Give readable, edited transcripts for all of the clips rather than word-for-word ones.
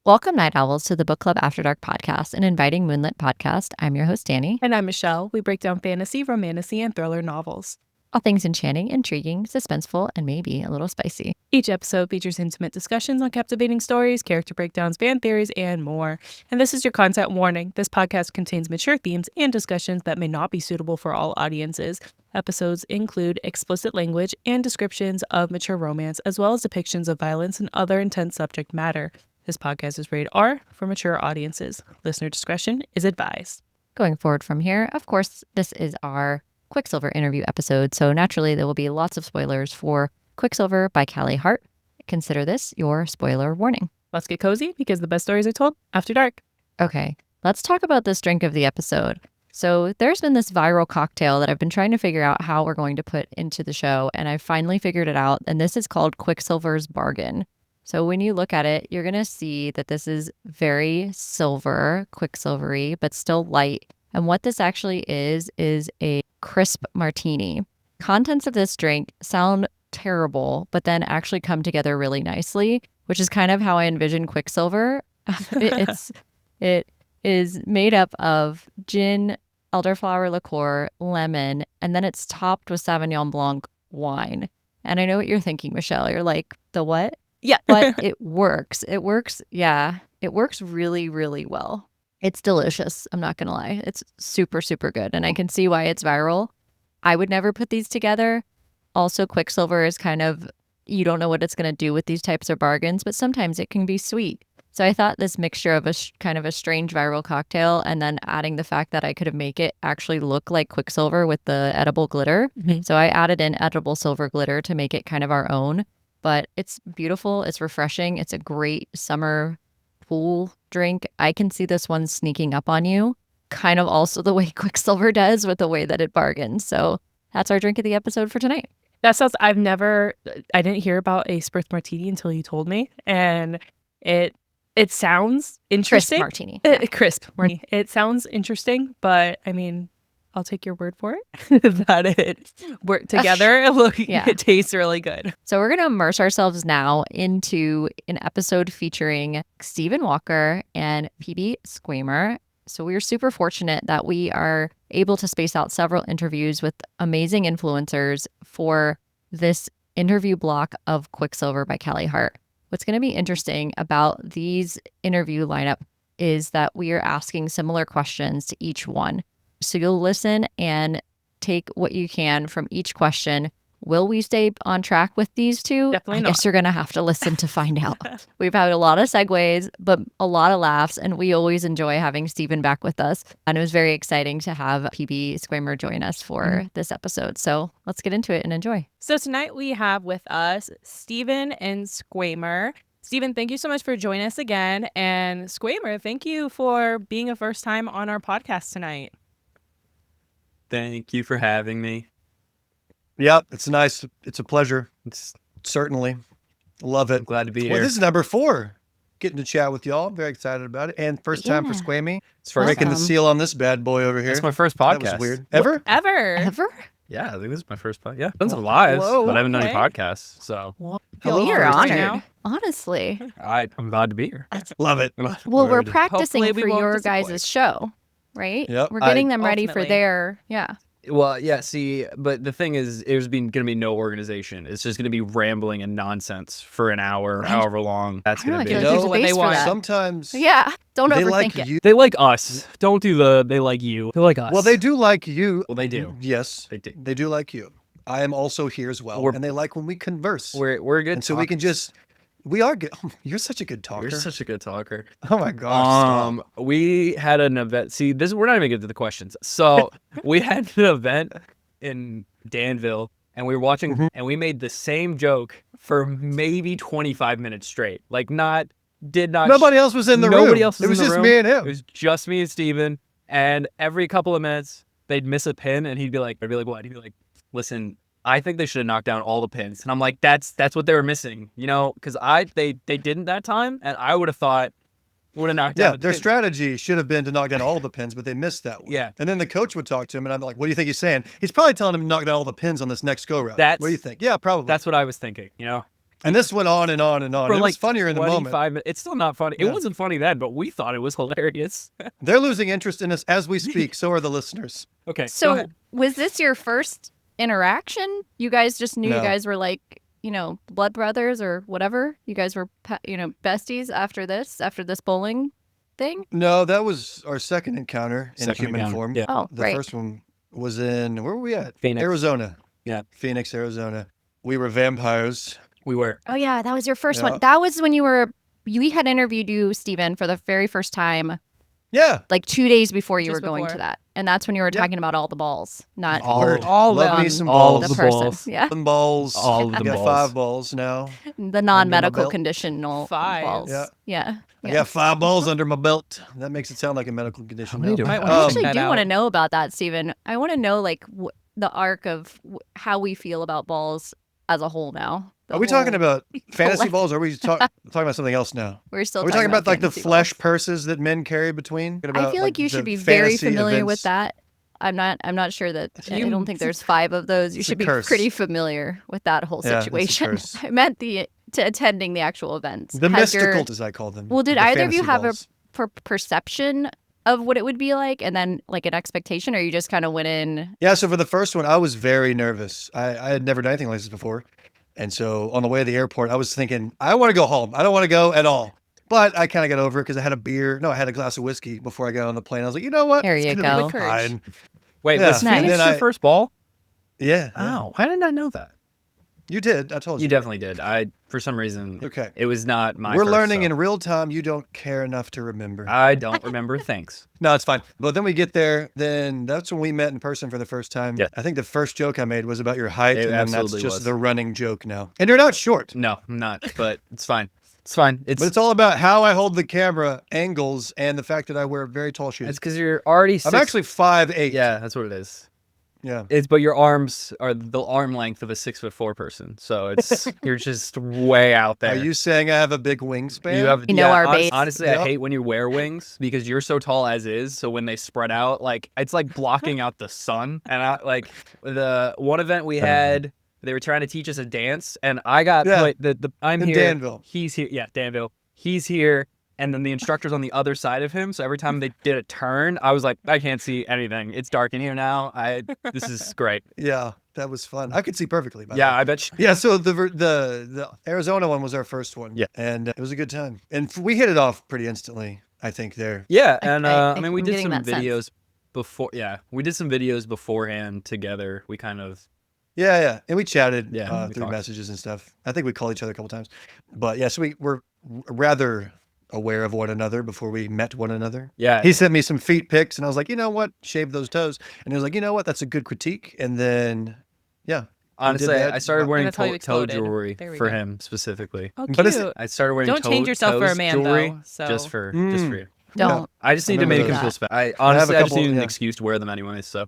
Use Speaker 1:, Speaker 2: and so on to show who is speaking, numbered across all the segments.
Speaker 1: Welcome, Night Owls, to the Book Club After Dark podcast, an inviting moonlit podcast. I'm your host, Danny.
Speaker 2: And I'm Michelle. We break down fantasy, romantasy, and thriller novels.
Speaker 1: All things enchanting, intriguing, suspenseful, and maybe a little spicy.
Speaker 2: Each episode features intimate discussions on captivating stories, character breakdowns, fan theories, and more. And this is your content warning. This podcast contains mature themes and discussions that may not be suitable for all audiences. Episodes include explicit language and descriptions of mature romance, as well as depictions of violence and other intense subject matter. This podcast is rated R for mature audiences. Listener discretion is advised.
Speaker 1: Going forward from here, of course, this is our Quicksilver interview episode, so naturally there will be lots of spoilers for Quicksilver by Callie Hart. Consider this your spoiler warning.
Speaker 2: Let's get cozy because the best stories are told after dark.
Speaker 1: Okay, let's talk about this drink of the episode. So there's been this viral cocktail that I've been trying to figure out how we're going to put into the show, and I finally figured it out, and this is called Quicksilver's Bargain. So when you look at it, you're going to see that this is very silver, quicksilvery, but still light. And what this actually is a crisp martini. Contents of this drink sound terrible, but then actually come together really nicely, which is kind of how I envision Quicksilver. It is made up of gin, elderflower liqueur, lemon, and then it's topped with Sauvignon Blanc wine. And I know what you're thinking, Michelle. You're like, the what?
Speaker 2: Yeah.
Speaker 1: But it works. It works really, really well. It's delicious. I'm not going to lie. It's super, super good. And I can see why it's viral. I would never put these together. Also, Quicksilver is kind of, you don't know what it's going to do with these types of bargains, but sometimes it can be sweet. So I thought this mixture of kind of a strange viral cocktail and then adding the fact that I could make it actually look like Quicksilver with the edible glitter. Mm-hmm. So I added in edible silver glitter to make it kind of our own. But it's beautiful. It's refreshing. It's a great summer pool drink. I can see this one sneaking up on you, kind of also the way Quicksilver does with the way that it bargains. So that's our drink of the episode for tonight.
Speaker 2: That sounds, I didn't hear about a spritz martini until you told me. And it sounds interesting.
Speaker 1: Crisp martini.
Speaker 2: Crisp martini. It sounds interesting, but I mean, I'll take your word for it that it worked together. It tastes really good.
Speaker 1: So we're going to immerse ourselves now into an episode featuring Stephen Walker and PB Squamer. So we are super fortunate that we are able to space out several interviews with amazing influencers for this interview block of Quicksilver by Callie Hart. What's going to be interesting about these interview lineup is that we are asking similar questions to each one. So you'll listen and take what you can from each question. Will we stay on track with these two?
Speaker 2: Definitely not.
Speaker 1: I guess you're going to have to listen to find out. We've had a lot of segues, but a lot of laughs, and we always enjoy having Steven back with us. And it was very exciting to have PB Squamer join us for this episode. So let's get into it and enjoy.
Speaker 2: So tonight we have with us Steven and Squamer. Steven, thank you so much for joining us again. And Squamer, thank you for being a first time on our podcast tonight.
Speaker 3: Thank you for having me.
Speaker 4: Yep, it's nice. It's a pleasure. It's certainly love it.
Speaker 3: I'm glad to be
Speaker 4: Well,
Speaker 3: here.
Speaker 4: this is number 4. Getting to chat with y'all. I'm very excited about it. And first time for Squammy.
Speaker 3: It's first
Speaker 4: Breaking the
Speaker 1: Awesome.
Speaker 4: seal on this bad boy over here.
Speaker 3: It's my first podcast.
Speaker 4: That was weird. Ever?
Speaker 2: Ever?
Speaker 3: Yeah, I think this is my first podcast. Yeah, I've done some lives,
Speaker 4: Whoa,
Speaker 3: but I haven't done any
Speaker 2: okay.
Speaker 3: podcasts. So
Speaker 4: Hello,
Speaker 1: We are
Speaker 4: first
Speaker 1: honored,
Speaker 4: time.
Speaker 1: honestly.
Speaker 3: I'm glad to be here.
Speaker 4: Love it.
Speaker 1: Well, we're
Speaker 3: Word.
Speaker 1: practicing
Speaker 2: Hopefully we
Speaker 1: for
Speaker 2: won't
Speaker 1: your
Speaker 2: disappoint.
Speaker 1: guys' show, right?
Speaker 4: Yep.
Speaker 1: We're getting them ready for
Speaker 2: Ultimately.
Speaker 1: their,
Speaker 3: Well, yeah, see, but the thing is, there's going to be no organization. It's just going to be rambling and nonsense for an hour, however long that's
Speaker 1: I don't know,
Speaker 3: going
Speaker 1: I
Speaker 3: to
Speaker 1: feel
Speaker 3: be.
Speaker 1: like there's a
Speaker 2: what they
Speaker 1: base for
Speaker 2: want.
Speaker 1: that.
Speaker 4: Sometimes
Speaker 1: Yeah, don't
Speaker 4: they
Speaker 1: overthink
Speaker 4: like
Speaker 1: it.
Speaker 4: you.
Speaker 3: They like us. Don't do the they like you. They like us.
Speaker 4: Well, they do like you.
Speaker 3: Well, they do.
Speaker 4: Yes,
Speaker 3: They do.
Speaker 4: they do like you. I am also here as well.
Speaker 3: We're-
Speaker 4: And they like when we converse.
Speaker 3: We're good.
Speaker 4: And so we can
Speaker 3: talkers.
Speaker 4: we are good. Oh, you're such a good talker.
Speaker 3: You're such a good talker.
Speaker 4: Oh my gosh. stop.
Speaker 3: We had an event. See, we're not even getting to the questions. So we had an event in Danville, and we were watching, and we made the same joke for maybe 25 minutes straight. Like,
Speaker 4: Nobody else was in the room.
Speaker 3: Nobody else was
Speaker 4: It was
Speaker 3: in the
Speaker 4: just
Speaker 3: room.
Speaker 4: me and
Speaker 3: It
Speaker 4: him.
Speaker 3: was just me and Steven. And every couple of minutes, they'd miss a pin, and I'd be like, what? He'd be like, listen, I think they should have knocked down all the pins. And I'm like, that's what they were missing, because they didn't that time, and I would have thought would have knocked
Speaker 4: Yeah,
Speaker 3: down.
Speaker 4: their
Speaker 3: the pins.
Speaker 4: strategy should have been to knock down all the pins, but they missed that one.
Speaker 3: Yeah.
Speaker 4: And then the coach would talk to him, and I'm like, what do you think he's saying? He's probably telling him to knock down all the pins on this next go-round.
Speaker 3: That's-
Speaker 4: What do you think? Yeah, probably.
Speaker 3: That's what I was thinking,
Speaker 4: And this went on and on and on.
Speaker 3: For
Speaker 4: It
Speaker 3: like
Speaker 4: was funnier in the moment.
Speaker 3: 25 minutes. It's still not funny.
Speaker 4: Yeah.
Speaker 3: It wasn't funny then, but we thought it was hilarious.
Speaker 4: They're losing interest in us as we speak. So are the listeners.
Speaker 3: Okay, go
Speaker 1: So
Speaker 3: ahead.
Speaker 1: was this your first interaction? You guys just knew
Speaker 4: No.
Speaker 1: you guys were like, blood brothers or whatever? You guys were, besties after this bowling thing?
Speaker 4: No, that was our second encounter in
Speaker 3: Second
Speaker 4: human
Speaker 3: encounter,
Speaker 4: form.
Speaker 3: yeah.
Speaker 1: Oh,
Speaker 4: The
Speaker 1: right.
Speaker 4: first one was in, where were we at?
Speaker 3: Phoenix.
Speaker 4: Arizona.
Speaker 3: Yeah.
Speaker 4: Phoenix, Arizona. We were vampires.
Speaker 3: We were.
Speaker 1: Oh, yeah. That was your first
Speaker 4: Yeah.
Speaker 1: one. That was when we had interviewed you, Steven, for the very first time,
Speaker 4: Yeah.
Speaker 1: like 2 days before you
Speaker 2: Just
Speaker 1: were going to
Speaker 2: before.
Speaker 1: that. And that's when you were
Speaker 4: Yeah.
Speaker 1: talking about all the balls, not
Speaker 4: Word.
Speaker 2: all
Speaker 4: Love me
Speaker 2: them.
Speaker 4: some
Speaker 3: All
Speaker 4: balls.
Speaker 1: the
Speaker 3: the
Speaker 1: person.
Speaker 3: balls.
Speaker 1: Yeah.
Speaker 4: Some balls.
Speaker 3: All of
Speaker 4: I
Speaker 3: the
Speaker 4: got
Speaker 3: balls.
Speaker 4: 5 balls now.
Speaker 1: The non-medical
Speaker 4: belt.
Speaker 1: conditional
Speaker 2: 5.
Speaker 1: balls.
Speaker 4: Yeah.
Speaker 1: Yeah.
Speaker 4: I got 5 balls under my belt. That makes it sound like a medical condition.
Speaker 3: many
Speaker 4: now.
Speaker 3: do we
Speaker 2: Might
Speaker 3: have?
Speaker 2: wanna
Speaker 1: I
Speaker 2: check
Speaker 1: actually
Speaker 2: that
Speaker 1: do
Speaker 2: out.
Speaker 1: want to know about that, Steven. I want to know like the arc of how we feel about balls as a whole now. The
Speaker 4: Are we talking
Speaker 1: whole-
Speaker 4: about fantasy
Speaker 1: collect-
Speaker 4: balls? Or are we talking about something else now?
Speaker 1: We're still
Speaker 4: Are we talking about like the
Speaker 1: fantasy
Speaker 4: flesh
Speaker 1: balls.
Speaker 4: purses that men carry between?
Speaker 1: I feel like you should be very familiar with that. I'm not sure that I don't think there's 5 of those. You
Speaker 4: It's a
Speaker 1: should be
Speaker 4: curse.
Speaker 1: pretty familiar with that whole
Speaker 4: Yeah, it's a
Speaker 1: situation.
Speaker 4: curse.
Speaker 1: I meant to attending the actual events.
Speaker 4: The
Speaker 1: Has your-
Speaker 4: mystical, as I call them.
Speaker 1: Well, did
Speaker 4: the
Speaker 1: either of you
Speaker 4: fantasy
Speaker 1: have
Speaker 4: balls.
Speaker 1: a perception of what it would be like, and then like an expectation, or you just kind of went in?
Speaker 4: Yeah, so for the first one, I was very nervous. I had never done anything like this before. And so on the way to the airport, I was thinking, I want to go home. I don't want to go at all. But I kind of got over it because I had a beer. No, I had a glass of whiskey before I got on the plane. I was like, you know what?
Speaker 1: There
Speaker 4: It's
Speaker 1: you
Speaker 4: gonna be
Speaker 1: go.
Speaker 4: fine.
Speaker 3: Wait,
Speaker 4: Yeah.
Speaker 3: was
Speaker 1: Nice.
Speaker 3: Phoenix
Speaker 4: And then
Speaker 3: your first ball?
Speaker 4: Yeah. yeah.
Speaker 3: Oh, why did I know that?
Speaker 4: You did. I told you.
Speaker 3: You definitely did. For some reason,
Speaker 4: Okay.
Speaker 3: it was not my
Speaker 4: We're
Speaker 3: first,
Speaker 4: learning
Speaker 3: so
Speaker 4: in real time. You don't care enough to remember.
Speaker 3: I don't remember things.
Speaker 4: No, it's fine. But then we get there. Then that's when we met in person for the first time.
Speaker 3: Yeah.
Speaker 4: I think the first joke I made was about your height.
Speaker 3: It
Speaker 4: and then that's
Speaker 3: absolutely
Speaker 4: just
Speaker 3: was.
Speaker 4: the running joke now. And you're not short.
Speaker 3: No, I'm not, but it's fine. It's fine.
Speaker 4: But it's all about how I hold the camera, angles, and the fact that I wear very tall shoes.
Speaker 3: It's because you're already
Speaker 4: I'm actually 5'8".
Speaker 3: Yeah, that's what it is.
Speaker 4: Yeah.
Speaker 3: But your arms are the arm length of a 6'4" person, so it's you're just way out there.
Speaker 4: Are you saying I have a big wingspan?
Speaker 3: You have,
Speaker 1: You know our base.
Speaker 3: Honestly,
Speaker 4: Yep.
Speaker 3: I hate when you wear wings because you're so tall as is. So when they spread out, like it's like blocking out the sun. And I like the one event we had, they were trying to teach us a dance, and I got
Speaker 4: Yeah.
Speaker 3: I'm
Speaker 4: In
Speaker 3: here.
Speaker 4: Danville.
Speaker 3: He's here. Yeah, Danville. He's here. And then the instructor's on the other side of him. So every time they did a turn, I was like, I can't see anything. It's dark in here now. This is great.
Speaker 4: Yeah, that was fun. I could see perfectly. By the
Speaker 3: Yeah,
Speaker 4: way.
Speaker 3: I bet you.
Speaker 4: Yeah, so the Arizona one was our first one.
Speaker 3: Yeah.
Speaker 4: And it was a good time. And we hit it off pretty instantly, I think, there.
Speaker 3: Yeah, and
Speaker 1: I
Speaker 3: I mean, we
Speaker 1: I'm
Speaker 3: did
Speaker 1: getting
Speaker 3: some
Speaker 1: that sense.
Speaker 3: videos before. Yeah, we did some videos beforehand together. We kind of.
Speaker 4: Yeah, yeah. And we chatted
Speaker 3: Yeah, we
Speaker 4: through
Speaker 3: talked.
Speaker 4: messages and stuff. I think we called each other a couple times. But yeah, so we were rather aware of one another before we met one another.
Speaker 3: Yeah.
Speaker 4: He sent me some feet pics and I was like, you know what? Shave those toes. And he was like, you know what? That's a good critique. And then, yeah.
Speaker 3: Honestly,
Speaker 4: that.
Speaker 3: I started wearing
Speaker 2: that's how you
Speaker 3: toe
Speaker 2: exploded.
Speaker 3: jewelry
Speaker 2: There we
Speaker 3: for
Speaker 2: go.
Speaker 3: him specifically.
Speaker 2: Oh,
Speaker 4: But it's-
Speaker 2: cute.
Speaker 3: I started wearing
Speaker 2: Don't change yourself for a
Speaker 3: toes
Speaker 2: man,
Speaker 3: jewelry
Speaker 2: though, so-
Speaker 3: just for you.
Speaker 1: Don't.
Speaker 3: I just
Speaker 4: I
Speaker 3: need to
Speaker 4: remember
Speaker 3: make him
Speaker 1: those.
Speaker 3: feel special. I honestly, I just
Speaker 4: couple-
Speaker 3: need an
Speaker 4: yeah.
Speaker 3: excuse to wear them anyway. So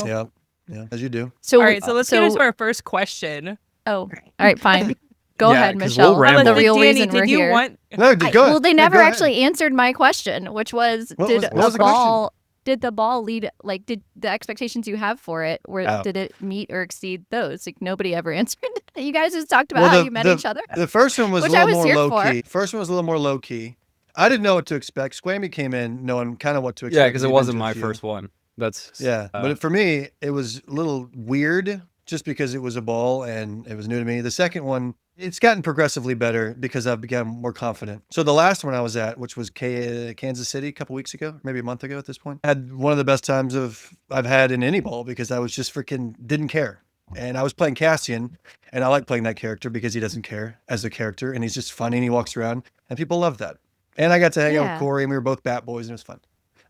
Speaker 4: Yeah. Yeah. As you do.
Speaker 1: So
Speaker 2: All right, so let's get into our first question.
Speaker 1: Oh, all right, fine. Go
Speaker 3: Yeah,
Speaker 1: ahead,
Speaker 3: 'cause
Speaker 1: Michelle.
Speaker 3: we'll ramble.
Speaker 1: the real
Speaker 2: Danny,
Speaker 1: reason we're
Speaker 2: did you
Speaker 1: here.
Speaker 2: want?
Speaker 4: No, go ahead.
Speaker 1: Well, they
Speaker 4: Yeah,
Speaker 1: never
Speaker 4: go ahead.
Speaker 1: actually answered my question, which was,
Speaker 4: What
Speaker 1: did
Speaker 4: was- what was
Speaker 1: the
Speaker 4: the question?
Speaker 1: ball? Did the ball lead? Like, did the expectations you have for it?
Speaker 3: Oh.
Speaker 1: Did it meet or exceed those? Like, nobody ever answered. You guys just talked about
Speaker 4: Well,
Speaker 1: how
Speaker 4: the-
Speaker 1: you met
Speaker 4: the-
Speaker 1: each other.
Speaker 4: The first one was
Speaker 1: Which
Speaker 4: a
Speaker 1: I
Speaker 4: little
Speaker 1: was
Speaker 4: more
Speaker 1: here
Speaker 4: low
Speaker 1: for.
Speaker 4: key. First one was a little more low key. I didn't know what to expect. Squammy came in knowing kind of what to expect.
Speaker 3: yeah, because it
Speaker 4: We've been
Speaker 3: wasn't
Speaker 4: to a
Speaker 3: my
Speaker 4: few.
Speaker 3: first one. That's
Speaker 4: Yeah, but for me, it was a little weird just because it was a ball and it was new to me. The second one, it's gotten progressively better because I've become more confident. So the last one I was at, which was Kansas City a couple weeks ago, maybe a month ago at this point, I had one of the best times I've had in any ball because I was just freaking didn't care. And I was playing Cassian, and I like playing that character because he doesn't care as a character, and he's just funny and he walks around, and people love that. And I got to hang out
Speaker 1: Yeah.
Speaker 4: with Corey, and we were both bat boys, and it was fun.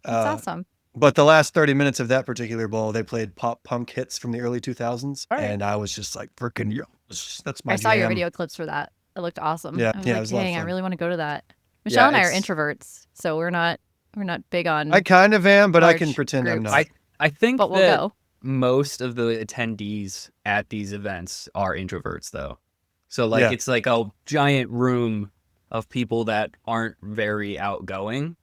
Speaker 1: That's awesome.
Speaker 4: But the last 30 minutes of that particular ball, they played pop punk hits from the early 2000s.
Speaker 3: All right.
Speaker 4: And I was just like, freaking, that's my
Speaker 1: I saw your
Speaker 4: jam.
Speaker 1: video clips for that. It looked awesome.
Speaker 4: Yeah,
Speaker 1: I was
Speaker 4: yeah, it
Speaker 1: like,
Speaker 4: was a lot of
Speaker 1: dang, I
Speaker 4: fun.
Speaker 1: really want to go to that. Michelle and I are
Speaker 3: it's-
Speaker 1: introverts, so we're not big on.
Speaker 4: I kind of am, but I
Speaker 1: large
Speaker 4: can pretend I'm
Speaker 1: groups.
Speaker 4: not.
Speaker 3: I think
Speaker 1: but we'll
Speaker 3: that
Speaker 1: go.
Speaker 3: most of the attendees at these events are introverts, though. So like
Speaker 4: Yeah.
Speaker 3: it's like a giant room of people that aren't very outgoing.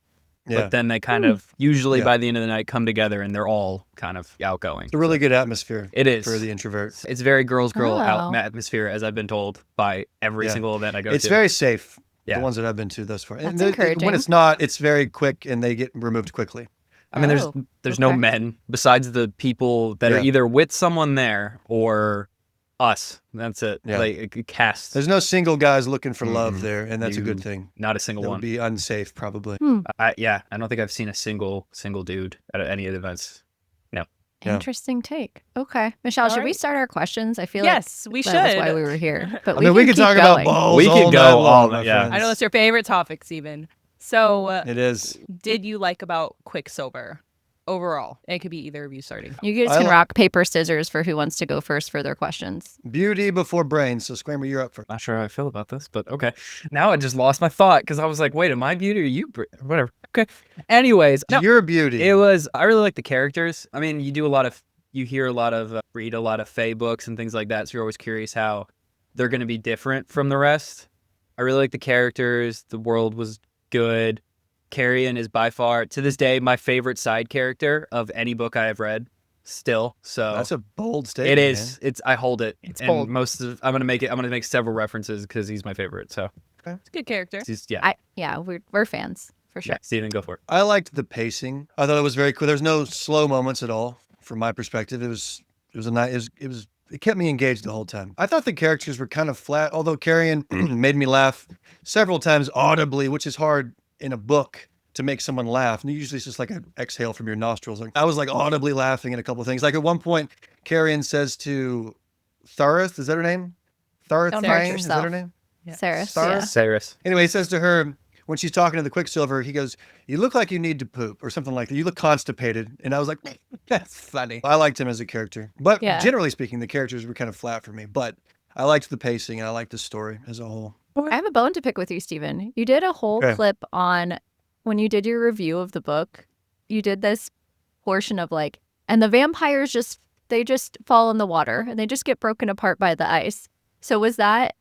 Speaker 4: Yeah.
Speaker 3: but then they kind of usually
Speaker 4: Yeah.
Speaker 3: by the end of the night come together and they're all kind of outgoing.
Speaker 4: It's a really good atmosphere.
Speaker 3: It is
Speaker 4: for the introvert.
Speaker 3: It's very girl
Speaker 1: Oh.
Speaker 3: atmosphere, as I've been told by every
Speaker 4: Yeah.
Speaker 3: single event I go
Speaker 4: It's
Speaker 3: to.
Speaker 4: very safe.
Speaker 3: Yeah.
Speaker 4: The ones that I've been to thus far.
Speaker 1: That's
Speaker 4: When
Speaker 1: encouraging.
Speaker 4: it's not, it's very quick and they get removed quickly.
Speaker 3: I mean,
Speaker 1: Oh,
Speaker 3: there's no
Speaker 1: okay.
Speaker 3: men besides the people that are
Speaker 4: Yeah.
Speaker 3: either with someone there or us. That's it.
Speaker 4: Yeah.
Speaker 3: Like a cast.
Speaker 4: There's no single guys looking for love
Speaker 3: Mm-mm.
Speaker 4: there, and that's a good
Speaker 3: No.
Speaker 4: thing.
Speaker 3: Not a single
Speaker 4: That
Speaker 3: one.
Speaker 4: would be unsafe, probably.
Speaker 3: I don't think I've seen a single dude at any of the events.
Speaker 4: Yeah.
Speaker 1: Interesting take. Okay. Michelle, should we
Speaker 2: right.
Speaker 1: start our questions? I feel
Speaker 2: Yes, we
Speaker 1: like that was
Speaker 2: should.
Speaker 1: why we were here. But
Speaker 4: I mean, we
Speaker 1: can
Speaker 4: could
Speaker 1: keep
Speaker 4: talk
Speaker 1: going.
Speaker 4: about balls.
Speaker 3: We could
Speaker 4: all
Speaker 3: go
Speaker 4: night
Speaker 3: all
Speaker 4: long,
Speaker 3: night,
Speaker 4: my
Speaker 3: yeah.
Speaker 4: friends.
Speaker 2: I know it's your favorite topic, Steven. So,
Speaker 4: It is.
Speaker 2: did you like about Quicksilver overall? It could be either of you starting.
Speaker 1: You guys
Speaker 4: I
Speaker 1: can
Speaker 4: li-
Speaker 1: rock, paper, scissors for who wants to go first for their questions.
Speaker 4: Beauty before brains. So, Squamer, you're up first.
Speaker 3: Not sure how I feel about this, but okay. Now I just lost my thought because I was like, wait, am I beauty or you? Whatever. Okay. Anyways, no,
Speaker 4: You're beauty.
Speaker 3: I really like the characters. I mean, you hear a lot of, read a lot of Fae books and things like that. So you're always curious how they're going to be different from the rest. I really like the characters. The world was good. Carrion is by far, to this day, my favorite side character of any book I have read still. So
Speaker 4: That's a bold statement.
Speaker 3: it is. I hold it.
Speaker 1: It's
Speaker 3: and
Speaker 1: bold.
Speaker 3: I'm going to make several references because he's my favorite. So
Speaker 2: It's a good character.
Speaker 1: We're fans for sure.
Speaker 3: yeah, Steven, go for it.
Speaker 4: I liked the pacing. I thought it was very cool. There's no slow moments at all from my perspective. It kept me engaged the whole time. I thought the characters were kind of flat, although Carrion made me laugh several times audibly, which is hard in a book to make someone laugh. And usually it's just like an exhale from your nostrils. Like, I was like audibly laughing at a couple of things. Like at one point, Carrion says to Thareth, is that her name? Thareth
Speaker 1: Don't hurt
Speaker 4: Thane, is that her
Speaker 1: yourself.
Speaker 4: name?
Speaker 2: Yeah.
Speaker 1: Sarah.
Speaker 4: Sarah?
Speaker 1: Yeah.
Speaker 3: Cyrus.
Speaker 4: Anyway, he says to her, when she's talking to the Quicksilver, he goes, "You look like you need to poop," or something like that. "You look constipated." And I was like, that's funny. I liked him as a character. But
Speaker 1: Yeah.
Speaker 4: generally speaking, the characters were kind of flat for me. But I liked the pacing and I liked the story as a whole.
Speaker 1: I have a bone to pick with you, Steven. You did a whole
Speaker 4: Okay.
Speaker 1: clip on when you did your review of the book. You did this portion of like, and the vampires just fall in the water and they just get broken apart by the ice. So was that?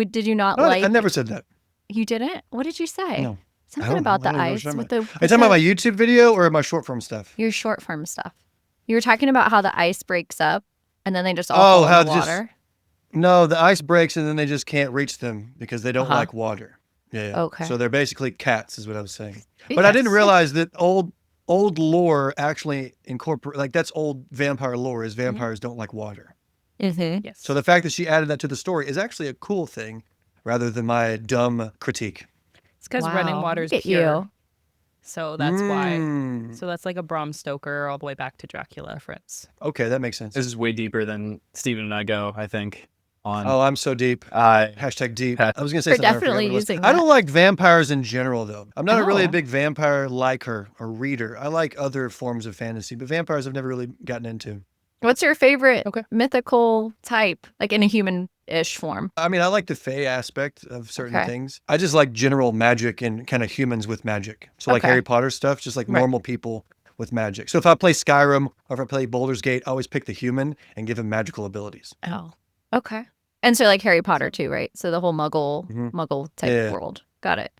Speaker 1: Did you not like?
Speaker 4: I never said that.
Speaker 1: You didn't? What did you say?
Speaker 4: No.
Speaker 1: Something
Speaker 4: I don't
Speaker 1: about
Speaker 4: know.
Speaker 1: the
Speaker 4: I don't
Speaker 1: ice
Speaker 4: know
Speaker 1: with
Speaker 4: what you're
Speaker 1: the.
Speaker 4: Are you talking about my YouTube video or my short form stuff?
Speaker 1: your short form stuff? You were talking about how the ice breaks up and then they just all
Speaker 4: Oh,
Speaker 1: fall
Speaker 4: how
Speaker 1: in the
Speaker 4: just-
Speaker 1: water.
Speaker 4: No, the ice breaks and then they just can't reach them because they don't
Speaker 1: Uh-huh.
Speaker 4: like water. Yeah.
Speaker 1: Okay.
Speaker 4: So they're basically cats, is what I was saying. But I didn't
Speaker 1: Yes.
Speaker 4: realize that old lore actually incorporate like that's old vampire lore is vampires don't like water.
Speaker 1: Mhm.
Speaker 2: Yes.
Speaker 4: So the fact that she added that to the story is actually a cool thing rather than my dumb critique.
Speaker 2: It's because running
Speaker 1: Wow,
Speaker 2: water is
Speaker 1: look at
Speaker 2: pure.
Speaker 1: you.
Speaker 2: So that's why.
Speaker 4: Mm.
Speaker 2: So that's like a Bram Stoker all the way back to Dracula, Fritz.
Speaker 4: Okay, that makes sense.
Speaker 3: This is way deeper than Steven and I go, I think.
Speaker 4: Oh, I'm so deep. Hashtag deep.
Speaker 3: Pat-
Speaker 4: I was going to say
Speaker 1: We're
Speaker 4: something. I forgot
Speaker 1: definitely
Speaker 4: what it was.
Speaker 1: using
Speaker 4: I
Speaker 1: that.
Speaker 4: don't like vampires in general, though. I'm not really
Speaker 1: Oh.
Speaker 4: a big vampire liker or reader. I like other forms of fantasy, but vampires I've never really gotten into.
Speaker 1: What's your favorite
Speaker 2: Okay.
Speaker 1: mythical type, like in a human-ish form?
Speaker 4: I mean, I like the fae aspect of certain
Speaker 1: Okay.
Speaker 4: things. I just like general magic and kind of humans with magic. So like
Speaker 1: Okay.
Speaker 4: Harry Potter stuff, just like
Speaker 1: Right.
Speaker 4: normal people with magic. So if I play Skyrim or if I play Baldur's Gate, I always pick the human and give him magical abilities.
Speaker 1: Oh, okay. And so like Harry Potter too, right? So the whole
Speaker 4: Mhm.
Speaker 1: Muggle type
Speaker 4: Yeah.
Speaker 1: world. Got it.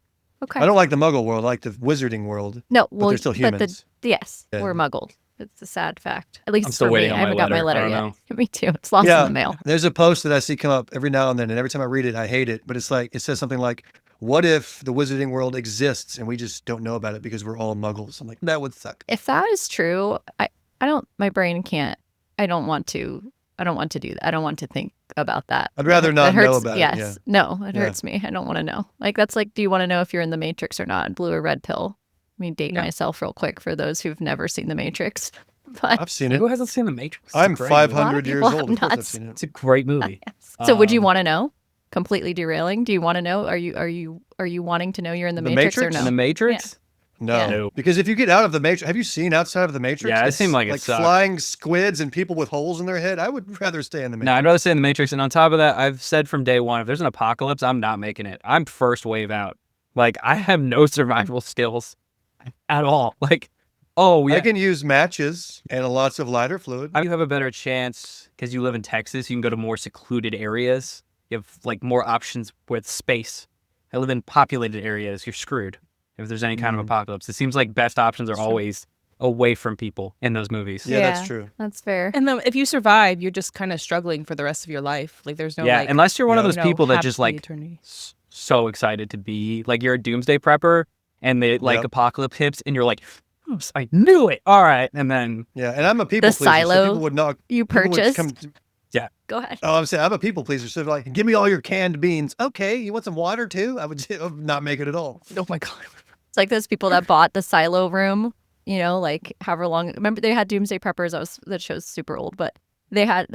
Speaker 1: Okay.
Speaker 4: I don't like the Muggle world. I like the wizarding world,
Speaker 1: No,
Speaker 4: but
Speaker 1: well,
Speaker 4: they're still humans.
Speaker 1: yes,
Speaker 4: Yeah.
Speaker 1: we're Muggles. It's a sad fact. At least
Speaker 3: I'm still
Speaker 1: for
Speaker 3: waiting
Speaker 1: me.
Speaker 3: on
Speaker 1: I
Speaker 3: my
Speaker 1: haven't got my
Speaker 3: letter. I
Speaker 1: letter
Speaker 3: don't
Speaker 1: yet. Me too. It's lost
Speaker 4: Yeah.
Speaker 1: in the mail.
Speaker 4: There's a post that I see come up every now and then, and every time I read it, I hate it. But it's like it says something like, "What if the wizarding world exists and we just don't know about it because we're all Muggles?" I'm like, that would suck.
Speaker 1: If that is true, I don't. My brain can't. I don't want to do that. I don't want to think about that.
Speaker 4: I'd rather
Speaker 1: That
Speaker 4: not know
Speaker 1: hurts,
Speaker 4: about it,
Speaker 1: yes.
Speaker 4: yeah.
Speaker 1: No, it
Speaker 4: Yeah.
Speaker 1: hurts me. I don't want to know. Like that's like, do you want to know if you're in the Matrix or not? Blue or red pill? Let me date
Speaker 2: Yeah.
Speaker 1: myself real quick for those who've never seen the Matrix. But
Speaker 4: I've seen it.
Speaker 3: Who hasn't seen The Matrix? It's a
Speaker 4: I'm
Speaker 3: great movie.
Speaker 4: 500 years
Speaker 1: people
Speaker 4: old.
Speaker 1: have
Speaker 4: Of course I've
Speaker 1: not
Speaker 4: seen it.
Speaker 3: It's a great movie.
Speaker 1: so would you
Speaker 3: Um,
Speaker 1: want to know? Completely derailing. Do you want to know? Are you wanting to know you're in the Matrix, or
Speaker 4: Matrix?
Speaker 1: no?
Speaker 3: In The Matrix?
Speaker 4: No.
Speaker 1: Yeah.
Speaker 3: No.
Speaker 4: Because if you get out of the Matrix, have you seen outside of the Matrix?
Speaker 3: Yeah, it
Speaker 4: It's
Speaker 3: seemed like it
Speaker 4: like
Speaker 3: sucked.
Speaker 4: flying squids and people with holes in their head. I would rather stay in the
Speaker 3: No,
Speaker 4: Matrix.
Speaker 3: I'd rather stay in The Matrix. And on top of that, I've said from day one, if there's an apocalypse, I'm not making it. I'm first wave out. Like, I have no survival skills at all. Like, oh, yeah.
Speaker 4: I can use matches and lots of lighter fluid.
Speaker 3: You have a better chance because you live in Texas. You can go to more secluded areas. You have like more options with space. I live in populated areas. You're screwed. if there's any kind of apocalypse. It seems like best options are always away from people in those movies.
Speaker 4: Yeah, that's true.
Speaker 1: That's fair.
Speaker 2: And then if you survive, you're just kind of struggling for the rest of your life. Like there's no like,
Speaker 3: unless you're one of
Speaker 4: Yeah.
Speaker 3: those people that
Speaker 2: happy
Speaker 3: just like
Speaker 2: eternity.
Speaker 3: so excited to be like you're a doomsday prepper and the like
Speaker 4: Yep.
Speaker 3: apocalypse hits and you're like, oh, I knew it. All right, and then
Speaker 4: Yeah, and I'm a people pleaser.
Speaker 1: silo
Speaker 4: so people would not.
Speaker 1: You
Speaker 4: people would
Speaker 1: purchased.
Speaker 3: yeah,
Speaker 1: Go ahead.
Speaker 4: Oh, I'm saying I'm a people pleaser. So like, give me all your canned beans. Okay, you want some water too? I would not make it at all.
Speaker 2: Oh my God.
Speaker 1: It's like those people that bought the silo room, you know, like however long. Remember they had Doomsday Preppers. That show's super old, but they had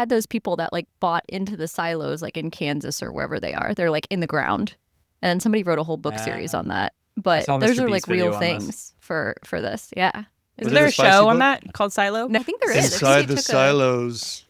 Speaker 1: those people that like bought into the silos like in Kansas or wherever they are. They're like in the ground, and somebody wrote a whole book series on that. But
Speaker 3: saw
Speaker 1: those
Speaker 3: Mr.
Speaker 1: are like
Speaker 3: Beast's video
Speaker 1: real
Speaker 3: on this.
Speaker 1: things for this. Yeah,
Speaker 2: Isn't
Speaker 4: it
Speaker 2: there
Speaker 4: a
Speaker 2: a
Speaker 4: spicy
Speaker 2: show on
Speaker 4: book?
Speaker 2: that called Silo?
Speaker 1: I think there is. I think
Speaker 4: Inside
Speaker 1: they
Speaker 4: the
Speaker 1: took
Speaker 4: silos,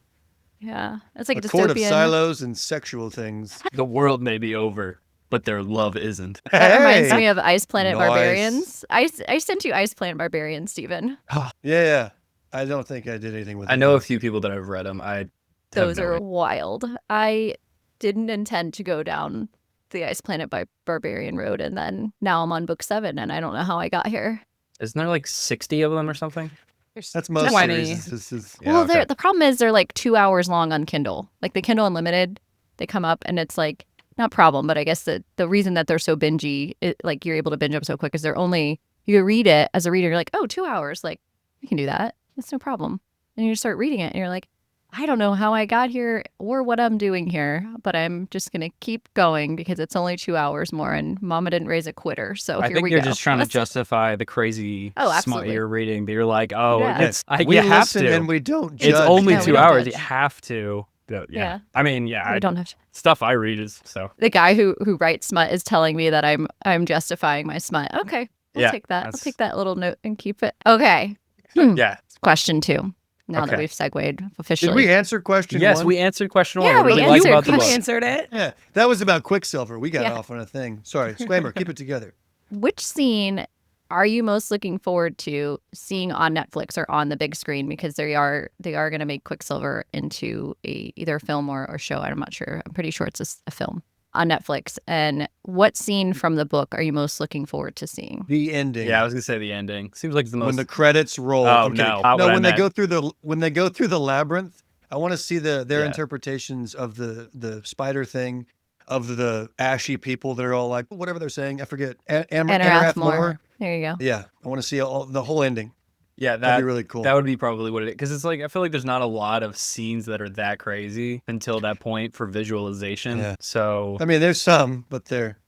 Speaker 1: Yeah, it's like a
Speaker 4: a court of
Speaker 1: dystopian.
Speaker 4: silos and sexual things.
Speaker 3: the world may be over, but their love isn't.
Speaker 1: That reminds
Speaker 4: Hey!
Speaker 1: me of Ice Planet
Speaker 4: Nice.
Speaker 1: Barbarians. I sent you Ice Planet Barbarians, Steven.
Speaker 4: Yeah. I don't think I did anything with it.
Speaker 3: I know a few people that have read them. I
Speaker 1: Those
Speaker 3: have no
Speaker 1: are
Speaker 3: idea.
Speaker 1: wild. I didn't intend to go down the Ice Planet Barbarian road, and then now I'm on book 7, and I don't know how I got here.
Speaker 3: Isn't there like 60 of them or something?
Speaker 4: That's most
Speaker 2: 20.
Speaker 4: series. This is
Speaker 1: Well,
Speaker 3: okay.
Speaker 1: the problem is they're like 2 hours long on Kindle. Like the Kindle Unlimited, they come up, and it's like not problem, but I guess the reason that they're so bingey, like you're able to binge up so quick, is they're only you read it as a reader, you're like, oh, 2 hours, like you can do that. That's no problem. And you start reading it, and you're like, I don't know how I got here or what I'm doing here, but I'm just gonna keep going because it's only 2 hours more, and Mama didn't raise a quitter. So
Speaker 3: I
Speaker 1: here
Speaker 3: think
Speaker 1: we
Speaker 3: you're
Speaker 1: go.
Speaker 3: just trying to
Speaker 1: Let's-
Speaker 3: justify the crazy
Speaker 1: Oh,
Speaker 3: smut
Speaker 1: absolutely.
Speaker 3: you're reading. That you're like, oh,
Speaker 1: Yeah.
Speaker 3: it's
Speaker 4: we
Speaker 3: you have
Speaker 4: listen
Speaker 3: to.
Speaker 4: and we don't judge.
Speaker 3: It's only
Speaker 1: No, we
Speaker 3: 2
Speaker 1: don't
Speaker 3: hours.
Speaker 1: judge.
Speaker 3: You have to.
Speaker 1: Yeah.
Speaker 3: I mean, yeah.
Speaker 1: We don't have to.
Speaker 3: Stuff I read is so.
Speaker 1: The guy who writes smut is telling me that I'm justifying my smut. Okay,
Speaker 3: Yeah,
Speaker 1: take that. I'll
Speaker 3: that's-
Speaker 1: take that little note and keep it. Okay.
Speaker 3: Yeah.
Speaker 1: Question 2. Now that
Speaker 3: Okay.
Speaker 1: we've segued
Speaker 4: Did
Speaker 1: officially.
Speaker 4: we answer question
Speaker 3: Yes,
Speaker 4: one?
Speaker 3: we answered question 1.
Speaker 1: Yeah,
Speaker 3: What
Speaker 1: we
Speaker 3: do you like
Speaker 1: answered
Speaker 3: about the book?
Speaker 1: question-
Speaker 2: Answered it.
Speaker 4: Yeah, that was about Quicksilver. We got
Speaker 1: Yeah.
Speaker 4: off on a thing. Sorry, Squamer, keep it together.
Speaker 1: Which scene are you most looking forward to seeing on Netflix or on the big screen? Because they are going to make Quicksilver into either a film or show. I'm not sure. I'm pretty sure it's a film on Netflix. And what scene from the book are you most looking forward to seeing?
Speaker 4: The ending.
Speaker 3: Yeah, I was gonna say the ending. Seems like it's the most.
Speaker 4: when the credits roll.
Speaker 3: Oh,
Speaker 4: I'm kidding.
Speaker 3: no, not
Speaker 4: no,
Speaker 3: what I
Speaker 4: when they
Speaker 3: meant.
Speaker 4: go through the labyrinth, I want to see their
Speaker 3: Yeah.
Speaker 4: interpretations of the spider thing, of the ashy people that are all like whatever they're saying. I forget.
Speaker 1: Anarath Moore. There you go.
Speaker 4: Yeah, I want to see the whole ending.
Speaker 3: yeah,
Speaker 4: That'd be
Speaker 3: that
Speaker 4: really cool.
Speaker 3: that would be probably what it is. Because it's like I feel like there's not a lot of scenes that are that crazy until that point for visualization.
Speaker 4: Yeah.
Speaker 3: So
Speaker 4: I mean, there's some, but they're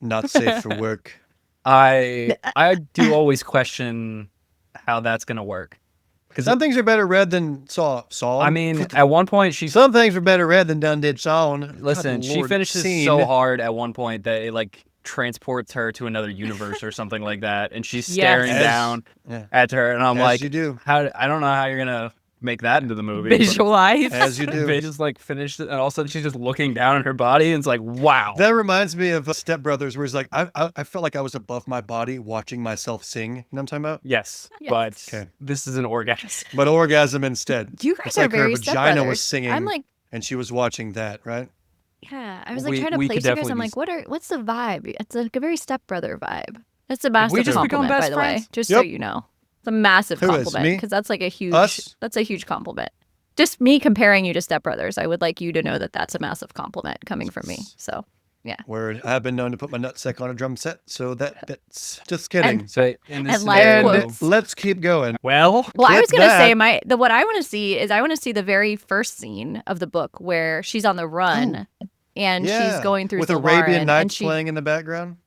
Speaker 4: not safe for work.
Speaker 3: I do always question how that's gonna work. Because
Speaker 4: Some things are better read than saw.
Speaker 3: I mean, at one point she's
Speaker 4: Some things are better read than done did sawn.
Speaker 3: listen.
Speaker 4: Good
Speaker 3: She
Speaker 4: Lord,
Speaker 3: finishes
Speaker 4: scene.
Speaker 3: so hard at one point that it like transports her to another universe or something like that, and she's staring
Speaker 4: As-
Speaker 3: down
Speaker 4: yeah.
Speaker 3: at her, and I'm
Speaker 4: As
Speaker 3: like,
Speaker 4: you do.
Speaker 3: how? I don't know how you're gonna make that into the movie. but-
Speaker 2: Visualize.
Speaker 4: As you do.
Speaker 3: They just like finished it, and all of a sudden she's just looking down at her body, and it's like, wow.
Speaker 4: That reminds me of Step Brothers, where it's like I felt like I was above my body watching myself sing. You know what I'm talking about?
Speaker 3: Yes,
Speaker 1: Yes.
Speaker 3: but
Speaker 4: Okay.
Speaker 3: this is an orgasm.
Speaker 4: But orgasm instead.
Speaker 1: You guys
Speaker 4: It's
Speaker 1: are
Speaker 4: like her
Speaker 1: very
Speaker 4: vagina
Speaker 1: stepbrothers.
Speaker 4: was singing,
Speaker 1: I'm like,
Speaker 4: and she was watching that, right?
Speaker 1: yeah. I was like
Speaker 3: We-
Speaker 1: trying to
Speaker 3: we
Speaker 1: place
Speaker 3: could
Speaker 1: you guys.
Speaker 3: definitely
Speaker 1: I'm
Speaker 3: be
Speaker 1: like, what's the vibe? It's like a very stepbrother vibe. That's a massive
Speaker 3: just become
Speaker 1: compliment, by
Speaker 3: best
Speaker 1: the
Speaker 3: friends?
Speaker 1: way. Just so
Speaker 4: Yep.
Speaker 1: you know, it's a massive
Speaker 4: Who is,
Speaker 1: compliment
Speaker 4: me?
Speaker 1: because that's like a huge.
Speaker 4: Us?
Speaker 1: That's a huge compliment. Just me comparing you to stepbrothers, I would like you to know that that's a massive compliment coming from me. So
Speaker 4: Word. I've been known to put my nutsack on a drum set, so that's just kidding.
Speaker 3: So in this
Speaker 1: And live
Speaker 3: scenario,
Speaker 1: quotes.
Speaker 4: Let's keep going.
Speaker 3: well,
Speaker 1: Well, I
Speaker 4: Clip
Speaker 1: was gonna say
Speaker 4: that.
Speaker 1: what I want to see is I want to see the very first scene of the book where she's on the run and
Speaker 4: Yeah,
Speaker 1: she's going through
Speaker 4: with
Speaker 1: Sylvarin,
Speaker 4: Arabian
Speaker 1: and
Speaker 4: Nights
Speaker 1: she,
Speaker 4: playing in the background.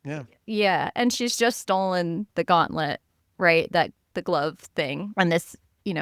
Speaker 4: Yeah.
Speaker 1: and she's just stolen the gauntlet, right? That the glove thing, and this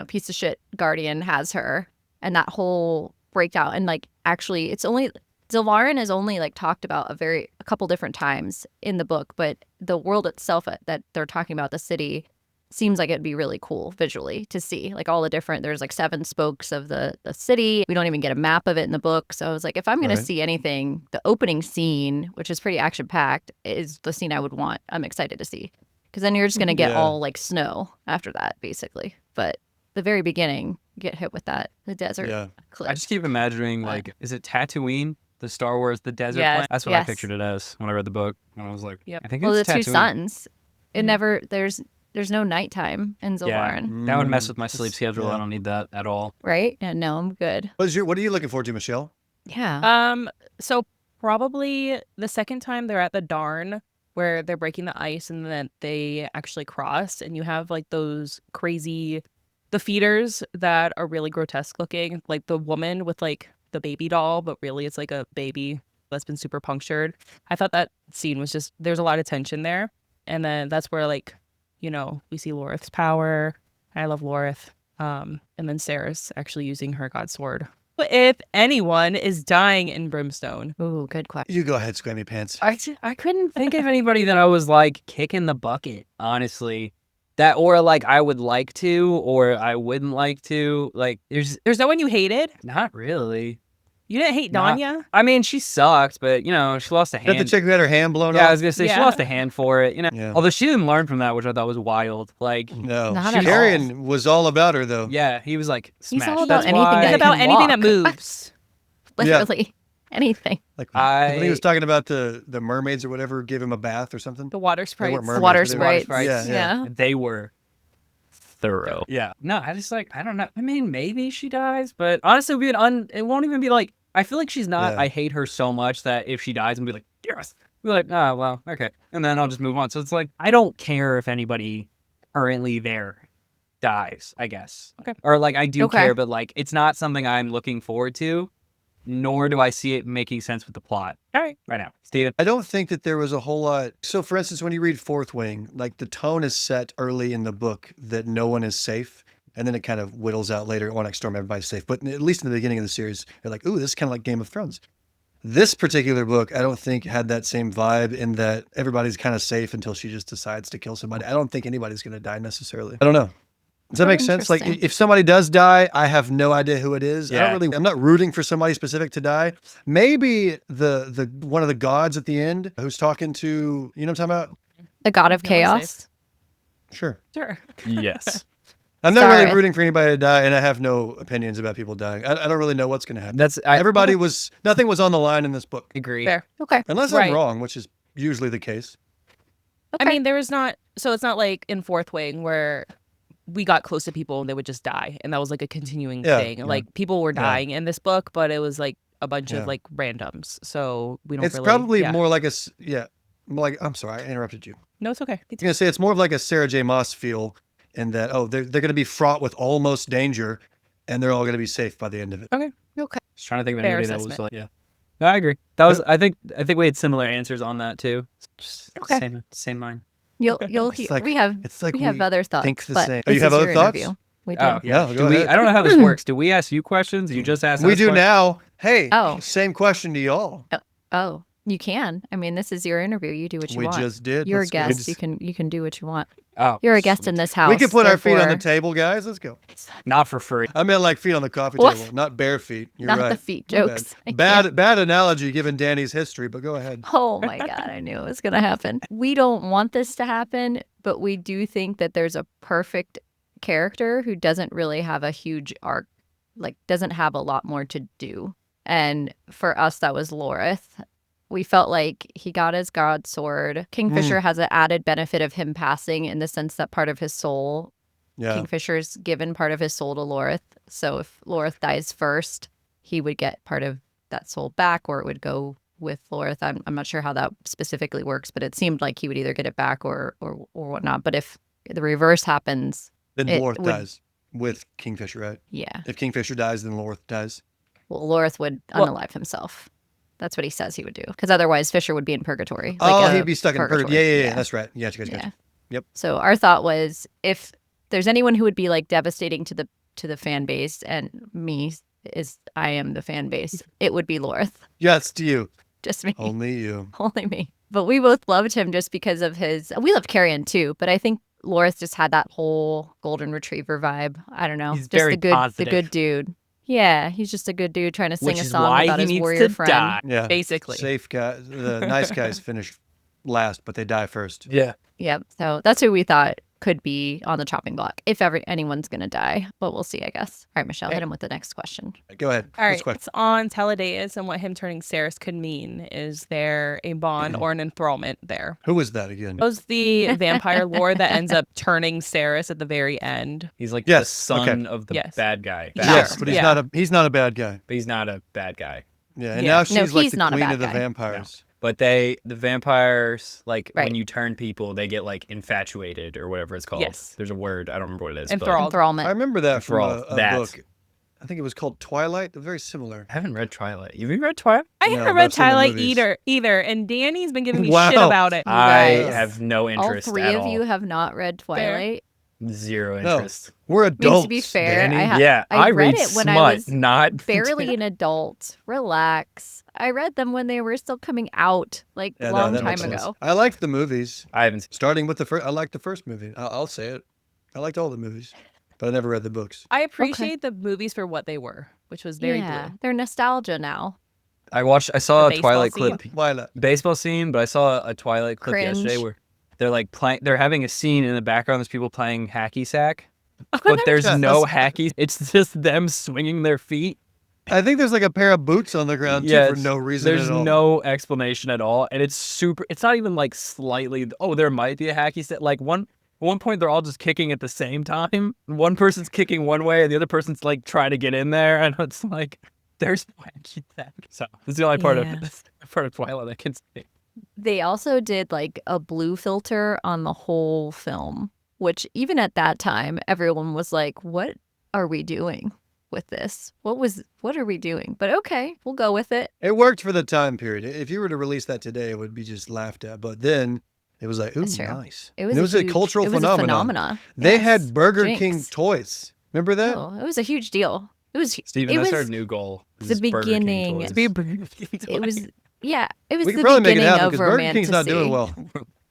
Speaker 1: piece of shit guardian has her, and that whole breakdown, and like actually, it's only. Sylvarin is only like talked about a couple different times in the book, but the world itself that they're talking about, the city, seems like it'd be really cool visually to see, like all the different. There's like 7 spokes of the city. We don't even get a map of it in the book, so I was like, if I'm gonna
Speaker 4: Right.
Speaker 1: see anything, the opening scene, which is pretty action packed, is the scene I would want. I'm excited to see, because then you're just gonna get
Speaker 4: Yeah.
Speaker 1: all like snow after that, basically. But the very beginning, you get hit with the desert
Speaker 4: Yeah.
Speaker 1: cliff.
Speaker 3: I just keep imagining like, is it Tatooine the Star Wars, the desert
Speaker 2: Yes.
Speaker 3: planet. That's what I
Speaker 1: Yes.
Speaker 3: pictured it as when I read the book. And I was like,
Speaker 2: Yep.
Speaker 3: I think
Speaker 1: Well, the
Speaker 3: it's
Speaker 1: two
Speaker 3: Tatooine.
Speaker 1: suns. It
Speaker 2: Mhm.
Speaker 1: never. There's no nighttime in
Speaker 3: Yeah.
Speaker 1: Zilvarin,
Speaker 3: That would mess with my
Speaker 4: That's-
Speaker 3: sleep schedule.
Speaker 4: yeah.
Speaker 3: I don't need that at all.
Speaker 1: right? Yeah, no, I'm good.
Speaker 4: What are you looking forward to, Michelle?
Speaker 1: Yeah.
Speaker 2: So probably the second time they're at the Darn where they're breaking the ice and then they actually cross and you have like those crazy the feeders that are really grotesque looking, like the woman with like the baby doll, but really it's like a baby that's been super punctured. I thought that scene was just there's a lot of tension there. And then that's where like, we see Lorith's power. I love Lorith. And then Sarah's actually using her god sword. But if anyone is dying in Brimstone,
Speaker 1: Ooh, good question.
Speaker 4: You go ahead, Squammy Pants.
Speaker 3: I couldn't think of anybody that I was like kicking the bucket, honestly. That or like I would like to or I wouldn't like to. Like
Speaker 2: there's no one you hated.
Speaker 3: not really.
Speaker 2: You didn't hate
Speaker 3: Not-
Speaker 2: Danya.
Speaker 3: I mean, she sucked, but she lost a
Speaker 4: Is that the
Speaker 3: hand.
Speaker 4: chick who had her hand blown
Speaker 3: Yeah, I
Speaker 4: off?
Speaker 3: was gonna say she
Speaker 2: Yeah.
Speaker 3: lost a hand for it.
Speaker 4: Yeah.
Speaker 3: Although she didn't learn from that, which I thought was wild. Like,
Speaker 4: No.
Speaker 1: Not at
Speaker 4: Tyrion was all about her, though.
Speaker 3: yeah, he was like,
Speaker 1: He's
Speaker 3: smash.
Speaker 1: all about
Speaker 3: That's
Speaker 1: anything
Speaker 3: why-
Speaker 1: that
Speaker 2: It's about
Speaker 1: can
Speaker 2: anything that
Speaker 1: walk.
Speaker 2: moves.
Speaker 1: Literally anything.
Speaker 4: Like when he
Speaker 3: I-
Speaker 4: was talking about the mermaids or whatever, give him a bath or something.
Speaker 2: The water
Speaker 4: They
Speaker 2: sprites.
Speaker 4: weren't mermaids,
Speaker 1: Water
Speaker 4: but they were-
Speaker 1: sprites.
Speaker 4: Yeah, yeah.
Speaker 3: They were thorough. Yeah. No, I just like I don't know. I mean, maybe she dies, but honestly, it won't even be like I feel like she's not.
Speaker 4: Yeah.
Speaker 3: I hate her so much that if she dies, I'm be like, yes. Be like, oh well, okay, and then I'll just move on. So it's like I don't care if anybody currently there dies. I guess.
Speaker 2: Okay.
Speaker 3: Or like I do
Speaker 1: Okay.
Speaker 3: care, but like it's not something I'm looking forward to. Nor do I see it making sense with the plot.
Speaker 2: All right.
Speaker 3: Right now, Steven.
Speaker 4: I don't think that there was a whole lot. So, for instance, when you read Fourth Wing, like the tone is set early in the book that no one is safe. And then it kind of whittles out later. One Next Storm, everybody's safe. But at least in the beginning of the series, you're like, ooh, this is kind of like Game of Thrones. This particular book, I don't think had that same vibe in that everybody's kind of safe until she just decides to kill somebody. I don't think anybody's going to die necessarily. I don't know. Does that
Speaker 1: Oh,
Speaker 4: make sense? Like
Speaker 1: interesting.
Speaker 4: if somebody does die, I have no idea who it is.
Speaker 3: Yeah.
Speaker 4: I'm not rooting for somebody specific to die. Maybe the one of the gods at the end who's talking to, you know what I'm talking about?
Speaker 1: The god of
Speaker 2: No one's
Speaker 1: chaos.
Speaker 2: safe.
Speaker 4: Sure.
Speaker 2: Sure.
Speaker 3: Yes.
Speaker 4: I'm not really
Speaker 1: Sorry.
Speaker 4: rooting for anybody to die, and I have no opinions about people dying. I don't really know what's going to happen.
Speaker 3: Everybody
Speaker 4: Nothing was on the line in this book,
Speaker 3: agree.
Speaker 2: Fair.
Speaker 1: Okay.
Speaker 4: unless
Speaker 2: Right.
Speaker 4: I'm wrong, which is usually the case.
Speaker 2: I mean, there was not. So it's not like in Fourth Wing where we got close to people and they would just die, and that was like a continuing
Speaker 4: Yeah,
Speaker 2: thing.
Speaker 4: yeah.
Speaker 2: Like people were
Speaker 4: Yeah.
Speaker 2: dying in this book, but it was like a bunch
Speaker 4: Yeah.
Speaker 2: of like randoms. So we don't.
Speaker 4: It's
Speaker 2: really,
Speaker 4: probably
Speaker 2: yeah.
Speaker 4: more like more like, I'm sorry, I interrupted you.
Speaker 2: No, it's okay.
Speaker 4: I'm going to say it's more of like a Sarah J. Maas feel in that, they're going to be fraught with almost danger, and they're all going to be safe by the end of it.
Speaker 1: Okay.
Speaker 3: Just trying to think of
Speaker 2: Fair
Speaker 3: anybody that was
Speaker 2: assessment.
Speaker 3: like, yeah. No, I agree. That was, I think we had similar answers on that too. Just
Speaker 1: Okay.
Speaker 3: same mind.
Speaker 1: You'll
Speaker 4: It's
Speaker 1: hear.
Speaker 4: like-
Speaker 1: we have
Speaker 4: It's like
Speaker 1: other thoughts.
Speaker 4: think the
Speaker 1: but
Speaker 4: same.
Speaker 1: this
Speaker 4: You have
Speaker 1: is
Speaker 4: other
Speaker 1: your
Speaker 4: thoughts?
Speaker 1: interview. We do.
Speaker 3: Oh,
Speaker 4: Yeah,
Speaker 3: Do
Speaker 4: go
Speaker 3: we?
Speaker 4: ahead.
Speaker 3: I don't know how this works. Do we ask you questions? You just ask.
Speaker 4: We
Speaker 3: us
Speaker 4: do
Speaker 3: questions?
Speaker 4: now. Hey,
Speaker 1: Oh.
Speaker 4: same question to y'all.
Speaker 1: Oh, you can. I mean, this is your interview. You do what you
Speaker 4: We
Speaker 1: want.
Speaker 4: just did.
Speaker 1: You're a
Speaker 4: Let's go.
Speaker 1: guest. You can do what you want.
Speaker 3: Oh,
Speaker 1: You're a guest in this house.
Speaker 4: We can put our feet on the
Speaker 1: therefore-
Speaker 4: table, guys. Let's go.
Speaker 3: not for free.
Speaker 4: I meant like feet on the coffee
Speaker 1: What?
Speaker 4: table, not bare feet. You're
Speaker 1: Not
Speaker 4: right.
Speaker 1: the feet
Speaker 4: My bad.
Speaker 1: jokes. I can't.
Speaker 4: Bad analogy given Danny's history, but go ahead.
Speaker 1: Oh my God, I knew it was going to happen. We don't want this to happen, but we do think that there's a perfect character who doesn't really have a huge arc, like doesn't have a lot more to do. And for us, that was Lorith. We felt like he got his god sword. Kingfisher has an added benefit of him passing in the sense that part of his soul,
Speaker 4: Yeah.
Speaker 1: Kingfisher's given part of his soul to Lorith. So if Lorith dies first, he would get part of that soul back, or it would go with Lorith. I'm not sure how that specifically works, but it seemed like he would either get it back or whatnot. But if the reverse happens,
Speaker 4: Then
Speaker 1: it
Speaker 4: Lorth
Speaker 1: would-
Speaker 4: dies with Kingfisher, right?
Speaker 1: yeah,
Speaker 4: If Kingfisher dies, then Lorth dies.
Speaker 1: well, Lorith would
Speaker 2: Well-
Speaker 1: unalive himself. That's what he says he would do, because otherwise Fisher would be in purgatory.
Speaker 4: He'd be stuck in purgatory. Yeah. That's right. Yeah, you guys got
Speaker 1: Yeah.
Speaker 4: you. Yep.
Speaker 1: So our thought was, if there's anyone who would be like devastating to the fan base, and I am the fan base, it would be Lorith.
Speaker 4: Yeah, it's to you.
Speaker 1: Just me.
Speaker 4: Only you.
Speaker 1: Only me. But we both loved him just because of we loved Carrion too, but I think Lorith just had that whole golden retriever vibe. I don't know.
Speaker 3: He's
Speaker 1: just
Speaker 3: very
Speaker 1: the
Speaker 3: positive.
Speaker 1: good dude. Yeah, he's just a good dude trying to sing
Speaker 3: Which
Speaker 1: a
Speaker 3: is
Speaker 1: song
Speaker 3: why
Speaker 1: about
Speaker 3: he
Speaker 1: his
Speaker 3: needs
Speaker 1: warrior
Speaker 3: to
Speaker 1: friend.
Speaker 3: die.
Speaker 4: Yeah.
Speaker 2: Basically.
Speaker 4: Safe guys. The nice guys finish last, but they die first.
Speaker 3: Yeah.
Speaker 1: Yep. So that's who we thought could be on the chopping block if anyone's going to die. But we'll see, I guess. All right, Michelle, hit him with the next question.
Speaker 4: Go ahead.
Speaker 2: All right,
Speaker 4: Next question.
Speaker 2: it's on Teledeus and what him turning Ceres could mean. Is there a bond or an enthrallment there?
Speaker 4: Who was that again?
Speaker 2: That was the vampire lore that ends up turning Ceres at the very end.
Speaker 3: He's like
Speaker 4: Yes,
Speaker 3: the son of the
Speaker 2: Yes.
Speaker 3: bad guy.
Speaker 4: Yes, but he's not a bad guy.
Speaker 3: But he's not a bad guy.
Speaker 4: Yeah, and
Speaker 2: Yeah.
Speaker 4: now she's like
Speaker 1: he's
Speaker 4: the
Speaker 1: not a
Speaker 4: queen
Speaker 1: bad
Speaker 4: of the
Speaker 1: guy.
Speaker 4: vampires.
Speaker 3: But the vampires, like
Speaker 1: Right.
Speaker 3: when you turn people, they get like infatuated or whatever it's called.
Speaker 2: Yes.
Speaker 3: There's a word. I don't remember what it is.
Speaker 2: Enthralled.
Speaker 4: I
Speaker 1: Enthrallment.
Speaker 4: remember that from
Speaker 3: Enthralled.
Speaker 4: a
Speaker 3: That.
Speaker 4: book. I think it was called Twilight. They're very similar.
Speaker 3: I haven't read Twilight. Have you read Twilight?
Speaker 2: I
Speaker 4: No,
Speaker 2: haven't
Speaker 4: but
Speaker 2: read
Speaker 4: I've seen the
Speaker 2: Twilight
Speaker 4: movies.
Speaker 2: either, and Danny's been giving me
Speaker 4: Wow.
Speaker 2: shit about it.
Speaker 3: I
Speaker 1: guys,
Speaker 3: have no
Speaker 1: All
Speaker 3: interest
Speaker 1: three
Speaker 3: at
Speaker 1: of
Speaker 3: all.
Speaker 1: you have not read Twilight.
Speaker 3: Zero
Speaker 4: No.
Speaker 3: interest.
Speaker 4: We're
Speaker 1: I mean,
Speaker 4: adults.
Speaker 1: to be fair,
Speaker 4: Danny.
Speaker 3: Yeah,
Speaker 1: I read
Speaker 3: read
Speaker 1: it when
Speaker 3: smut,
Speaker 1: I was
Speaker 3: not
Speaker 1: barely an adult. Relax. I read them when they were still coming out, like
Speaker 4: Yeah, no,
Speaker 1: long
Speaker 4: that
Speaker 1: time
Speaker 4: makes sense.
Speaker 1: ago.
Speaker 4: I liked the movies.
Speaker 3: I haven't.
Speaker 4: Starting with the first, I liked the first movie. I'll say it. I liked all the movies, but I never read the books.
Speaker 2: I appreciate the movies for what they were, which was very blue.
Speaker 1: They're nostalgia now.
Speaker 3: I saw
Speaker 2: The
Speaker 3: a
Speaker 2: baseball
Speaker 3: Twilight
Speaker 2: scene?
Speaker 3: clip,
Speaker 4: Twilight.
Speaker 3: baseball scene, but I saw a Twilight clip
Speaker 1: Cringe.
Speaker 3: yesterday where they're like they're having a scene in the background. There's people playing hacky sack,
Speaker 2: Oh,
Speaker 3: but there's
Speaker 4: Yeah,
Speaker 3: no hacky. It's just them swinging their feet.
Speaker 4: I think there's like a pair of boots on the ground too
Speaker 3: Yes,
Speaker 4: for no reason
Speaker 3: There's
Speaker 4: at all.
Speaker 3: no explanation at all, and it's super. It's not even like slightly. Oh, there might be a hacky sack. Like at one point, they're all just kicking at the same time. One person's kicking one way, and the other person's like trying to get in there, and it's like there's no hacky sack. So this is the only part
Speaker 2: Yeah.
Speaker 3: of Twilight I can see.
Speaker 1: They also did like a blue filter on the whole film, which even at that time, everyone was like, what are we doing with this? What are we doing? But okay, we'll go with it.
Speaker 4: It worked for the time period. If you were to release that today, it would be just laughed at. But then it was like, ooh,
Speaker 1: That's true.
Speaker 4: nice.
Speaker 1: It was,
Speaker 4: And a cultural
Speaker 1: it was
Speaker 4: phenomenon.
Speaker 1: A phenomena.
Speaker 4: They
Speaker 1: Yes.
Speaker 4: had Burger
Speaker 1: Jinx.
Speaker 4: King toys. Remember that?
Speaker 1: Oh, it was a huge deal. It was
Speaker 3: Steven,
Speaker 1: it
Speaker 3: that's
Speaker 1: was
Speaker 3: our new goal.
Speaker 1: the
Speaker 3: is Burger King
Speaker 1: beginning.
Speaker 3: toys.
Speaker 1: To be It was it was
Speaker 4: We
Speaker 1: the
Speaker 4: can probably make it
Speaker 1: beginning
Speaker 4: happen
Speaker 1: of
Speaker 4: because Burger
Speaker 1: romantasy.
Speaker 4: King's not doing well.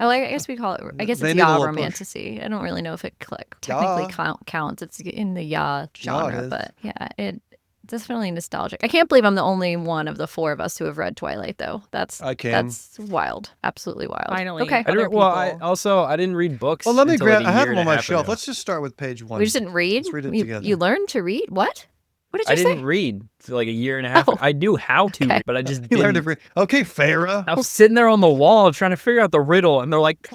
Speaker 1: Oh, I guess we call it. I guess
Speaker 4: They
Speaker 1: it's
Speaker 4: need a
Speaker 1: yaw
Speaker 4: little push.
Speaker 1: romantasy. I don't really know if it technically counts. It's in the yaw genre,
Speaker 4: is.
Speaker 1: but yeah, it definitely nostalgic. I can't believe I'm the only one of the four of us who have read Twilight, though. That's wild, absolutely wild.
Speaker 2: Finally.
Speaker 1: Okay,
Speaker 2: Other
Speaker 3: I didn't read books.
Speaker 4: Well, let me
Speaker 3: until,
Speaker 4: grab.
Speaker 3: like, a
Speaker 4: I have
Speaker 3: year
Speaker 4: them
Speaker 3: and
Speaker 4: on
Speaker 3: a
Speaker 4: my
Speaker 3: half
Speaker 4: shelf.
Speaker 3: ago.
Speaker 4: Let's just start with page one.
Speaker 1: we just didn't read.
Speaker 4: Let's read it
Speaker 1: you,
Speaker 4: together.
Speaker 1: you learned to read. What? What did
Speaker 3: I
Speaker 1: you say?
Speaker 3: didn't read for like a year and a half.
Speaker 1: Oh.
Speaker 3: I knew how to,
Speaker 1: Okay.
Speaker 3: but I just
Speaker 4: You
Speaker 3: didn't.
Speaker 4: learned to read. Okay, Farah.
Speaker 3: I was sitting there on the wall trying to figure out the riddle, and they're like,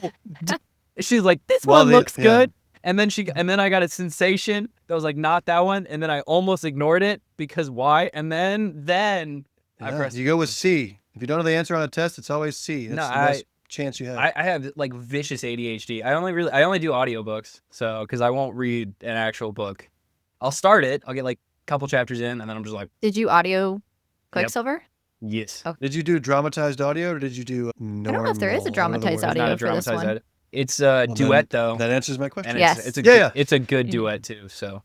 Speaker 3: she's like, this
Speaker 4: Well,
Speaker 3: one
Speaker 4: they-
Speaker 3: looks
Speaker 4: yeah.
Speaker 3: good. And then I got a sensation that was like, not that one. And then I almost ignored it because why? And then I
Speaker 4: Yeah,
Speaker 3: pressed.
Speaker 4: you go with C. If you don't know the answer on a test, it's always C. That's
Speaker 3: No,
Speaker 4: the best chance you have.
Speaker 3: I have like vicious ADHD. I only do audiobooks. So, because I won't read an actual book. I'll start it. I'll get like a couple chapters in, and then I'm just like,
Speaker 1: Did you audio Quicksilver?
Speaker 3: yes.
Speaker 1: Oh.
Speaker 4: Did you do dramatized audio or did you do normal?
Speaker 1: don't know if there is a
Speaker 4: I don't know the
Speaker 1: dramatized
Speaker 4: word.
Speaker 1: audio
Speaker 3: Not a
Speaker 1: for this
Speaker 3: dramatized
Speaker 1: one.
Speaker 3: edit. It's a
Speaker 4: Well,
Speaker 3: duet though.
Speaker 4: That answers my question.
Speaker 3: And
Speaker 1: Yes.
Speaker 3: it's a
Speaker 4: Yeah,
Speaker 3: good,
Speaker 4: yeah.
Speaker 3: it's a good duet too. So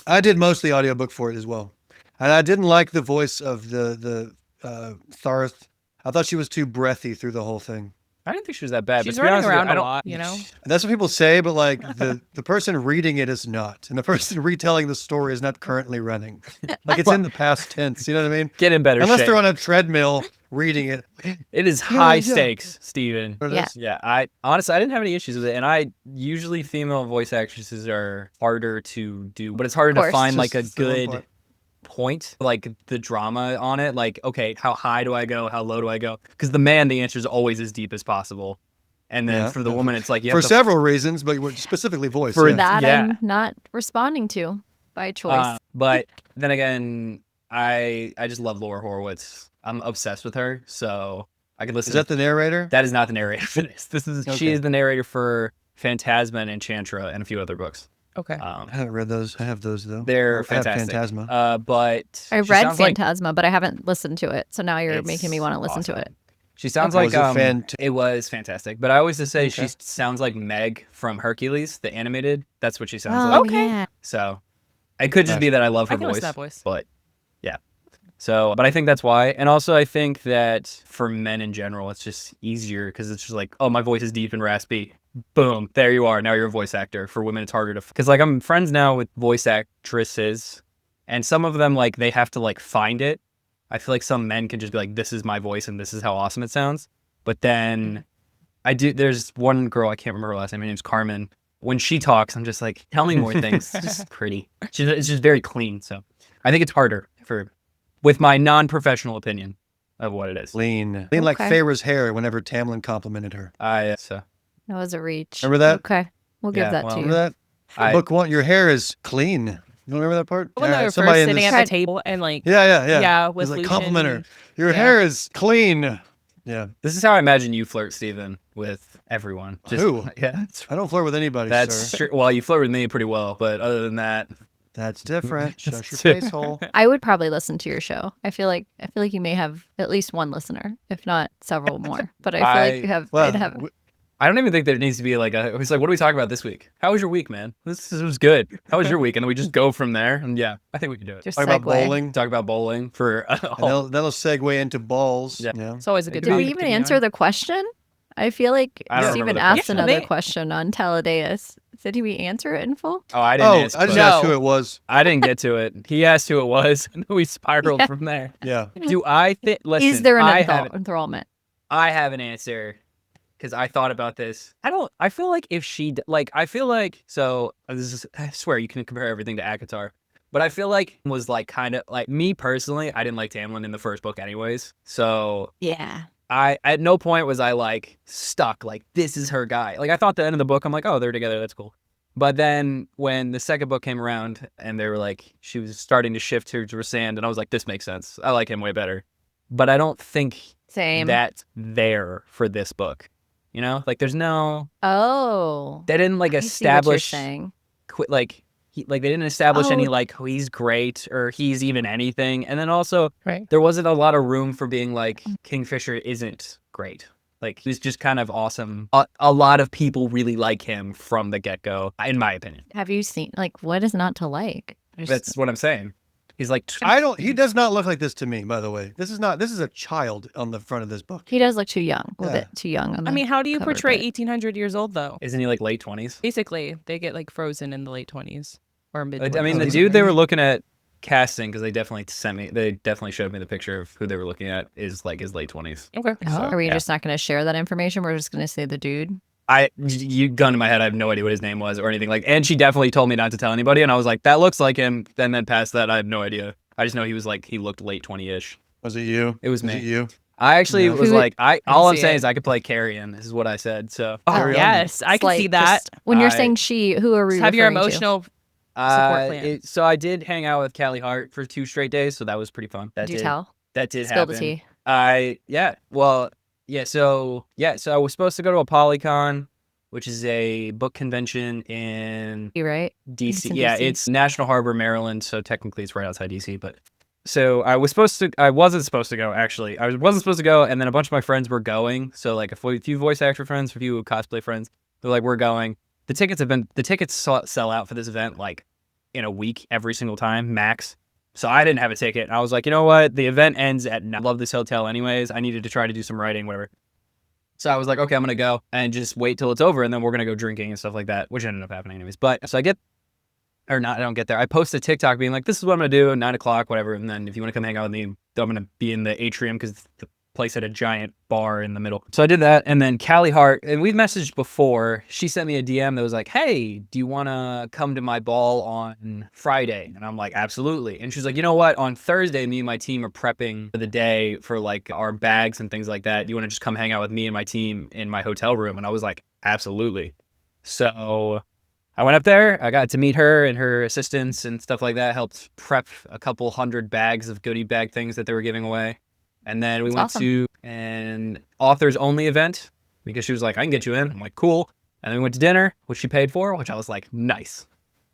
Speaker 4: I did mostly audiobook for it as well. And I didn't like the voice of the Tharth. I thought she was too breathy through the whole thing.
Speaker 3: I didn't think she was that bad.
Speaker 2: She's
Speaker 3: but to be
Speaker 2: running
Speaker 3: honest with you,
Speaker 2: around
Speaker 3: I
Speaker 2: a
Speaker 3: don't-
Speaker 2: lot, you know?
Speaker 4: And that's what people say, but like the person reading it is not. And the person retelling the story is not currently running. Like it's in the past tense. You know what I mean?
Speaker 3: Get in better
Speaker 4: Unless
Speaker 3: shape.
Speaker 4: they're on a treadmill reading it.
Speaker 3: It is high
Speaker 4: yeah.
Speaker 3: stakes, Steven.
Speaker 4: What it
Speaker 1: Yeah.
Speaker 4: is.
Speaker 3: Yeah, I honestly I didn't have any issues with it, and I usually female voice actresses are harder to do, but it's harder to
Speaker 1: course.
Speaker 3: find like a
Speaker 4: Just the one
Speaker 3: good
Speaker 4: part.
Speaker 3: point, like the drama on it. Like, okay, how high do I go? How low do I go? Because the man, the answer is always as deep as possible, and then
Speaker 4: Yeah,
Speaker 3: for the
Speaker 4: yeah.
Speaker 3: woman, it's like you
Speaker 4: For
Speaker 3: have to
Speaker 4: several reasons, but specifically voice.
Speaker 3: For
Speaker 4: yeah.
Speaker 1: That
Speaker 3: Yeah.
Speaker 1: I'm not responding to by choice.
Speaker 3: But then again, I just love Laura Horowitz. I'm obsessed with her, so I could listen.
Speaker 4: Is that the narrator?
Speaker 3: That is not the narrator for this. She
Speaker 4: Okay.
Speaker 3: is the narrator for Phantasma and Enchantra and a few other books.
Speaker 2: Okay.
Speaker 4: I haven't read those. I have those though.
Speaker 3: They're
Speaker 4: I have
Speaker 3: fantastic.
Speaker 4: Phantasma.
Speaker 3: But
Speaker 1: I
Speaker 3: she
Speaker 1: read
Speaker 3: sounds like-
Speaker 1: Phantasma, but I haven't listened to it. So now you're making me
Speaker 3: It's
Speaker 1: want to listen to
Speaker 3: awesome.
Speaker 1: it.
Speaker 3: She sounds
Speaker 4: Okay.
Speaker 3: like
Speaker 4: Was it
Speaker 3: it was fantastic. But I always just say she
Speaker 4: Okay.
Speaker 3: sounds like Meg from Hercules, the animated. That's what she sounds
Speaker 1: Oh,
Speaker 3: like.
Speaker 2: Okay.
Speaker 1: yeah.
Speaker 3: So it could just be that I love her
Speaker 2: I can listen
Speaker 3: voice.
Speaker 2: to that voice.
Speaker 3: But yeah. So, but I think that's why. And also I think that for men in general, it's just easier because it's just like, oh, my voice is deep and raspy. Boom, there you are. Now you're a voice actor. For women, it's harder to, because like I'm friends now with voice actresses, and some of them like they have to like find it. I feel like some men can just be like, this is my voice and this is how awesome it sounds. But then there's one girl, I can't remember her last name. Her name's Carmen. when she talks, I'm just like, tell me more things. It's just pretty. It's just very clean. So I think it's harder with my non-professional opinion of what it is.
Speaker 4: Lean like
Speaker 1: Okay.
Speaker 4: Feyre's hair whenever Tamlin complimented her.
Speaker 3: So
Speaker 1: That was a reach.
Speaker 4: Remember that?
Speaker 1: Okay. We'll give
Speaker 3: Yeah,
Speaker 1: that
Speaker 3: well,
Speaker 1: to you.
Speaker 4: Remember that? Book 1, your hair is clean. You don't remember that part?
Speaker 2: When they were
Speaker 4: somebody
Speaker 2: first
Speaker 4: in
Speaker 2: sitting
Speaker 4: this-
Speaker 2: at the table and like,
Speaker 4: Yeah,
Speaker 2: with
Speaker 4: He's like,
Speaker 2: Lucian.
Speaker 4: compliment her. Your
Speaker 2: Yeah.
Speaker 4: hair is clean. Yeah.
Speaker 3: this is how I imagine you flirt, Steven, with everyone.
Speaker 4: Who?
Speaker 3: Yeah.
Speaker 4: I don't flirt with anybody,
Speaker 3: That's
Speaker 4: sir.
Speaker 3: true. Well, you flirt with me pretty well, but other than that,
Speaker 4: That's different. Shush your face hole.
Speaker 1: I would probably listen to your show. I feel like you may have at least one listener, if not several more. But I feel like you have.
Speaker 4: Well,
Speaker 1: I'd have
Speaker 3: I don't even think there needs to be like it's like, what do we talk about this week? How was your week, man? This was good. How was your week? And then we just go from there. And yeah, I think we can do it.
Speaker 1: just
Speaker 4: talk about
Speaker 1: segue.
Speaker 4: bowling.
Speaker 3: Talk about bowling for
Speaker 4: And that'll segue into balls.
Speaker 3: Yeah.
Speaker 4: Yeah.
Speaker 2: It's always a good
Speaker 1: Did we
Speaker 2: topic
Speaker 1: even
Speaker 2: to be
Speaker 1: answer
Speaker 2: on.
Speaker 1: the question? I feel like
Speaker 3: I don't remember
Speaker 1: Steven
Speaker 3: the
Speaker 1: asked
Speaker 2: question.
Speaker 1: another
Speaker 2: They-
Speaker 1: question on Taladeus. Did we answer it in full?
Speaker 3: Oh, I didn't answer.
Speaker 4: I just
Speaker 3: but-
Speaker 4: asked
Speaker 2: No.
Speaker 4: who it was.
Speaker 3: I didn't get to it. He asked who it was, and we spiraled
Speaker 1: Yeah.
Speaker 3: from there.
Speaker 4: Yeah.
Speaker 3: Do I think? Listen,
Speaker 1: Is there
Speaker 3: I
Speaker 1: an
Speaker 3: have
Speaker 1: enthrallment?
Speaker 3: I have an answer because I thought about this. I feel like if I feel like I swear you can compare everything to ACOTAR, but I feel like it was like kind of like me personally. I didn't like Tamlin in the first book, anyways. So
Speaker 1: Yeah.
Speaker 3: I at no point was I like stuck like this is her guy. Like I thought the end of the book, I'm like, oh, they're together, that's cool. But then when the second book came around and they were like, she was starting to shift towards Rysand, and I was like, this makes sense. I like him way better. But I don't think
Speaker 1: Same.
Speaker 3: that's there for this book. You know, like there's no,
Speaker 1: Oh.
Speaker 3: they didn't like
Speaker 1: I see what you're
Speaker 3: establish,
Speaker 1: saying.
Speaker 3: they didn't establish any
Speaker 1: Oh.
Speaker 3: like, oh, he's great or he's even anything. And then also
Speaker 2: Right.
Speaker 3: there wasn't a lot of room for being like, Kingfisher isn't great. Like he's just kind of awesome. A lot of people really like him from the get-go, in my opinion.
Speaker 1: Have you seen what is not to like?
Speaker 3: That's what I'm saying. He's like,
Speaker 4: He does not look like this to me, by the way. This is a child on the front of this book.
Speaker 1: He does look too young. A
Speaker 4: Yeah.
Speaker 1: bit too young. On
Speaker 2: I
Speaker 1: the
Speaker 2: mean, how do you
Speaker 1: cover,
Speaker 2: portray
Speaker 1: but-
Speaker 2: 1800 years old though?
Speaker 3: isn't he like late 20s?
Speaker 2: Basically, they get like frozen in the late 20s or mid.
Speaker 3: I mean, the
Speaker 2: 20s.
Speaker 3: dude they were looking at casting, because they definitely showed me the picture of who they were looking at, is like his late 20s.
Speaker 2: Okay.
Speaker 1: Oh,
Speaker 3: So,
Speaker 1: are we
Speaker 3: yeah.
Speaker 1: just not going to share that information? We're just going to say the dude.
Speaker 3: You gun to my head, I have no idea what his name was or anything and she definitely told me not to tell anybody, and I was like, that looks like him. Then past that, I have no idea. I just know he looked late 20-ish.
Speaker 4: Was it you?
Speaker 3: It was
Speaker 4: Was
Speaker 3: me.
Speaker 4: it you?
Speaker 3: I actually
Speaker 4: Yeah.
Speaker 3: was
Speaker 1: Who-
Speaker 3: like, all I'm
Speaker 2: see
Speaker 3: saying
Speaker 2: it.
Speaker 3: is I could play Carrion. This is what I said. So
Speaker 1: Oh,
Speaker 4: Carry on.
Speaker 2: Yes, I
Speaker 1: It's
Speaker 2: can
Speaker 1: like
Speaker 2: see that.
Speaker 1: just- when you're
Speaker 3: I-
Speaker 1: saying she, who are we
Speaker 2: Just have your
Speaker 1: referring to?
Speaker 2: emotional support plan.
Speaker 3: So I did hang out with Callie Hart for 2 straight days, so that was pretty fun.
Speaker 1: Did you tell?
Speaker 3: That did
Speaker 1: Spill
Speaker 3: happen.
Speaker 1: the tea.
Speaker 3: So I was supposed to go to a Polycon, which is a book convention in
Speaker 1: You right?
Speaker 3: DC.
Speaker 1: It's in
Speaker 3: Yeah,
Speaker 1: DC.
Speaker 3: it's National Harbor, Maryland, so technically it's right outside DC. But so I wasn't supposed to go, actually. I wasn't supposed to go, and then a bunch of my friends were going. So like a few voice actor friends, a few cosplay friends, they're like, we're going. The tickets sell out for this event like in a week every single time, max. So I didn't have a ticket. I was like, you know what? The event ends at 9. I love this hotel anyways. I needed to try to do some writing, whatever. So I was like, okay, I'm going to go and just wait till it's over, and then we're going to go drinking and stuff like that, which ended up happening anyways. But so I don't get there. I post a TikTok being like, this is what I'm going to do at 9 o'clock, whatever. And then if you want to come hang out with me, I'm going to be in the atrium because the place had a giant bar in the middle. So I did that. And then Callie Hart, and we've messaged before, she sent me a DM that was like, hey, do you want to come to my ball on Friday? And I'm like, absolutely. And she's like, you know what? On Thursday, me and my team are prepping for the day for like our bags and things like that. Do you want to just come hang out with me and my team in my hotel room? And I was like, absolutely. So I went up there. I got to meet her and her assistants and stuff like that. Helped prep a couple hundred bags of goodie bag things that they were giving away. And then we went
Speaker 1: awesome.
Speaker 3: to an authors only event because she was like, I can get you in. I'm like, cool. And then we went to dinner, which she paid for, which I was like, nice.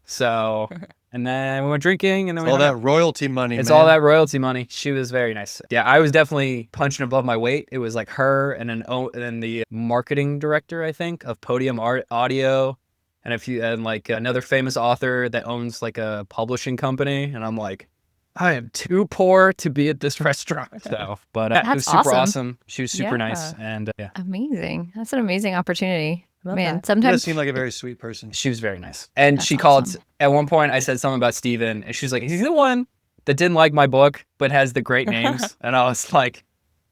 Speaker 3: So, and then we went drinking, and then
Speaker 4: All that royalty money.
Speaker 3: it's
Speaker 4: man.
Speaker 3: all that royalty money. She was very nice. Yeah, I was definitely punching above my weight. It was like her and then the marketing director, I think, of Podium Audio, and like another famous author that owns like a publishing company. And I'm like, I am too poor to be at this restaurant. So, but it was
Speaker 1: That's
Speaker 3: super
Speaker 1: awesome.
Speaker 3: awesome. She was super nice, and yeah,
Speaker 1: Amazing. That's an amazing opportunity.
Speaker 2: Love
Speaker 1: Man,
Speaker 2: that.
Speaker 4: She does
Speaker 1: sometimes
Speaker 4: seem like a very sweet person.
Speaker 3: she was very nice. And
Speaker 1: That's
Speaker 3: she called
Speaker 1: awesome.
Speaker 3: at one point. I said something about Steven, and she's like, "He's the one that didn't like my book, but has the great names." And I was like,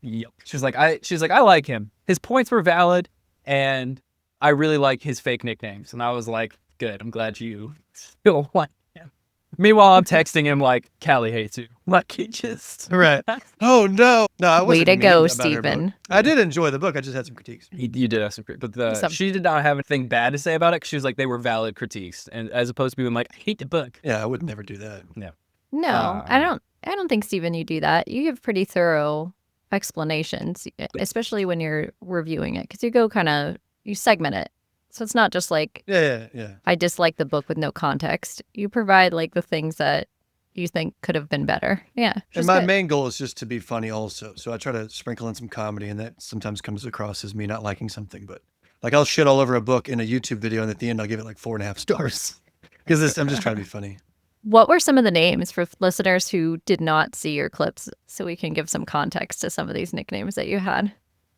Speaker 3: "Yep." She's like, I like him. His points were valid, and I really like his fake nicknames. And I was like, good. I'm glad you still like him. Meanwhile, I'm texting him like, Callie hates you. Like, he just...
Speaker 4: Right. Oh, no. No, I
Speaker 1: Way
Speaker 4: wasn't
Speaker 1: to
Speaker 4: mean
Speaker 1: go,
Speaker 4: about her book.
Speaker 1: Steven.
Speaker 4: I did enjoy the book. I just had some critiques.
Speaker 3: You did have some critiques. But
Speaker 2: Some.
Speaker 3: she did not have anything bad to say about it. 'Cause she was like, they were valid critiques. And as opposed to being like, I hate the book.
Speaker 4: Yeah, I would never do that.
Speaker 1: No, I don't think, Steven, you do that. You give pretty thorough explanations, especially when you're reviewing it, because you segment it. So it's not just like,
Speaker 4: Yeah.
Speaker 1: I dislike the book with no context. You provide like the things that you think could have been better. Yeah.
Speaker 4: And my main goal is just to be funny also. So I try to sprinkle in some comedy, and that sometimes comes across as me not liking something. But like I'll shit all over a book in a YouTube video, and at the end I'll give it like 4.5 stars. Because I'm just trying to be funny.
Speaker 1: What were some of the names for listeners who did not see your clips, so we can give some context to some of these nicknames that you had?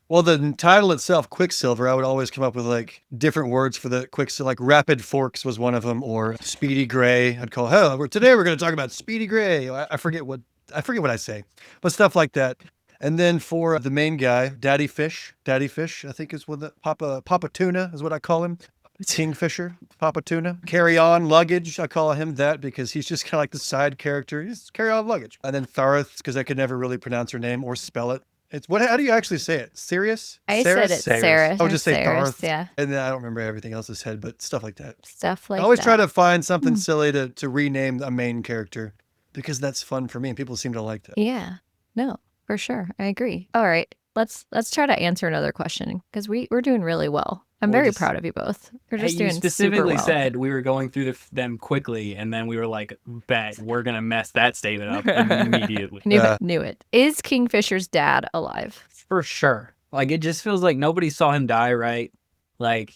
Speaker 4: Well, the title itself, Quicksilver, I would always come up with like different words for the Quicksilver. Like Rapid Forks was one of them, or Speedy Gray. I'd call, today we're going to talk about Speedy Gray. I forget what I say, but stuff like that. And then for the main guy, Daddy Fish, I think is what the Papa Tuna is what I call him. Kingfisher, Papa Tuna. Carry On Luggage, I call him that because he's just kind of like the side character. He's Carry On Luggage. And then Thareth, because I could never really pronounce her name or spell it. How do you actually say it? Sirius?
Speaker 1: I said it Sarah.
Speaker 4: I would just say
Speaker 1: Sarah,
Speaker 4: Thareth.
Speaker 1: yeah.
Speaker 4: And then I don't remember everything else I said, but stuff like that.
Speaker 1: Stuff like
Speaker 4: I always
Speaker 1: that.
Speaker 4: try to find something silly to rename a main character because that's fun for me and people seem to like that.
Speaker 1: Yeah. No, for sure. I agree. All right. Let's try to answer another question because we're doing really well. I'm very proud of you both. You're just doing
Speaker 3: you specifically
Speaker 1: super well.
Speaker 3: said we were going through them quickly, and then we were like, bet we're going to mess that statement up immediately.
Speaker 1: Knew it. Is Kingfisher's dad alive?
Speaker 3: For sure. Like, it just feels like nobody saw him die, right? Like,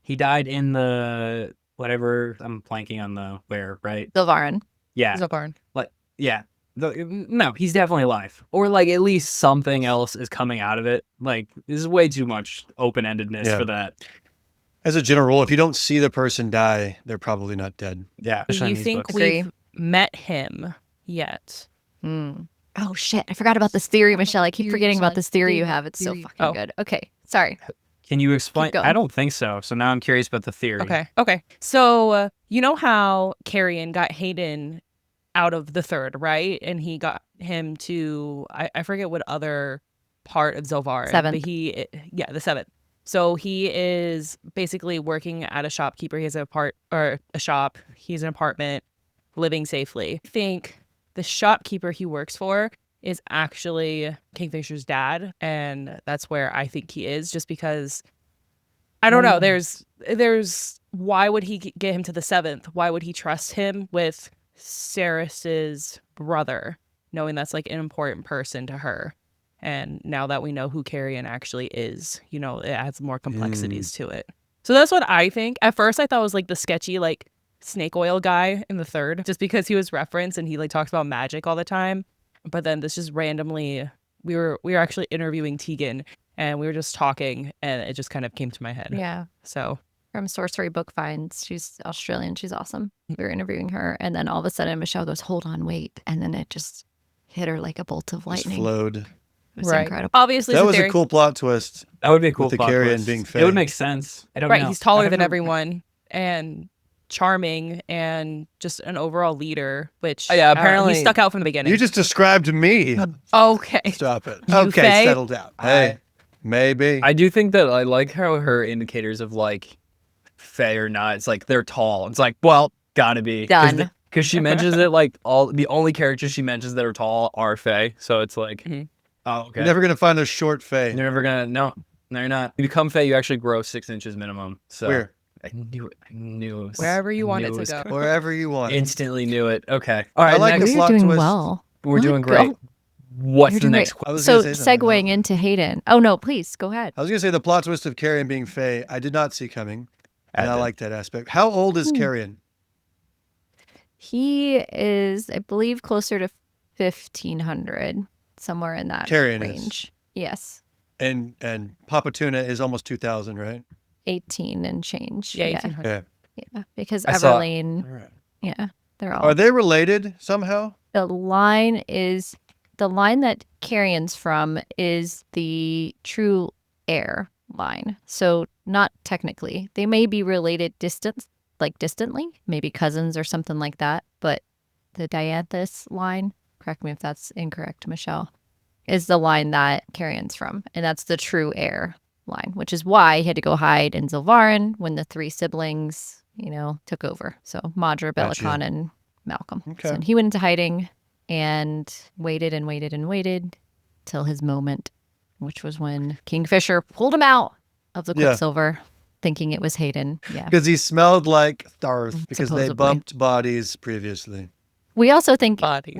Speaker 3: he died in the whatever. I'm blanking on the where, right?
Speaker 1: Zilvarin.
Speaker 3: Yeah.
Speaker 2: Zilvarin.
Speaker 3: Like, yeah. No, he's definitely alive. Or, like, at least something else is coming out of it. Like, this is way too much open-endedness for that.
Speaker 4: As a general rule, if you don't see the person die, they're probably not dead.
Speaker 3: Yeah.
Speaker 2: Do you think we've met him yet?
Speaker 1: Oh, shit. I forgot about this theory, Michelle. I keep forgetting about this theory you have. It's so fucking good. Okay. Sorry.
Speaker 3: Can you explain?
Speaker 1: going.
Speaker 3: I don't think so. So now I'm curious about the theory.
Speaker 2: Okay. So, you know how Carrion got Hayden out of the third, right? And he got him to, I forget what other part of Zilvarin.
Speaker 1: Seventh.
Speaker 2: But the seventh. So he is basically working at a shopkeeper. He has a shop. He's an apartment, living safely. I think the shopkeeper he works for is actually Kingfisher's dad, and that's where I think he is. Just because I don't know. There's why would he get him to the seventh? Why would he trust him with Ceres's brother, knowing that's like an important person to her? And now that we know who Carrion actually is, it adds more complexities to it. So that's what I think. At first, I thought it was like the sketchy, like snake oil guy in the third, just because he was referenced and he like talks about magic all the time. But then this just randomly, we were actually interviewing Tegan and we were just talking and it just kind of came to my head.
Speaker 1: Yeah.
Speaker 2: So
Speaker 1: From Sorcery Book Finds. She's Australian. She's awesome. We were interviewing her. And then all of a sudden, Michelle goes, hold on, wait. And then it just hit her like a bolt of
Speaker 4: Just
Speaker 1: lightning.
Speaker 4: flowed.
Speaker 1: It was incredible.
Speaker 2: Obviously,
Speaker 4: That
Speaker 2: it's
Speaker 4: was
Speaker 2: theory.
Speaker 4: a cool plot twist.
Speaker 3: That would be a cool
Speaker 4: With the
Speaker 3: plot
Speaker 4: Carrion
Speaker 3: twist.
Speaker 4: being
Speaker 3: It would
Speaker 4: fey.
Speaker 3: make sense. I don't
Speaker 2: Right,
Speaker 3: know.
Speaker 2: he's taller
Speaker 3: I
Speaker 2: than
Speaker 3: never-
Speaker 2: everyone and charming and just an overall leader, which
Speaker 3: Oh, yeah, apparently-
Speaker 2: he stuck out from the beginning.
Speaker 4: You just described me.
Speaker 2: Okay.
Speaker 4: Stop it.
Speaker 2: You
Speaker 4: Okay,
Speaker 2: fey?
Speaker 4: settle down. Hey, maybe.
Speaker 3: I do think that I like how her indicators of like fey or not, it's like they're tall. It's like, well, gotta be.
Speaker 1: Done.
Speaker 3: Because she mentions it like the only characters she mentions that are tall are fey. So it's like, oh, okay.
Speaker 4: You're never going to find a short fey.
Speaker 3: You're never gonna, no, you're not. You become fey, you actually grow 6 inches minimum. So
Speaker 4: Where?
Speaker 3: I knew it. I knew it was,
Speaker 2: Wherever you
Speaker 3: I
Speaker 2: want
Speaker 3: knew
Speaker 2: it
Speaker 3: was
Speaker 2: to go.
Speaker 4: Wherever you want.
Speaker 3: Instantly knew it. Okay. All right.
Speaker 4: I like
Speaker 3: next,
Speaker 4: the
Speaker 1: You're
Speaker 4: plot
Speaker 1: doing
Speaker 4: twist.
Speaker 1: well.
Speaker 3: we're doing
Speaker 1: Go.
Speaker 3: great. What's
Speaker 1: You're
Speaker 3: the
Speaker 1: doing
Speaker 3: next
Speaker 1: great.
Speaker 4: I was
Speaker 1: So
Speaker 4: gonna say something.
Speaker 1: segueing into Hayden. Oh, no, please go ahead.
Speaker 4: I was going to say the plot twist of Carrion being fey, I did not see coming. And I
Speaker 3: did.
Speaker 4: like that aspect. How old is Carrion?
Speaker 1: He is, I believe, closer to 1,500, somewhere in that
Speaker 4: Carrion is.
Speaker 1: range. Yes.
Speaker 4: And Papa Tuna is almost 2,000, right?
Speaker 1: 18 and change.
Speaker 2: Yeah,
Speaker 1: Yeah.
Speaker 2: 1800.
Speaker 1: Yeah. Because
Speaker 3: I saw-
Speaker 1: Everlane,
Speaker 4: All right.
Speaker 1: yeah, they're all.
Speaker 4: Are they related somehow?
Speaker 1: The line that Carrion's from is the true heir. line. So not technically. They may be related distantly, maybe cousins or something like that. But the Dianthus line, correct me if that's incorrect, Michelle, is the line that Carrion's from. And that's the true heir line, which is why he had to go hide in Zilvarin when the 3 siblings, took over. So Madra,
Speaker 4: Gotcha.
Speaker 1: Belicon, and Malcolm.
Speaker 4: Okay.
Speaker 1: So he went into hiding and waited and waited and waited till his moment, which was when Kingfisher pulled him out of the
Speaker 4: Yeah.
Speaker 1: Quicksilver, thinking it was Hayden. Yeah.
Speaker 4: Because he smelled like Darth because they
Speaker 1: Supposedly.
Speaker 4: bumped bodies previously.
Speaker 1: We also think
Speaker 2: Bodies.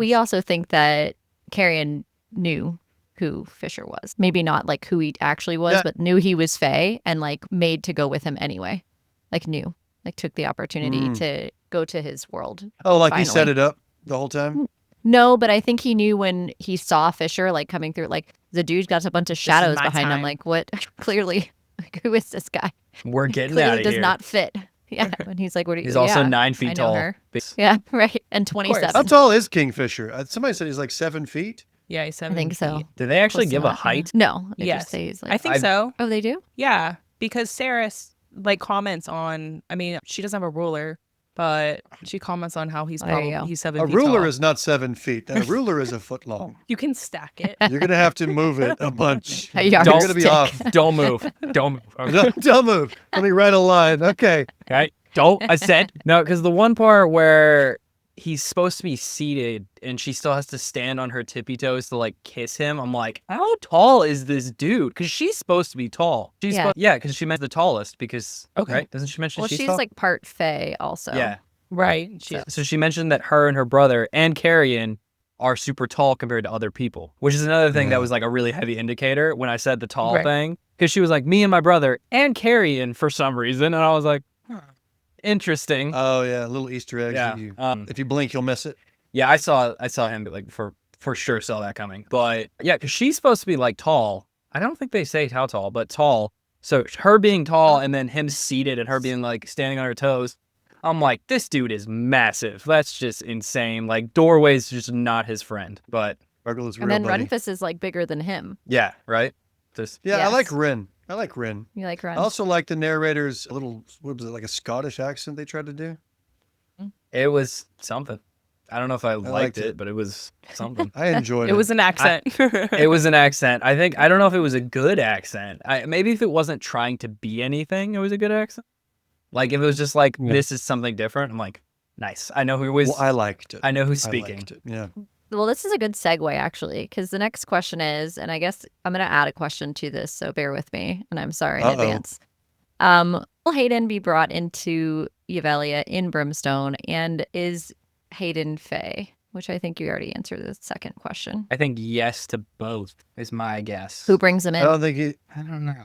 Speaker 1: that Carrion knew who Fisher was. Maybe not like who he actually was,
Speaker 4: Yeah.
Speaker 1: but knew he was Fae and like made to go with him anyway. Like knew. Like took the opportunity to go to his world.
Speaker 4: Oh, like he set
Speaker 1: Finally.
Speaker 4: it up the whole time?
Speaker 1: No, but I think he knew when he saw Fisher like coming through, like the dude's got a bunch of shadows
Speaker 2: my
Speaker 1: behind him.
Speaker 2: time.
Speaker 1: Like what? Clearly, like who is this guy?
Speaker 3: We're getting out
Speaker 1: Clearly
Speaker 3: of
Speaker 1: does
Speaker 3: here.
Speaker 1: not fit. Yeah. And he's like, what are you?
Speaker 3: He's also
Speaker 1: yeah,
Speaker 3: 9
Speaker 1: I
Speaker 3: feet
Speaker 1: know
Speaker 3: tall.
Speaker 1: her. Yeah, right. And 27.
Speaker 4: How tall is Kingfisher? Somebody said he's like 7 feet.
Speaker 2: Yeah, he's 7
Speaker 1: I think so.
Speaker 2: feet.
Speaker 3: Did they actually
Speaker 1: Close
Speaker 3: give a
Speaker 1: enough, yeah.
Speaker 3: height?
Speaker 1: No. They
Speaker 2: Yes.
Speaker 1: just say he's like,
Speaker 2: I think so.
Speaker 1: oh, they do?
Speaker 2: Yeah, because Saris like comments on. I mean, she doesn't have a ruler, but she comments on how he's
Speaker 1: There you
Speaker 2: probably
Speaker 1: go.
Speaker 2: he's 7
Speaker 4: A
Speaker 2: feet
Speaker 4: ruler
Speaker 2: tall.
Speaker 4: is not 7 feet. And a ruler is a foot long.
Speaker 2: You can stack it.
Speaker 4: You're going to have to move it a bunch.
Speaker 1: A
Speaker 4: You're
Speaker 1: yardstick.
Speaker 4: going to be off.
Speaker 3: Don't move. Don't move. Okay.
Speaker 4: Don't move. Let me write a line. Okay.
Speaker 3: Okay. Don't. I said no, because the one part where he's supposed to be seated and she still has to stand on her tippy toes to like kiss him. I'm like, how tall is this dude? Because she's supposed to be tall. She's
Speaker 1: Yeah.
Speaker 3: because she meant the tallest. Because right, doesn't she mention
Speaker 1: Well,
Speaker 3: she's
Speaker 1: she's
Speaker 3: tall?
Speaker 1: like part Fae also.
Speaker 3: Yeah.
Speaker 2: Right. She,
Speaker 3: So she mentioned that her and her brother and Carrion are super tall compared to other people, which is another thing
Speaker 4: Yeah.
Speaker 3: that was like a really heavy indicator when I said the tall
Speaker 2: Right.
Speaker 3: thing. Because she was like, me and my brother and Carrion for some reason. And I was like, interesting.
Speaker 4: Oh, yeah. Little Easter eggs.
Speaker 3: yeah.
Speaker 4: That if you blink, you'll miss it.
Speaker 3: Yeah, I saw him like for sure saw that coming. But yeah, because she's supposed to be like tall. I don't think they say how tall, but tall. So her being tall and then him seated and her being like standing on her toes. I'm like, this dude is massive. That's just insane. Like Doorway's just not his friend. But
Speaker 4: Burgle is real,
Speaker 1: And then
Speaker 4: buddy.
Speaker 1: Renfus is like bigger than him.
Speaker 3: yeah, right. Just
Speaker 4: Yeah, I
Speaker 1: Yes.
Speaker 4: like Rin. I like Rin.
Speaker 1: You like Ren?
Speaker 4: I also like the narrator's little, what was it, like a Scottish accent they tried to do?
Speaker 3: it was something. I don't know if I
Speaker 4: liked
Speaker 3: liked
Speaker 4: it.
Speaker 3: it, but it was something.
Speaker 4: I enjoyed
Speaker 2: it was an accent.
Speaker 3: It was an accent. I don't know if it was a good accent. Maybe if it wasn't trying to be anything, it was a good accent. Like if it was just like
Speaker 4: Yeah.
Speaker 3: this is something different. I'm like, nice. I know who was.
Speaker 4: Well, I liked it.
Speaker 3: I know who's
Speaker 4: I
Speaker 3: speaking.
Speaker 4: liked it. Yeah.
Speaker 1: Well, this is a good segue, actually, because the next question is, and I guess I'm going to add a question to this, so bear with me, and I'm sorry in
Speaker 4: Uh-oh.
Speaker 1: advance. Will Hayden be brought into Yvelia in Brimstone, and is Hayden Fae? Which I think you already answered the second question.
Speaker 3: I think yes to both is my guess.
Speaker 1: Who brings him
Speaker 4: I
Speaker 1: in?
Speaker 4: don't think he.
Speaker 3: I don't know.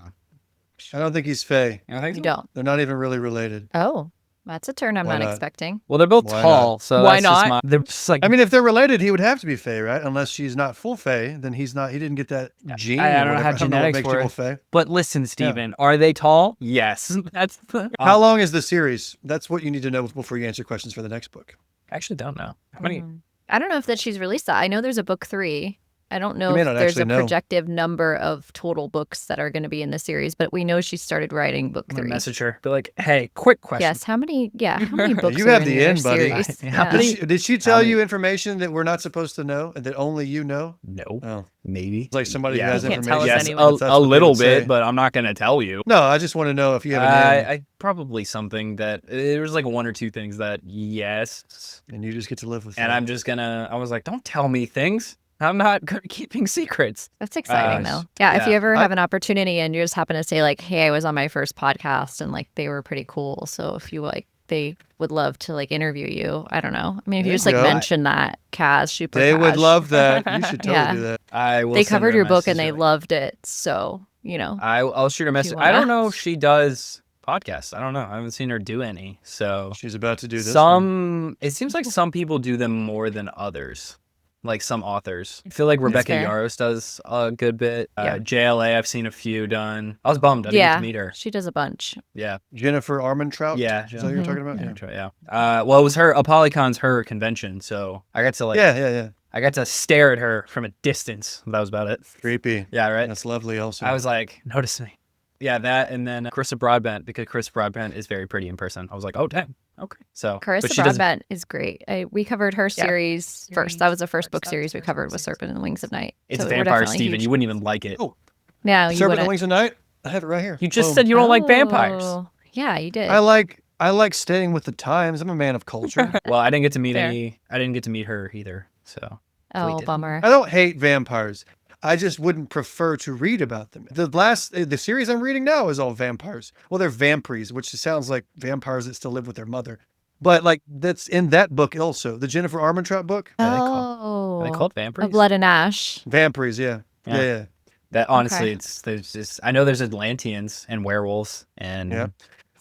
Speaker 4: I don't think he's Fae.
Speaker 3: You don't think
Speaker 1: You
Speaker 3: so?
Speaker 1: don't.
Speaker 4: They're not even really related.
Speaker 1: Oh, that's a turn I'm
Speaker 4: Why
Speaker 1: not
Speaker 4: not?
Speaker 1: expecting.
Speaker 3: Well, they're both
Speaker 4: Why
Speaker 3: tall, so
Speaker 2: Why
Speaker 3: that's just
Speaker 2: not?
Speaker 3: they're just like
Speaker 4: I mean, if they're related, he would have to be Fae, right? Unless she's not full Fae, then he's not. He didn't get that gene.
Speaker 3: I
Speaker 4: or
Speaker 3: don't
Speaker 4: whatever.
Speaker 3: have
Speaker 4: what
Speaker 3: genetics
Speaker 4: makes
Speaker 3: for
Speaker 4: people
Speaker 3: it.
Speaker 4: Fae.
Speaker 3: But listen, Steven, are they tall? Yes. That's the.
Speaker 4: How long is the series? That's what you need to know before you answer questions for the next book.
Speaker 3: I actually don't know. How many?
Speaker 1: I don't know if that she's released that. I know there's a book 3. I don't know
Speaker 4: You may
Speaker 1: if
Speaker 4: not
Speaker 1: there's a
Speaker 4: actually know.
Speaker 1: projective number of total books that are going to be in the series, but we know she started writing book
Speaker 3: I'm gonna
Speaker 1: 3.
Speaker 3: message her. Be like, hey, quick question.
Speaker 1: Yes. How many? Yeah. How many books
Speaker 4: You
Speaker 1: are
Speaker 4: have
Speaker 1: in
Speaker 4: the
Speaker 1: your
Speaker 4: end, buddy.
Speaker 1: series?
Speaker 3: How
Speaker 1: Yeah.
Speaker 3: many-
Speaker 4: Did she tell
Speaker 3: many-
Speaker 4: you information that we're not supposed to know and that only you know?
Speaker 3: No.
Speaker 4: Oh,
Speaker 3: Maybe.
Speaker 4: it's like somebody
Speaker 3: Yeah.
Speaker 4: who has
Speaker 2: You can't
Speaker 4: information.
Speaker 2: tell us
Speaker 3: Yes,
Speaker 2: anyway.
Speaker 4: That's
Speaker 3: a
Speaker 4: what they
Speaker 3: little
Speaker 4: would say.
Speaker 3: bit, but I'm not gonna tell you.
Speaker 4: No, I just want to know if you have a name,
Speaker 3: I probably something that there was like 1 or 2 things that yes,
Speaker 4: and you just get to live with.
Speaker 3: and
Speaker 4: that.
Speaker 3: I'm just gonna. I was like, don't tell me things. I'm not good at keeping secrets.
Speaker 1: That's exciting,
Speaker 3: Uh,
Speaker 1: though. Yeah, if
Speaker 3: yeah.
Speaker 1: you ever
Speaker 4: I-
Speaker 1: have an opportunity and you just happen to say, like, hey, I was on my first podcast and, like, they were pretty cool. So if you, like, they would love to, like, interview you. I don't know. I mean, if you
Speaker 4: There
Speaker 1: just,
Speaker 4: you
Speaker 1: like,
Speaker 4: go.
Speaker 1: mention that, Kaz, super
Speaker 4: They would
Speaker 1: Kaz.
Speaker 4: love that. You should totally
Speaker 1: Yeah.
Speaker 4: do that.
Speaker 3: I will.
Speaker 1: They
Speaker 3: send her
Speaker 1: covered
Speaker 3: a
Speaker 1: your book and
Speaker 3: message,
Speaker 1: they
Speaker 3: like-
Speaker 1: loved it. So, you know.
Speaker 3: I'll shoot her a
Speaker 1: If
Speaker 3: message.
Speaker 1: you
Speaker 3: I don't
Speaker 1: wanna.
Speaker 3: know if she does podcasts. I don't know. I haven't seen her do any. So
Speaker 4: She's about to do this. one.
Speaker 3: some. It seems like some people do them more than others. Like some authors. I feel like Rebecca
Speaker 1: fair.
Speaker 3: Yaros does a good bit.
Speaker 1: Yeah.
Speaker 3: JLA, I've seen a few done. I was bummed. I didn't get
Speaker 1: Yeah.
Speaker 3: to meet her.
Speaker 1: She does a bunch.
Speaker 3: Yeah.
Speaker 4: Jennifer Armentrout.
Speaker 3: Yeah.
Speaker 4: Is that what you're talking about?
Speaker 3: Yeah. Well, it was her. Polycon's her convention, so I got to like.
Speaker 4: Yeah.
Speaker 3: I got to stare at her from a distance. That was about it.
Speaker 4: Creepy.
Speaker 3: Yeah. Right.
Speaker 4: That's lovely. Also,
Speaker 3: I was like, notice me. Yeah, that and then Carissa Broadbent, because Carissa Broadbent is very pretty in person. I was like, oh damn, okay. So
Speaker 1: Carissa
Speaker 3: but she doesn't-
Speaker 1: Broadbent is great. We covered her series first. That was the first book series we covered with Serpent and the Wings of Night.
Speaker 3: It's
Speaker 1: So we're
Speaker 3: Vampire
Speaker 1: definitely
Speaker 3: Steven.
Speaker 1: huge.
Speaker 3: You wouldn't even like it.
Speaker 4: Oh,
Speaker 1: No, you
Speaker 4: Serpent and
Speaker 1: wouldn't.
Speaker 4: Wings of Night. I have it right here.
Speaker 3: You just
Speaker 4: Boom.
Speaker 3: said you don't like vampires.
Speaker 1: Oh, yeah, you did.
Speaker 4: I like staying with the times. I'm a man of culture.
Speaker 3: Well, I didn't get to meet
Speaker 2: Fair.
Speaker 3: I didn't get to meet her either. So
Speaker 1: Oh,
Speaker 3: did.
Speaker 1: bummer.
Speaker 4: I don't hate vampires. I just wouldn't prefer to read about them. The series I'm reading now is all vampires. Well, they're vampires, which sounds like vampires that still live with their mother. But like that's in that book also, the Jennifer Armentrout book.
Speaker 3: are they called vampires?
Speaker 1: A Blood and Ash.
Speaker 4: Vampires, yeah.
Speaker 3: Yeah.
Speaker 4: Yeah.
Speaker 3: That honestly,
Speaker 1: Okay.
Speaker 3: there's just I know there's Atlanteans and werewolves and
Speaker 4: Yeah.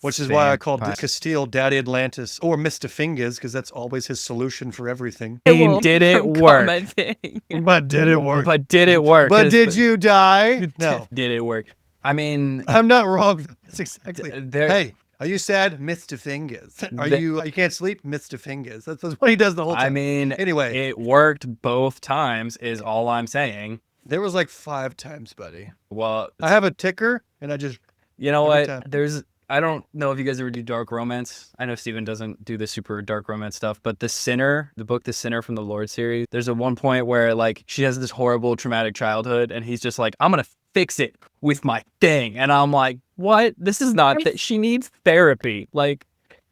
Speaker 4: Which is why I called
Speaker 3: vampires.
Speaker 4: Castile Daddy Atlantis or Mr. Fingers, because that's always his solution for everything.
Speaker 3: Name did it
Speaker 2: From
Speaker 3: work?
Speaker 2: commenting.
Speaker 4: But did it work?
Speaker 3: But did it work?
Speaker 4: But
Speaker 3: 'Cause-
Speaker 4: did you die? No.
Speaker 3: Did it work? I mean,
Speaker 4: I'm not wrong. That's exactly.
Speaker 3: there.
Speaker 4: Hey, are you sad? Mr. Fingers. Are
Speaker 3: The-
Speaker 4: you can't sleep? Mr. Fingers. That's what he does the whole time.
Speaker 3: I mean,
Speaker 4: Anyway,
Speaker 3: it worked both times. Is all I'm saying.
Speaker 4: there was like 5 times, buddy.
Speaker 3: Well,
Speaker 4: I have a ticker, and I just
Speaker 3: you know
Speaker 4: every
Speaker 3: what?
Speaker 4: time.
Speaker 3: I don't know if you guys ever do dark romance. I know Steven doesn't do the super dark romance stuff, but The Sinner, the book The Sinner from the Lord series, there's a one point where like she has this horrible traumatic childhood and he's just like, I'm going to fix it with my thing. And I'm like, what? This is not that she needs therapy. Like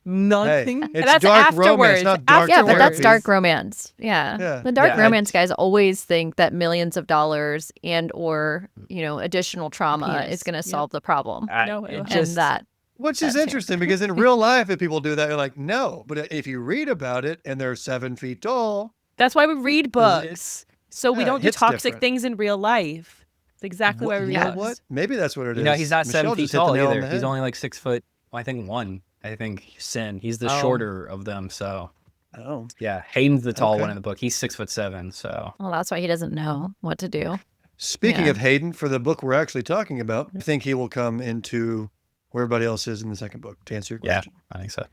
Speaker 3: nothing.
Speaker 4: It's
Speaker 2: That's
Speaker 4: dark
Speaker 2: afterwards.
Speaker 4: romance, not dark
Speaker 1: Yeah, but that's
Speaker 4: therapy.
Speaker 1: dark romance. Yeah.
Speaker 4: Yeah.
Speaker 1: The dark
Speaker 3: Yeah,
Speaker 1: romance guys always think that millions of dollars and or, additional trauma
Speaker 2: Penis.
Speaker 1: is going to
Speaker 2: Yep.
Speaker 1: solve the problem.
Speaker 2: No,
Speaker 3: it
Speaker 2: it
Speaker 1: And
Speaker 3: just,
Speaker 1: that
Speaker 4: Which is
Speaker 1: That too.
Speaker 4: interesting because in real life, if people do that, you're like, no. But if you read about it and they're 7 feet tall,
Speaker 2: That's why we read
Speaker 4: It-
Speaker 2: books. So we
Speaker 4: yeah,
Speaker 2: don't do
Speaker 4: it's
Speaker 2: toxic
Speaker 4: different.
Speaker 2: things in real life. It's exactly why we
Speaker 4: you
Speaker 2: read
Speaker 4: know
Speaker 2: books.
Speaker 4: what? Maybe that's what it is.
Speaker 3: you know, he's not
Speaker 4: Michelle
Speaker 3: 7 feet
Speaker 4: just hit the
Speaker 3: tall
Speaker 4: nail on
Speaker 3: either.
Speaker 4: the
Speaker 3: He's
Speaker 4: head.
Speaker 3: only like 6 foot. Well, I think 1. I think Sin. He's the
Speaker 2: Oh.
Speaker 3: shorter of them. So
Speaker 4: Oh.
Speaker 3: yeah, Hayden's the tall
Speaker 4: Okay.
Speaker 3: one in the book. He's 6'7". So
Speaker 1: well, that's why he doesn't know what to do.
Speaker 4: Speaking
Speaker 1: Yeah.
Speaker 4: of Hayden, for the book we're actually talking about, I think he will come into where everybody else is in the second book, to answer your
Speaker 3: yeah,
Speaker 4: question.
Speaker 3: I think so.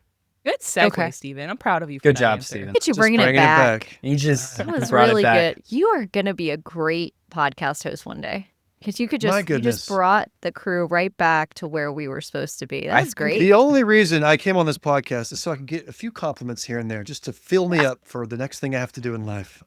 Speaker 2: Good segue,
Speaker 1: Okay.
Speaker 2: Steven. I'm proud of you. For
Speaker 3: Good
Speaker 2: that
Speaker 3: job,
Speaker 2: answer.
Speaker 3: Steven.
Speaker 1: Look at you
Speaker 4: Just
Speaker 1: bringing it back.
Speaker 3: You just
Speaker 1: That was
Speaker 3: brought
Speaker 1: really
Speaker 3: it back.
Speaker 1: good. You are going to be a great podcast host one day. Because you
Speaker 4: My
Speaker 1: you
Speaker 4: goodness.
Speaker 1: just brought the crew right back to where we were supposed to be.
Speaker 3: I
Speaker 1: That's great.
Speaker 4: The only reason I came on this podcast is so I can get a few compliments here and there just to fill me up for the next thing I have to do in life.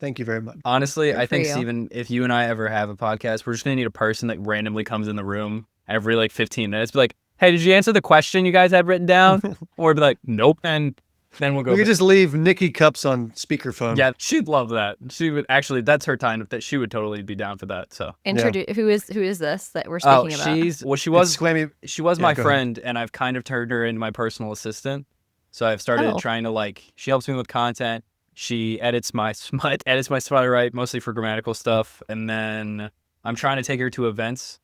Speaker 4: Thank you very much.
Speaker 3: Honestly,
Speaker 1: Good
Speaker 3: I
Speaker 1: for
Speaker 3: think,
Speaker 1: you.
Speaker 3: Steven, if you and I ever have a podcast, we're just going to need a person that randomly comes in the room every like 15 minutes. Be like, hey, did you answer the question you guys had written down? Or be like, nope. And then we'll go.
Speaker 4: We could
Speaker 3: back.
Speaker 4: just leave Nikki Cups on speakerphone.
Speaker 3: Yeah, she'd love that. She would actually, that's her time that she would totally be down for that. So,
Speaker 1: Introduce who is this that we're
Speaker 3: oh,
Speaker 1: speaking about?
Speaker 3: she
Speaker 4: It's
Speaker 3: was
Speaker 4: Squammy.
Speaker 3: she was
Speaker 4: Yeah,
Speaker 3: my
Speaker 4: go ahead.
Speaker 3: friend, and I've kind of turned her into my personal assistant. So I've started
Speaker 1: Oh.
Speaker 3: trying to like, she helps me with content. She edits my smut I write mostly for grammatical stuff, and then I'm trying to take her to events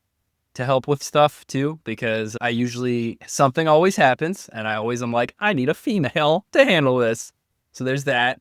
Speaker 3: to help with stuff too, because I usually something always happens, and I always am like, I need a female to handle this. So there's that,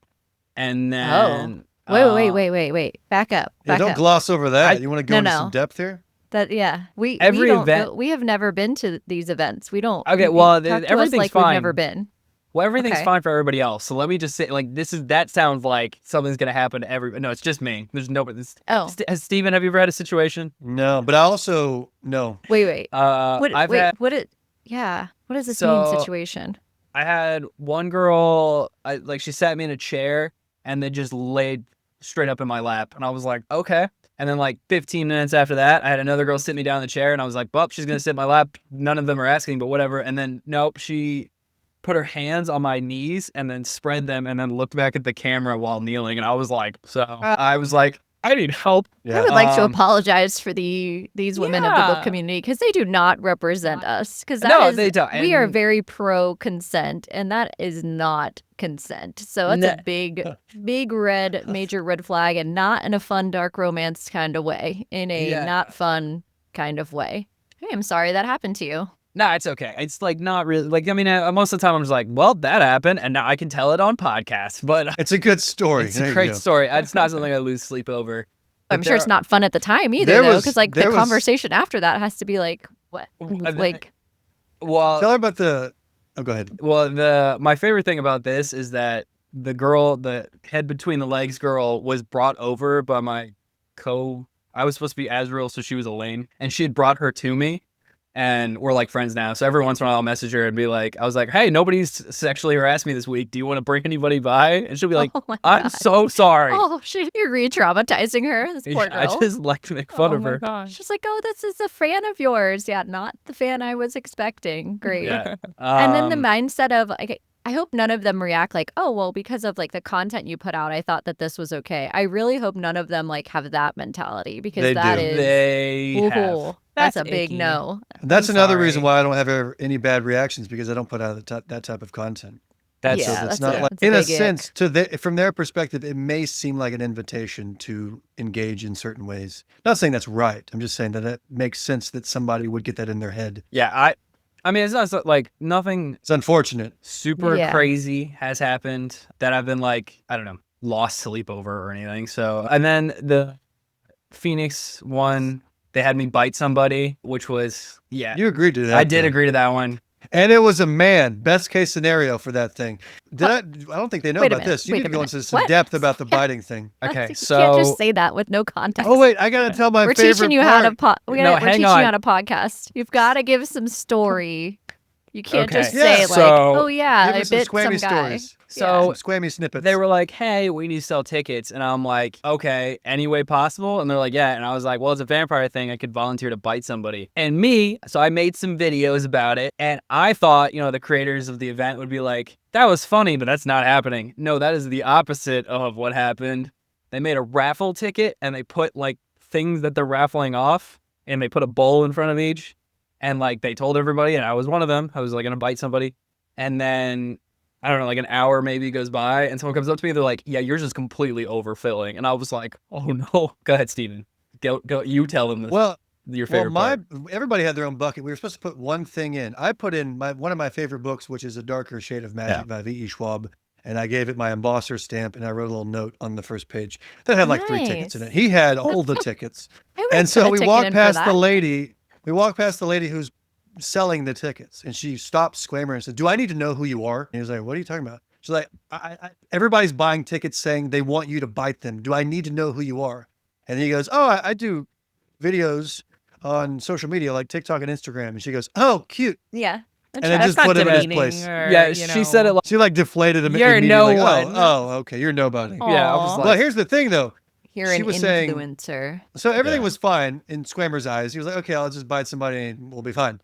Speaker 3: and then
Speaker 1: Wait. Back up.
Speaker 4: Yeah,
Speaker 1: Back
Speaker 4: don't
Speaker 1: up.
Speaker 4: gloss over that.
Speaker 3: I-
Speaker 4: you want to go
Speaker 1: No,
Speaker 4: into
Speaker 1: no.
Speaker 4: some depth here?
Speaker 1: That we
Speaker 3: Every
Speaker 1: don't
Speaker 3: event-
Speaker 1: we have never been to these events. We don't.
Speaker 3: Okay,
Speaker 1: you
Speaker 3: well,
Speaker 1: talk to us
Speaker 3: everything's
Speaker 1: like
Speaker 3: fine.
Speaker 1: We've never been.
Speaker 3: Well, everything's
Speaker 1: Okay.
Speaker 3: fine for everybody else. So let me just say, like, that sounds like something's gonna happen to everybody. No, it's just me. There's nobody.
Speaker 1: Oh,
Speaker 3: Has Steven, have you ever had a situation?
Speaker 4: No, but I also no.
Speaker 1: wait. What?
Speaker 3: I've
Speaker 1: wait.
Speaker 3: had.
Speaker 1: What? Yeah. What does this
Speaker 3: So-
Speaker 1: mean? Situation.
Speaker 3: I had one girl. She sat me in a chair and then just laid straight up in my lap, and I was like, okay. And then like 15 minutes after that, I had another girl sit me down in the chair, and I was like, well, she's gonna sit in my lap. None of them are asking, but whatever. And then nope, she put her hands on my knees and then spread them and then looked back at the camera while kneeling, and I was like, I need help.
Speaker 4: Yeah.
Speaker 1: I would like to
Speaker 3: Um,
Speaker 1: apologize for these women of the book
Speaker 2: Yeah.
Speaker 1: community because they do not represent us. Because
Speaker 3: No, they don't,
Speaker 1: We are
Speaker 3: and-
Speaker 1: very pro consent, and that is not consent. So that's
Speaker 3: No.
Speaker 1: a big major red flag, and not in a fun dark romance kind of way. In a
Speaker 3: Yeah.
Speaker 1: not fun kind of way. Hey, I'm sorry that happened to you.
Speaker 3: Nah, it's okay. It's like not really like, I mean, most of the time I'm just like, well, that happened, and now I can tell it on podcasts. But
Speaker 4: It's a good story.
Speaker 3: it's
Speaker 4: There
Speaker 3: a
Speaker 4: you
Speaker 3: great
Speaker 4: go.
Speaker 3: story. It's not something I lose sleep over.
Speaker 1: I'm
Speaker 3: But
Speaker 1: sure
Speaker 3: there
Speaker 1: it's not fun at the time either,
Speaker 4: there
Speaker 1: though,
Speaker 4: was-
Speaker 1: because like the
Speaker 4: there was-
Speaker 1: conversation after that has to be like, what? Like,
Speaker 3: Well,
Speaker 4: Tell her about the. Oh, go ahead.
Speaker 3: my favorite thing about this is that the girl, the head between the legs girl, was brought over by my I was supposed to be Azrael, so she was Elaine, and she had brought her to me. and we're like friends now. So every once in a while I'll message her and be like, I was like, hey, nobody's sexually harassed me this week. Do you want to bring anybody by? And she'll be like,
Speaker 1: Oh my
Speaker 3: I'm
Speaker 1: God.
Speaker 3: so sorry.
Speaker 1: Oh, you're re-traumatizing her. This poor
Speaker 3: I
Speaker 1: girl.
Speaker 3: just like to make fun
Speaker 2: Oh
Speaker 3: of
Speaker 2: my
Speaker 3: her.
Speaker 2: gosh.
Speaker 1: She's like, oh, this is a fan of yours. Yeah, not the fan I was expecting. Great.
Speaker 3: Yeah.
Speaker 1: And then the mindset of like, I hope none of them react like, oh, well, because of like the content you put out, I thought that this was okay. I really hope none of them like have that mentality because
Speaker 4: They
Speaker 1: that
Speaker 4: do.
Speaker 1: is,
Speaker 3: They have.
Speaker 1: ooh, that's a
Speaker 2: That's
Speaker 1: big
Speaker 2: icky.
Speaker 1: no.
Speaker 4: That's
Speaker 3: I'm
Speaker 4: another reason
Speaker 3: sorry.
Speaker 4: why I don't have any bad reactions because I don't put out that type of content.
Speaker 3: That's
Speaker 1: Yeah,
Speaker 4: So
Speaker 1: that's
Speaker 4: it's not
Speaker 1: a-
Speaker 4: like,
Speaker 1: that's a
Speaker 4: in a
Speaker 1: big ick.
Speaker 4: sense, from their perspective, it may seem like an invitation to engage in certain ways. Not saying that's right. I'm just saying that it makes sense that somebody would get that in their head.
Speaker 3: yeah. I mean, it's not like nothing
Speaker 4: It's unfortunate.
Speaker 3: super
Speaker 1: Yeah.
Speaker 3: crazy has happened that I've been like, I don't know, lost sleep over or anything. So, and then the Phoenix one, they had me bite somebody, which was, yeah,
Speaker 4: You agreed to that.
Speaker 3: I did
Speaker 4: though.
Speaker 3: agree to that one.
Speaker 4: And it was a man. Best case scenario for that thing. I don't think they know
Speaker 1: Wait a
Speaker 4: about
Speaker 1: minute.
Speaker 4: this. You
Speaker 1: Wait
Speaker 4: need
Speaker 1: a
Speaker 4: to go
Speaker 1: minute.
Speaker 4: into some
Speaker 1: What?
Speaker 4: depth about the biting thing.
Speaker 3: Okay,
Speaker 1: You can't
Speaker 3: so
Speaker 1: just say that with no context.
Speaker 4: Oh, wait. I got to tell my
Speaker 1: We're
Speaker 4: favorite
Speaker 1: teaching you
Speaker 4: part.
Speaker 1: how to
Speaker 3: No,
Speaker 1: we're
Speaker 3: hang
Speaker 1: teaching
Speaker 3: on.
Speaker 1: you how to podcast. You've got to give some story. You can't
Speaker 3: Okay.
Speaker 1: just
Speaker 4: Yeah.
Speaker 1: say like,
Speaker 3: So-
Speaker 1: oh yeah,
Speaker 4: Give
Speaker 1: I
Speaker 4: me some
Speaker 1: bit some
Speaker 4: squammy
Speaker 1: guy.
Speaker 4: stories.
Speaker 3: So
Speaker 4: Some squammy snippets.
Speaker 3: they were like, hey, we need to sell tickets. And I'm like, okay, any way possible? And they're like, yeah. And I was like, well, it's a vampire thing. I could volunteer to bite somebody. And so I made some videos about it. And I thought, the creators of the event would be like, that was funny, but that's not happening. No, that is the opposite of what happened. They made a raffle ticket and they put like things that they're raffling off and they put a bowl in front of each. And like they told everybody, and I was one of them. I was like going to bite somebody. And then I don't know, like an hour maybe goes by and someone comes up to me. They're like, yeah, you're just completely overfilling. And I was like, oh no. Go ahead, Steven. Go. You tell them this.
Speaker 4: Well,
Speaker 3: Your favorite part.
Speaker 4: everybody had their own bucket. We were supposed to put one thing in. I put in one of my favorite books, which is A Darker Shade of Magic by V.E. Schwab. And I gave it my embosser stamp and I wrote a little note on the first page that had like 3 tickets in it.
Speaker 1: Nice.
Speaker 4: He had all the tickets.
Speaker 1: I would
Speaker 4: And
Speaker 1: put
Speaker 4: so
Speaker 1: a
Speaker 4: we
Speaker 1: ticket
Speaker 4: walked
Speaker 1: in for
Speaker 4: past
Speaker 1: that.
Speaker 4: the lady. We walked past the lady who's selling the tickets, and she stopped Squamer and said, "Do I need to know who you are?" And he was like, "What are you talking about?" She's like, "Everybody's buying tickets saying they want you to bite them. Do I need to know who you are?" And he goes, "Oh, I do videos on social media like TikTok and Instagram." And she goes, "Oh, cute."
Speaker 1: Yeah.
Speaker 4: And then just put him in his place.
Speaker 3: Yeah, she said it like,
Speaker 4: She like deflated him.
Speaker 2: You're
Speaker 4: immediately,
Speaker 2: no
Speaker 4: like,
Speaker 2: one.
Speaker 4: Oh, okay, you're nobody.
Speaker 3: yeah, I was
Speaker 1: Aw.
Speaker 3: like,
Speaker 4: Well, here's the thing though.
Speaker 1: You're
Speaker 4: She
Speaker 1: an
Speaker 4: was saying-
Speaker 1: influencer.
Speaker 4: So everything
Speaker 3: Yeah.
Speaker 4: was fine in Squamer's eyes. He was like, okay, I'll just bite somebody and we'll be fine.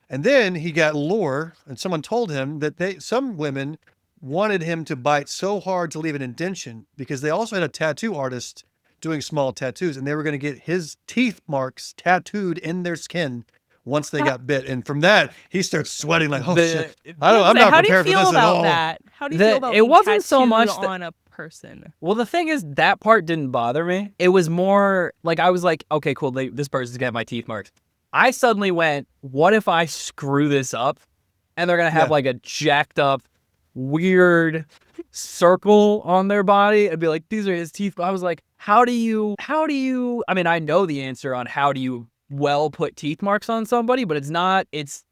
Speaker 4: And then he got lore, and someone told him that some women wanted him to bite so hard to leave an indentation because they also had a tattoo artist doing small tattoos, and they were going to get his teeth marks tattooed in their skin once they got bit. And from that, he starts sweating like, oh shit. I'm not
Speaker 2: How do you
Speaker 4: prepared for
Speaker 2: feel
Speaker 4: this at
Speaker 2: about
Speaker 4: all.
Speaker 2: that? How do you
Speaker 3: The-
Speaker 2: feel about
Speaker 3: it
Speaker 2: being
Speaker 3: wasn't so
Speaker 2: tattooed
Speaker 3: much that-
Speaker 2: on a person?
Speaker 3: well, the thing is, that part didn't bother me. It was more like I was like, okay, cool. This person's gonna have my teeth marks. I suddenly went, what if I screw this up and they're gonna have
Speaker 4: Yeah.
Speaker 3: like a jacked up, weird circle on their body and be like, these are his teeth. I was like, how do you, I mean, I know the answer on how do you put teeth marks on somebody, but
Speaker 4: Michelle's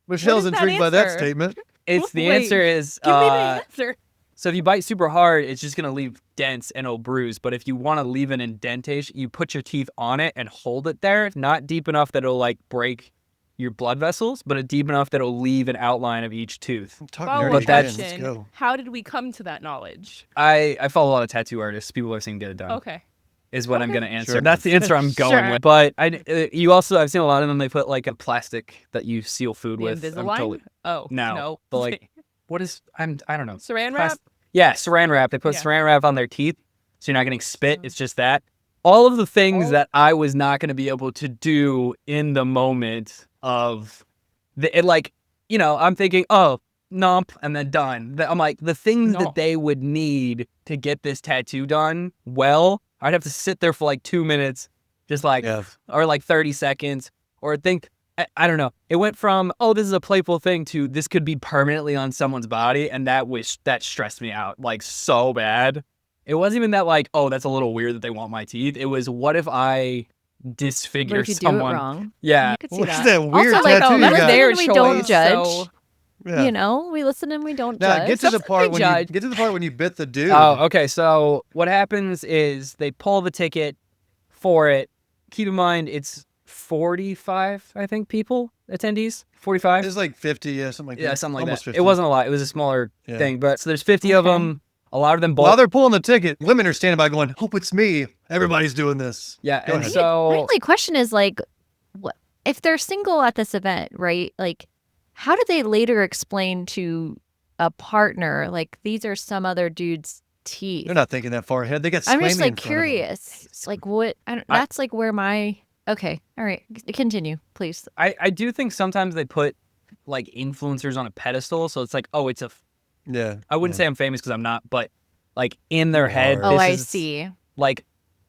Speaker 2: What is that
Speaker 4: intrigued by that
Speaker 2: answer?
Speaker 4: statement.
Speaker 3: the
Speaker 2: Wait,
Speaker 3: answer is,
Speaker 2: Give me the answer.
Speaker 3: so if you bite super hard, it's just going to leave dents and it'll bruise. But if you want to leave an indentation, you put your teeth on it and hold it there, not deep enough that it'll like break your blood vessels, but deep enough that it'll leave an outline of each tooth.
Speaker 4: Talk
Speaker 2: Follow-up
Speaker 4: nerdy
Speaker 3: But
Speaker 4: again.
Speaker 3: that's-
Speaker 4: Let's go.
Speaker 2: How did we come to that knowledge?
Speaker 3: I follow a lot of tattoo artists. People I've seen get it done.
Speaker 2: Okay.
Speaker 3: Is what I'm
Speaker 2: Okay.
Speaker 3: going to answer.
Speaker 4: Sure.
Speaker 3: That's the answer I'm going
Speaker 2: Sure.
Speaker 3: with. But I've seen a lot of them. They put like a plastic that you seal food
Speaker 2: The
Speaker 3: with.
Speaker 2: Invisalign? Oh,
Speaker 3: No. But like, what is? I don't know.
Speaker 2: Saran wrap?
Speaker 3: Yeah, saran wrap. They put
Speaker 2: Yeah.
Speaker 3: saran wrap on their teeth, so you're not getting spit. It's just that. All of the things that I was not going to be able to do in the moment of I'm thinking, oh, nump, and then done. I'm like, the things
Speaker 2: No.
Speaker 3: that they would need to get this tattoo done well, I'd have to sit there for like 2 minutes, just like,
Speaker 4: Yeah.
Speaker 3: or like 30 seconds, or think, I don't know. It went from, oh, this is a playful thing to this could be permanently on someone's body. And that stressed me out like so bad. It wasn't even that like, oh, that's a little weird that they want my teeth. It was, what if I
Speaker 1: What
Speaker 3: disfigure
Speaker 1: if you
Speaker 3: someone?
Speaker 1: do it wrong?
Speaker 3: Yeah.
Speaker 1: I could see
Speaker 4: What's
Speaker 1: that.
Speaker 4: that weird
Speaker 1: also, like,
Speaker 4: tattoo
Speaker 1: oh,
Speaker 4: you
Speaker 1: that's
Speaker 4: got?
Speaker 1: their we don't
Speaker 2: choice,
Speaker 1: judge.
Speaker 2: so-
Speaker 4: Yeah.
Speaker 1: You know, we listen and we don't
Speaker 4: Now
Speaker 1: judge.
Speaker 4: get to the
Speaker 2: That's
Speaker 4: part
Speaker 2: what
Speaker 4: when
Speaker 2: we
Speaker 4: you
Speaker 2: judge.
Speaker 4: get to the part when you bit the dude.
Speaker 3: Oh, okay. So what happens is they pull the ticket for it. Keep in mind, it's 45, I think, people, attendees. 45.
Speaker 4: It was like 50, something like that.
Speaker 3: Yeah, something like
Speaker 4: Almost
Speaker 3: that.
Speaker 4: 50.
Speaker 3: It wasn't a lot. It was a smaller
Speaker 4: Yeah.
Speaker 3: thing. But so there's 50 of
Speaker 1: Okay.
Speaker 3: them. A lot of them
Speaker 4: While
Speaker 3: both.
Speaker 4: they're pulling the ticket, women are standing by going, "Hope it's me." Everybody's doing this.
Speaker 3: Yeah,
Speaker 4: Go
Speaker 3: and
Speaker 4: ahead.
Speaker 1: My
Speaker 3: so
Speaker 1: only question is like, what if they're single at this event, right? Like, how do they later explain to a partner like these are some other dude's teeth?
Speaker 4: They're not thinking that far ahead. They got.
Speaker 1: I'm just
Speaker 4: Squammy
Speaker 1: like
Speaker 4: in front of them.
Speaker 1: curious, like what? That's like where my okay. All right, continue, please.
Speaker 3: I do think sometimes they put like influencers on a pedestal. So it's like, oh, it's a.
Speaker 4: Yeah.
Speaker 3: I wouldn't say I'm famous because I'm not, but like in their
Speaker 4: You
Speaker 3: head,
Speaker 4: are.
Speaker 1: Oh,
Speaker 3: this
Speaker 1: I
Speaker 3: is
Speaker 1: see.
Speaker 3: like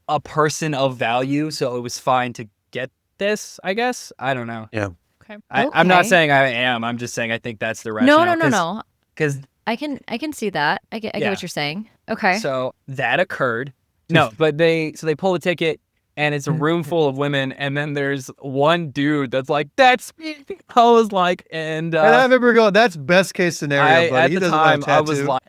Speaker 3: a person of value. So it was fine to get this, I guess. I don't know.
Speaker 4: Yeah.
Speaker 2: Okay.
Speaker 3: I'm not
Speaker 1: Okay.
Speaker 3: saying I am. I'm just saying I think that's the
Speaker 1: No,
Speaker 3: rationale.
Speaker 1: no.
Speaker 3: Because
Speaker 1: I can see that. I get
Speaker 3: Yeah.
Speaker 1: what you're saying. Okay.
Speaker 3: so that occurred. No, but they pull a ticket and it's a room full of women, and then there's one dude that's like, "That's me." I was like, and
Speaker 4: And I remember going, "That's best case scenario, buddy.
Speaker 3: at
Speaker 4: He
Speaker 3: the
Speaker 4: doesn't
Speaker 3: time
Speaker 4: have a
Speaker 3: I was
Speaker 4: tattoo."
Speaker 3: like,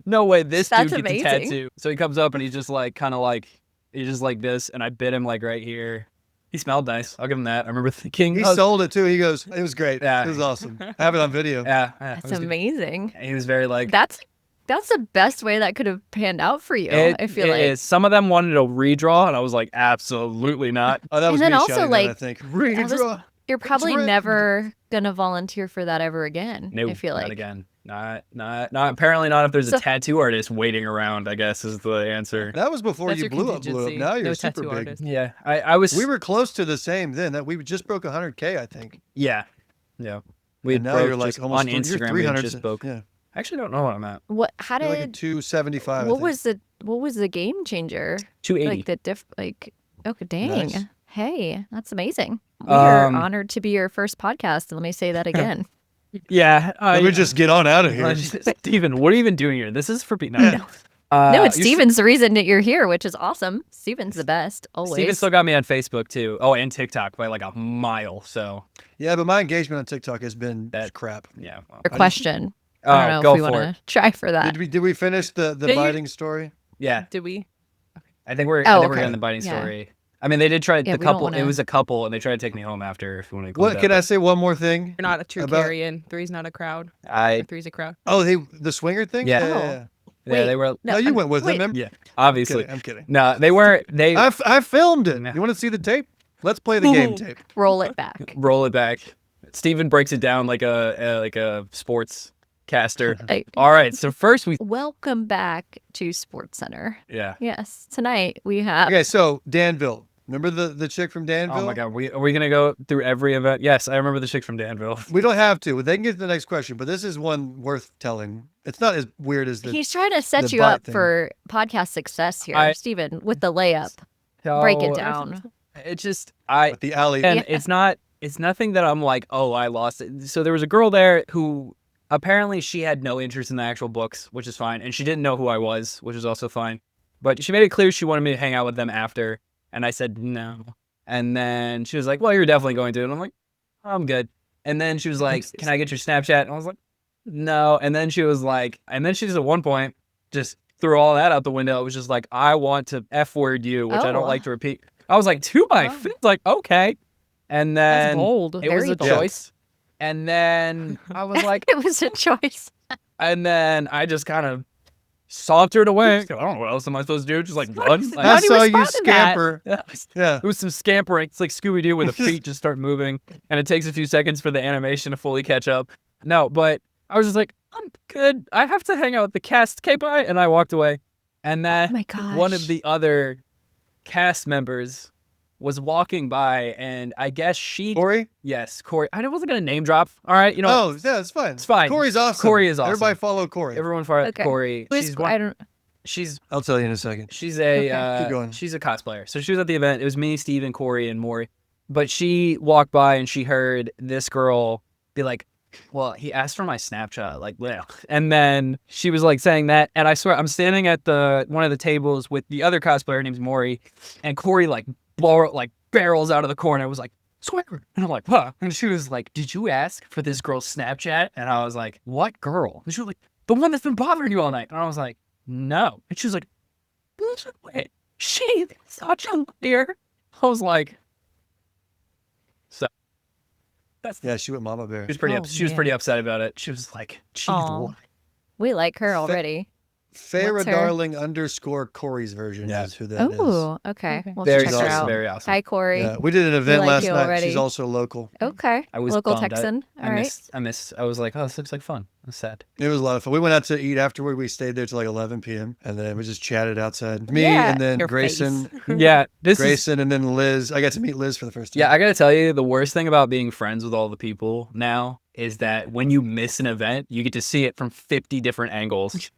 Speaker 3: "No way, this
Speaker 1: That's
Speaker 3: dude gets a
Speaker 1: amazing.
Speaker 3: tattoo." So he comes up and he's just like, kind of like, he's just like this, and I bit him like right here. He smelled nice. I'll give him that. I remember thinking,
Speaker 4: He
Speaker 3: oh,
Speaker 4: sold it too. He goes, "It was great.
Speaker 3: Yeah.
Speaker 4: It was awesome. I have it on video."
Speaker 3: yeah, it
Speaker 1: That's
Speaker 3: was good.
Speaker 1: amazing.
Speaker 3: He was very like,
Speaker 1: That's the best way that could have panned out for you. I feel
Speaker 3: it
Speaker 1: like.
Speaker 3: is. Some of them wanted a redraw, and I was like, absolutely not.
Speaker 4: Oh, that was
Speaker 1: then
Speaker 4: me
Speaker 1: also,
Speaker 4: shouting
Speaker 1: like,
Speaker 4: that, I think.
Speaker 1: was-
Speaker 4: Redraw.
Speaker 1: You're probably
Speaker 4: written.
Speaker 1: never gonna volunteer for that ever again.
Speaker 3: No,
Speaker 1: I feel like.
Speaker 3: not again. Not. Apparently not if there's
Speaker 1: So-
Speaker 3: a tattoo artist waiting around, I guess is the answer.
Speaker 4: That was before
Speaker 2: That's
Speaker 4: you
Speaker 2: your
Speaker 4: blew up.
Speaker 2: contingency.
Speaker 4: Now you're
Speaker 2: No
Speaker 4: super
Speaker 2: tattoo
Speaker 4: big.
Speaker 2: artist.
Speaker 3: Yeah, I was.
Speaker 4: We were close to the same then. That we just broke 100K, I think.
Speaker 3: Yeah. We
Speaker 4: And now
Speaker 3: broke
Speaker 4: you're like
Speaker 3: just
Speaker 4: almost
Speaker 3: on
Speaker 4: you're
Speaker 3: Instagram.
Speaker 4: 300.
Speaker 3: We just spoke.
Speaker 4: Yeah.
Speaker 3: I actually don't know what I'm at.
Speaker 1: What? How
Speaker 4: You're like
Speaker 1: did?
Speaker 4: at 275.
Speaker 1: What was the game changer?
Speaker 3: 280.
Speaker 1: Like the okay, dang.
Speaker 4: Nice.
Speaker 1: Hey, that's amazing. We are
Speaker 3: Um,
Speaker 1: honored to be your first podcast. Let me say that again.
Speaker 3: Yeah.
Speaker 4: Let me just get on out of here.
Speaker 3: Steven, what are you even doing here? This is for people. No.
Speaker 1: No, it's
Speaker 3: you're
Speaker 1: Steven's the reason that you're here, which is awesome. Steven's the best, always.
Speaker 3: Steven still got me on Facebook too. Oh, and TikTok by like a mile. So
Speaker 4: Yeah, but my engagement on TikTok has been
Speaker 3: That-
Speaker 4: crap.
Speaker 3: yeah. Well,
Speaker 1: Your question. I don't know
Speaker 3: go
Speaker 1: if we
Speaker 3: for
Speaker 1: want to try for that.
Speaker 4: Did we finish the
Speaker 2: Yeah, you-
Speaker 4: biting story?
Speaker 3: Yeah.
Speaker 2: Did we?
Speaker 3: I think we're
Speaker 1: Oh,
Speaker 3: we're
Speaker 1: okay.
Speaker 3: in the biting
Speaker 1: Yeah.
Speaker 3: story. I mean, they did try
Speaker 1: Yeah,
Speaker 3: the
Speaker 1: we don't
Speaker 3: couple.
Speaker 1: wanna-
Speaker 3: It was a couple, and they tried to take me home after. If you want to.
Speaker 4: What can I say? One more thing.
Speaker 2: You're not a true
Speaker 4: About-
Speaker 2: carrion. Three's not a crowd. Or
Speaker 3: I
Speaker 2: three's a crowd.
Speaker 4: Oh, the swinger thing.
Speaker 3: Yeah.
Speaker 4: yeah.
Speaker 3: yeah, they were.
Speaker 4: No, you
Speaker 1: I'm-
Speaker 4: went with
Speaker 1: wait.
Speaker 4: him. Remember?
Speaker 3: Yeah, obviously.
Speaker 4: I'm kidding.
Speaker 3: No, they weren't. They
Speaker 4: I filmed it.
Speaker 3: No.
Speaker 4: You want to see the tape? Let's play the game tape.
Speaker 1: Roll it back.
Speaker 3: roll it back. Steven breaks it down like a sports caster. All right, so first we.
Speaker 1: Welcome back to Sports Center.
Speaker 3: Yeah.
Speaker 1: Yes, tonight we have.
Speaker 4: Okay, so Danville. Remember the chick from Danville?
Speaker 3: Oh my God, are we gonna go through every event? Yes, I remember the chick from Danville.
Speaker 4: We don't have to. They can get to the next question, but this is one worth telling. It's not as weird as the.
Speaker 1: He's trying to set
Speaker 4: the
Speaker 1: you
Speaker 4: bite
Speaker 1: up
Speaker 4: thing.
Speaker 1: for podcast success here,
Speaker 3: I-
Speaker 1: Steven, with the layup. Break it
Speaker 3: So,
Speaker 1: down.
Speaker 3: It's just
Speaker 4: with the alley.
Speaker 3: and
Speaker 1: Yeah.
Speaker 3: it's nothing that I'm like, oh, I lost it. So there was a girl there who apparently she had no interest in the actual books, which is fine, and she didn't know who I was, which is also fine. But she made it clear she wanted me to hang out with them after, and I said no. And then she was like, well, you're definitely going to. And I'm like, I'm good. And then she was like, can I get your Snapchat? And I was like, no. And then she was like, and then she just at one point just threw all that out the window. It was just like, I want to F word you, which I don't
Speaker 1: Oh.
Speaker 3: like to repeat. I was like, to my
Speaker 1: Oh.
Speaker 3: face. Like, okay. And
Speaker 2: That's
Speaker 3: then
Speaker 2: bold.
Speaker 3: it was
Speaker 1: Very
Speaker 3: a
Speaker 1: bold.
Speaker 3: choice. And then I was like,
Speaker 1: It was a choice.
Speaker 3: and then I just kind of sauntered away. I don't know what else am I supposed to do? Just like run?
Speaker 4: I
Speaker 3: Like,
Speaker 2: do you
Speaker 4: saw you
Speaker 2: respond to that?
Speaker 4: scamper. Yeah.
Speaker 3: it was some scampering. It's like Scooby-Doo where the feet just start moving and it takes a few seconds for the animation to fully catch up. No, but I was just like, I'm good. I have to hang out with the cast. Okay, bye. And I walked away. And
Speaker 1: Oh
Speaker 3: then
Speaker 1: my gosh.
Speaker 3: one of the other cast members was walking by and I guess
Speaker 4: Corey?
Speaker 3: yes, Corey. I wasn't going to name drop. All right. You know,
Speaker 4: Oh, yeah, it's fine.
Speaker 3: It's fine.
Speaker 4: Corey's awesome.
Speaker 3: Corey is awesome.
Speaker 4: Everybody follow Corey.
Speaker 3: everyone for
Speaker 1: Okay.
Speaker 3: Corey.
Speaker 1: Who is-
Speaker 3: She's
Speaker 1: I don't.
Speaker 4: I'll tell you in a second.
Speaker 3: She's a
Speaker 1: Okay.
Speaker 4: Keep going.
Speaker 3: she's a cosplayer. So she was at the event. It was me, Steven, Corey, and Maury. But she walked by and she heard this girl be like, well, he asked for my Snapchat, like, well. And then she was like saying that. And I swear, I'm standing at one of the tables with the other cosplayer named Maury, and Corey like barrels out of the corner. I was like, Squamer. And I'm like, huh? And she was like, did you ask for this girl's Snapchat? And I was like, what girl? And she was like, the one that's been bothering you all night. And I was like, no. And she was like, wait, she's such a liar. I was like,
Speaker 4: Yeah, she went mama bear.
Speaker 3: She was pretty.
Speaker 2: Oh,
Speaker 3: She was
Speaker 2: man.
Speaker 3: pretty upset about it. She was like, "She's
Speaker 2: Aw.
Speaker 3: lying."
Speaker 1: We like her already.
Speaker 4: Farrah
Speaker 1: What's her-
Speaker 4: Darling _ Corey's version
Speaker 3: Yeah.
Speaker 4: is who that is.
Speaker 1: Oh, okay.
Speaker 2: Okay.
Speaker 1: We'll
Speaker 3: Very
Speaker 1: check her
Speaker 4: awesome.
Speaker 1: out.
Speaker 3: Very awesome.
Speaker 1: Hi, Corey.
Speaker 4: Yeah, we did an event
Speaker 1: like
Speaker 4: last
Speaker 1: you
Speaker 4: night.
Speaker 1: already.
Speaker 4: She's also local.
Speaker 1: Okay.
Speaker 3: I was
Speaker 1: Local
Speaker 3: bummed.
Speaker 1: Texan. All
Speaker 3: I
Speaker 1: right.
Speaker 3: missed. I was like, "Oh, this looks like fun." I was sad.
Speaker 4: It was a lot of fun. We went out to eat afterward. We stayed there till like 11 p.m. and then we just chatted outside. Me
Speaker 1: Yeah.
Speaker 4: and then
Speaker 2: Your
Speaker 4: Grayson,
Speaker 3: Yeah, this is.
Speaker 4: Grayson, and then Liz. I got to meet Liz for the first time.
Speaker 3: Yeah, I gotta tell you, the worst thing about being friends with all the people now is that when you miss an event, you get to see it from 50 different angles.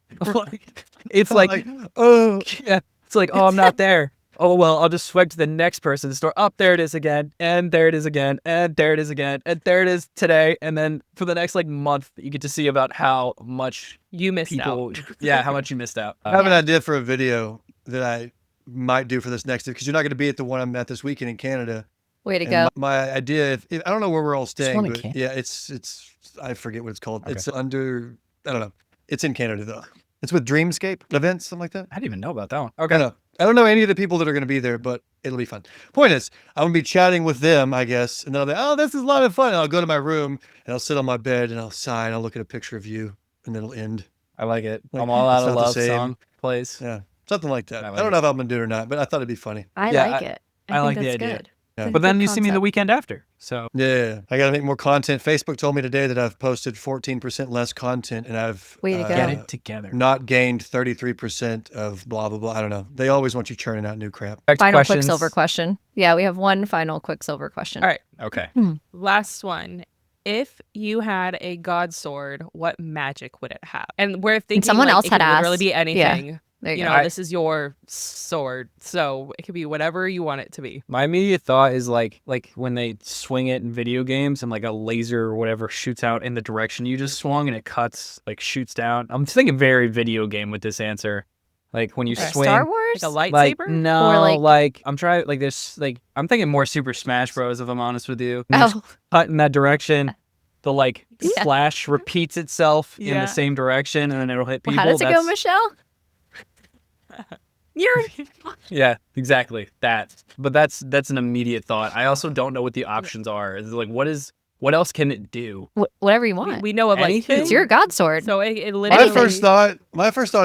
Speaker 3: It's like,
Speaker 4: oh,
Speaker 3: yeah, it's like, oh, I'm not there. Oh, well, I'll just swipe to the next person's store. Up there it is again, and there it is again, and there it is again, and there it is today. And then for the next like month, you get to see about how much
Speaker 2: You missed
Speaker 3: people,
Speaker 2: out.
Speaker 3: yeah, how much you missed out.
Speaker 4: I have an idea for a video that I might do for this next, because you're not going to be at the one I'm at this weekend in Canada.
Speaker 1: Way to
Speaker 4: And
Speaker 1: go.
Speaker 4: my idea, if I don't know where we're all staying,
Speaker 3: one in
Speaker 4: but
Speaker 3: Canada?
Speaker 4: yeah, it's I forget what it's called.
Speaker 3: Okay.
Speaker 4: It's under, I don't know. It's in Canada though. It's with Dreamscape events, something like that.
Speaker 3: I didn't even know about that one.
Speaker 4: I
Speaker 3: Okay.
Speaker 4: don't know any of the people that are going to be there, but it'll be fun. Point is, I'm going to be chatting with them, I guess, and they'll be, oh, this is a lot of fun. And I'll go to my room and I'll sit on my bed and I'll sigh and I'll look at a picture of you and then it'll end.
Speaker 3: I like it.
Speaker 4: Like,
Speaker 3: I'm all
Speaker 4: it's
Speaker 3: out of
Speaker 4: not the
Speaker 3: love
Speaker 4: same.
Speaker 3: song plays.
Speaker 4: Yeah, something like that.
Speaker 3: I
Speaker 4: I,
Speaker 3: like
Speaker 4: don't
Speaker 3: it.
Speaker 4: know if I'm going to do it or not, but I thought it'd be funny.
Speaker 1: I
Speaker 3: Yeah,
Speaker 1: like it.
Speaker 3: I
Speaker 1: think
Speaker 3: like the
Speaker 1: that's
Speaker 3: idea.
Speaker 1: good.
Speaker 4: Yeah.
Speaker 1: It's a
Speaker 3: But then
Speaker 1: good
Speaker 3: you see me the
Speaker 1: concept.
Speaker 3: weekend after. So
Speaker 4: Yeah, I got to make more content. Facebook told me today that I've posted 14% less content and I've
Speaker 1: Way to go.
Speaker 3: get it together.
Speaker 4: not gained 33% of blah, blah, blah. I don't know. They always want you churning out new crap.
Speaker 3: Back to
Speaker 1: Final
Speaker 3: questions.
Speaker 1: Quicksilver question. Yeah, we have one final Quicksilver question.
Speaker 2: All right.
Speaker 3: Okay.
Speaker 2: Last one. If you had a god sword, what magic would it have? And we're thinking
Speaker 1: someone
Speaker 2: like,
Speaker 1: else
Speaker 2: it
Speaker 1: had
Speaker 2: could literally
Speaker 1: asked.
Speaker 2: be
Speaker 1: Yeah.
Speaker 2: anything.
Speaker 1: There you
Speaker 2: You
Speaker 1: go.
Speaker 2: know, this is your sword, so it could be whatever you want it to be.
Speaker 3: My immediate thought is like when they swing it in video games and like a laser or whatever shoots out in the direction you just swung and it cuts, like shoots down. I'm thinking very video game with this answer. Like when you
Speaker 2: Okay.
Speaker 3: swing.
Speaker 1: Star Wars?
Speaker 2: Like a
Speaker 3: Like
Speaker 2: lightsaber?
Speaker 3: no,
Speaker 1: Or,
Speaker 3: like,
Speaker 1: like-
Speaker 3: I'm trying like this like I'm thinking more Super Smash Bros. If I'm honest with you. And you
Speaker 1: Oh,
Speaker 3: cut in that direction, the like
Speaker 1: Yeah.
Speaker 3: slash repeats itself in
Speaker 2: Yeah.
Speaker 3: the same direction and then it'll hit
Speaker 1: well,
Speaker 3: people.
Speaker 1: how does it go,
Speaker 3: That's-
Speaker 1: Michelle? You're
Speaker 3: Yeah, exactly that. But that's an immediate thought. I also don't know what the options are. It's like what else can it do?
Speaker 1: whatever you want.
Speaker 2: We know of like
Speaker 3: Anything?
Speaker 2: two.
Speaker 1: It's your god sword.
Speaker 2: So it
Speaker 4: My
Speaker 2: literally.
Speaker 4: first thought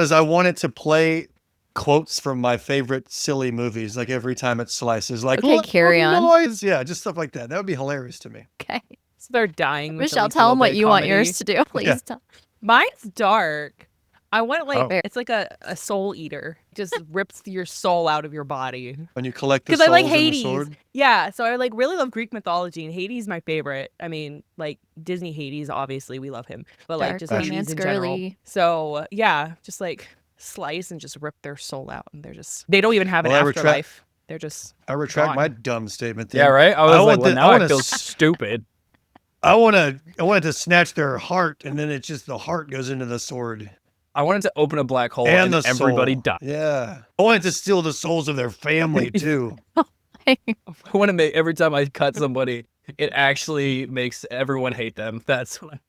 Speaker 4: is I want it to play quotes from my favorite silly movies, like every time it slices. Like,
Speaker 1: Okay,
Speaker 4: "What
Speaker 1: carry
Speaker 4: the
Speaker 1: on."
Speaker 4: noise?" Yeah, just stuff like that. That would be hilarious to me.
Speaker 1: Okay.
Speaker 2: So they're dying. with
Speaker 1: Michelle,
Speaker 2: at least a
Speaker 1: tell
Speaker 2: little
Speaker 1: them what
Speaker 2: bit of
Speaker 1: you want
Speaker 2: comedy.
Speaker 1: yours to do. Please
Speaker 4: Yeah.
Speaker 1: tell.
Speaker 2: Mine's dark. I want like
Speaker 4: Oh.
Speaker 2: it's like a soul eater. Just rips your soul out of your body.
Speaker 4: When you collect the
Speaker 2: Because I like
Speaker 4: souls in the
Speaker 2: Hades.
Speaker 4: sword.
Speaker 2: Yeah, so I like really love Greek mythology, and Hades is my favorite. I mean, like Disney Hades, obviously we love him, but like
Speaker 1: Dark
Speaker 2: just
Speaker 4: romance
Speaker 2: Hades in general.
Speaker 1: girly.
Speaker 2: So yeah, just like slice and just rip their soul out, and they don't even have an
Speaker 4: Well, I retract-
Speaker 2: afterlife. They're just
Speaker 4: I retract
Speaker 2: gone.
Speaker 4: my dumb statement. Then.
Speaker 3: Yeah, right? I was
Speaker 4: I
Speaker 3: like,
Speaker 4: want
Speaker 3: well,
Speaker 4: the-
Speaker 3: now
Speaker 4: I
Speaker 3: I
Speaker 4: wanna
Speaker 3: feel
Speaker 4: s-
Speaker 3: stupid.
Speaker 4: I want it to snatch their heart, and then it's just the heart goes into the sword
Speaker 3: I wanted to open a black hole
Speaker 4: and
Speaker 3: and
Speaker 4: the
Speaker 3: everybody
Speaker 4: soul.
Speaker 3: died.
Speaker 4: Yeah, I want it to steal the souls of their family too.
Speaker 3: I want to make every time I cut somebody, it actually makes everyone hate them. That's what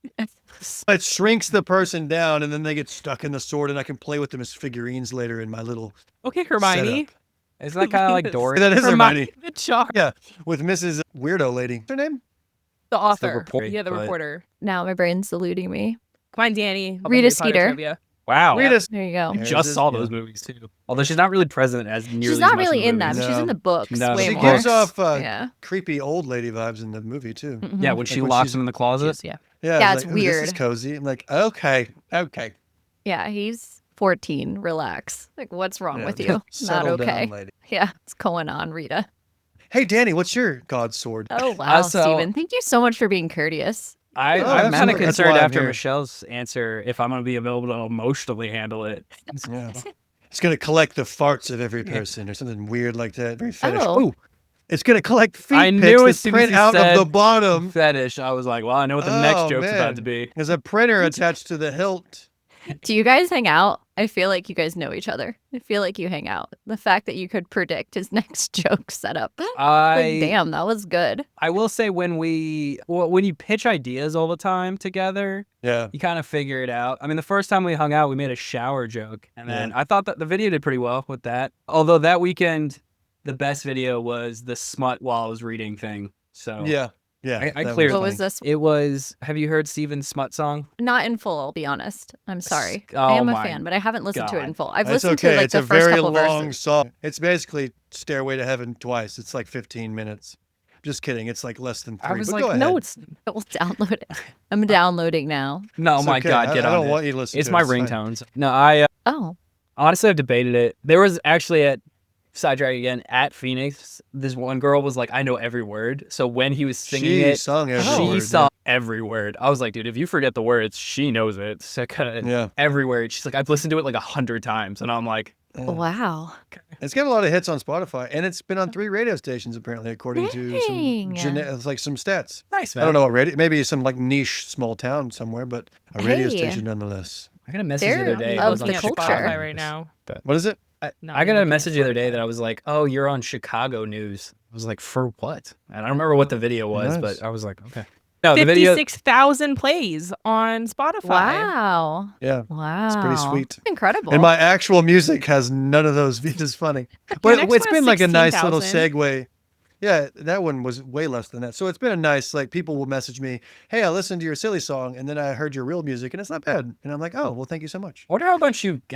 Speaker 4: It shrinks the person down, and then they get stuck in the sword, and I can play with them as figurines later in my little
Speaker 2: okay, Hermione.
Speaker 4: setup.
Speaker 3: Isn't that kind of like Dory?
Speaker 4: That is Hermione.
Speaker 2: The charm.
Speaker 4: Yeah, with Mrs. Weirdo Lady. What's her name?
Speaker 2: The author.
Speaker 3: reporter,
Speaker 2: Yeah, the
Speaker 3: but-
Speaker 2: reporter.
Speaker 1: Now my brain's eluding me.
Speaker 2: Come on, Danny. All the
Speaker 1: Rita
Speaker 2: Harry Potter
Speaker 1: Skeeter.
Speaker 2: trivia.
Speaker 3: Wow.
Speaker 4: Read us.
Speaker 1: There you go.
Speaker 4: There it
Speaker 3: Just
Speaker 4: is,
Speaker 3: saw
Speaker 4: yeah.
Speaker 3: those movies too. Although she's not really present as nearly.
Speaker 1: She's
Speaker 3: as
Speaker 1: not
Speaker 3: much
Speaker 1: really in
Speaker 3: the
Speaker 1: them.
Speaker 3: movies.
Speaker 1: She's in
Speaker 4: No.
Speaker 1: the books
Speaker 3: No,
Speaker 1: way
Speaker 4: She
Speaker 1: more.
Speaker 4: gives off
Speaker 1: yeah.
Speaker 4: creepy old lady vibes in the movie too.
Speaker 1: Mhm.
Speaker 3: Yeah, when
Speaker 4: Like
Speaker 3: she
Speaker 4: when
Speaker 3: locks
Speaker 4: she's-
Speaker 3: him in the closet.
Speaker 2: Just, yeah.
Speaker 1: Yeah,
Speaker 4: it's
Speaker 1: it's
Speaker 4: like, "Ooh, This is
Speaker 1: weird.
Speaker 4: cozy. I'm like, okay.
Speaker 1: Yeah, he's 14. Relax. Like, what's wrong
Speaker 4: Yeah,
Speaker 1: with you? Not
Speaker 4: settle down,
Speaker 1: okay.
Speaker 4: lady.
Speaker 1: Yeah, what's going on, Rita?
Speaker 4: Hey, Danny, what's your god sword?
Speaker 1: Oh, wow,
Speaker 3: so-
Speaker 1: Steven. Thank you so much for being courteous.
Speaker 3: I'm
Speaker 4: that's
Speaker 3: kind of
Speaker 4: what- that's
Speaker 3: concerned
Speaker 4: why I'm
Speaker 3: after
Speaker 4: here.
Speaker 3: Michelle's answer if I'm going to be able to emotionally handle it.
Speaker 4: Yeah. It's gonna collect the farts of every person or something weird like that. Very fetish.
Speaker 1: Oh.
Speaker 4: Ooh, it's gonna collect feet
Speaker 3: I
Speaker 4: pics
Speaker 3: knew
Speaker 4: that
Speaker 3: as soon as
Speaker 4: print
Speaker 3: you
Speaker 4: out
Speaker 3: said
Speaker 4: of the bottom.
Speaker 3: Fetish. I was like, well, I know what the next
Speaker 4: Oh,
Speaker 3: joke's
Speaker 4: man.
Speaker 3: about to be.
Speaker 4: There's a printer attached to the hilt.
Speaker 1: Do you guys hang out? I feel like you guys know each other. I feel like you hang out. The fact that you could predict his next joke setup. Like, damn, that was good.
Speaker 3: I will say when you pitch ideas all the time together,
Speaker 4: Yeah.
Speaker 3: you kind of figure it out. I mean, the first time we hung out, we made a shower joke, and then I thought that the video did pretty well with that. Although that weekend, the best video was the smut while I was reading thing. So
Speaker 4: Yeah. Yeah,
Speaker 3: I
Speaker 4: that
Speaker 3: cleared
Speaker 1: What
Speaker 4: funny.
Speaker 1: was this?
Speaker 3: It was. Have you heard Steven's smut song?
Speaker 1: Not in full, I'll be honest. I'm sorry.
Speaker 3: Oh
Speaker 1: I am a
Speaker 3: my
Speaker 1: fan, but I haven't listened to it in
Speaker 3: God.
Speaker 1: full. I've
Speaker 4: It's
Speaker 1: listened
Speaker 4: okay.
Speaker 1: to like
Speaker 4: It's
Speaker 1: the
Speaker 4: a
Speaker 1: first
Speaker 4: very
Speaker 1: couple
Speaker 4: long
Speaker 1: verses.
Speaker 4: song. It's basically Stairway to Heaven twice. It's like 15 minutes. Just kidding. It's like less than 3.
Speaker 3: I was
Speaker 4: but
Speaker 3: like,
Speaker 4: go ahead.
Speaker 3: no, it's
Speaker 1: We'll download it. I'm downloading now.
Speaker 3: no.
Speaker 4: It's
Speaker 3: My
Speaker 4: okay.
Speaker 3: God, get
Speaker 4: I
Speaker 3: on
Speaker 4: don't
Speaker 3: it.
Speaker 4: want you to listen
Speaker 3: It's
Speaker 4: to
Speaker 3: my
Speaker 4: it. Fine.
Speaker 3: ringtones. No, I
Speaker 1: Oh,
Speaker 3: honestly I've debated it. There was actually at sidetrack again at Phoenix. This one girl was like, I know every word. So when he was singing
Speaker 4: She
Speaker 3: it,
Speaker 4: sung every
Speaker 3: she
Speaker 4: word.
Speaker 3: saw every word. I was like, dude, if you forget the words, she knows it. So
Speaker 4: Yeah.
Speaker 3: every word. She's like, I've listened to it like 100 times, and I'm like,
Speaker 1: wow.
Speaker 4: It's got a lot of hits on Spotify, and it's been on 3 radio stations apparently, according to
Speaker 1: Dang.
Speaker 4: some stats.
Speaker 3: nice, man.
Speaker 4: I don't know what radio. Maybe some like niche small town somewhere, but a radio
Speaker 1: Hey.
Speaker 4: station nonetheless.
Speaker 3: I got a message the
Speaker 1: They're
Speaker 3: other day.
Speaker 1: of
Speaker 3: I was on
Speaker 1: the
Speaker 3: Chicago.
Speaker 1: culture.
Speaker 2: Spotify right now.
Speaker 4: What is it?
Speaker 2: No,
Speaker 3: I
Speaker 2: I'm
Speaker 3: got a
Speaker 2: looking at
Speaker 3: message the other day
Speaker 2: Spotify.
Speaker 3: that I was like, "Oh, you're on Chicago news." I was like, "For what?" And I don't remember what the video was,
Speaker 4: Nice.
Speaker 3: but I was like, "Okay." No, the video.
Speaker 2: 56,000 plays on Spotify.
Speaker 1: Wow.
Speaker 4: Yeah.
Speaker 1: Wow.
Speaker 4: It's pretty sweet.
Speaker 1: Incredible.
Speaker 4: And my actual music has none of those. It's just funny.
Speaker 2: Your
Speaker 4: But
Speaker 2: next
Speaker 4: it's
Speaker 2: one
Speaker 4: been
Speaker 2: has
Speaker 4: like a nice little
Speaker 2: 16,000.
Speaker 4: segue. Yeah, that one was way less than that. So it's been a nice, like, people will message me, hey, I listened to your silly song, and then I heard your real music, and it's not bad. And I'm like, oh, well, thank you so much.
Speaker 3: I wonder how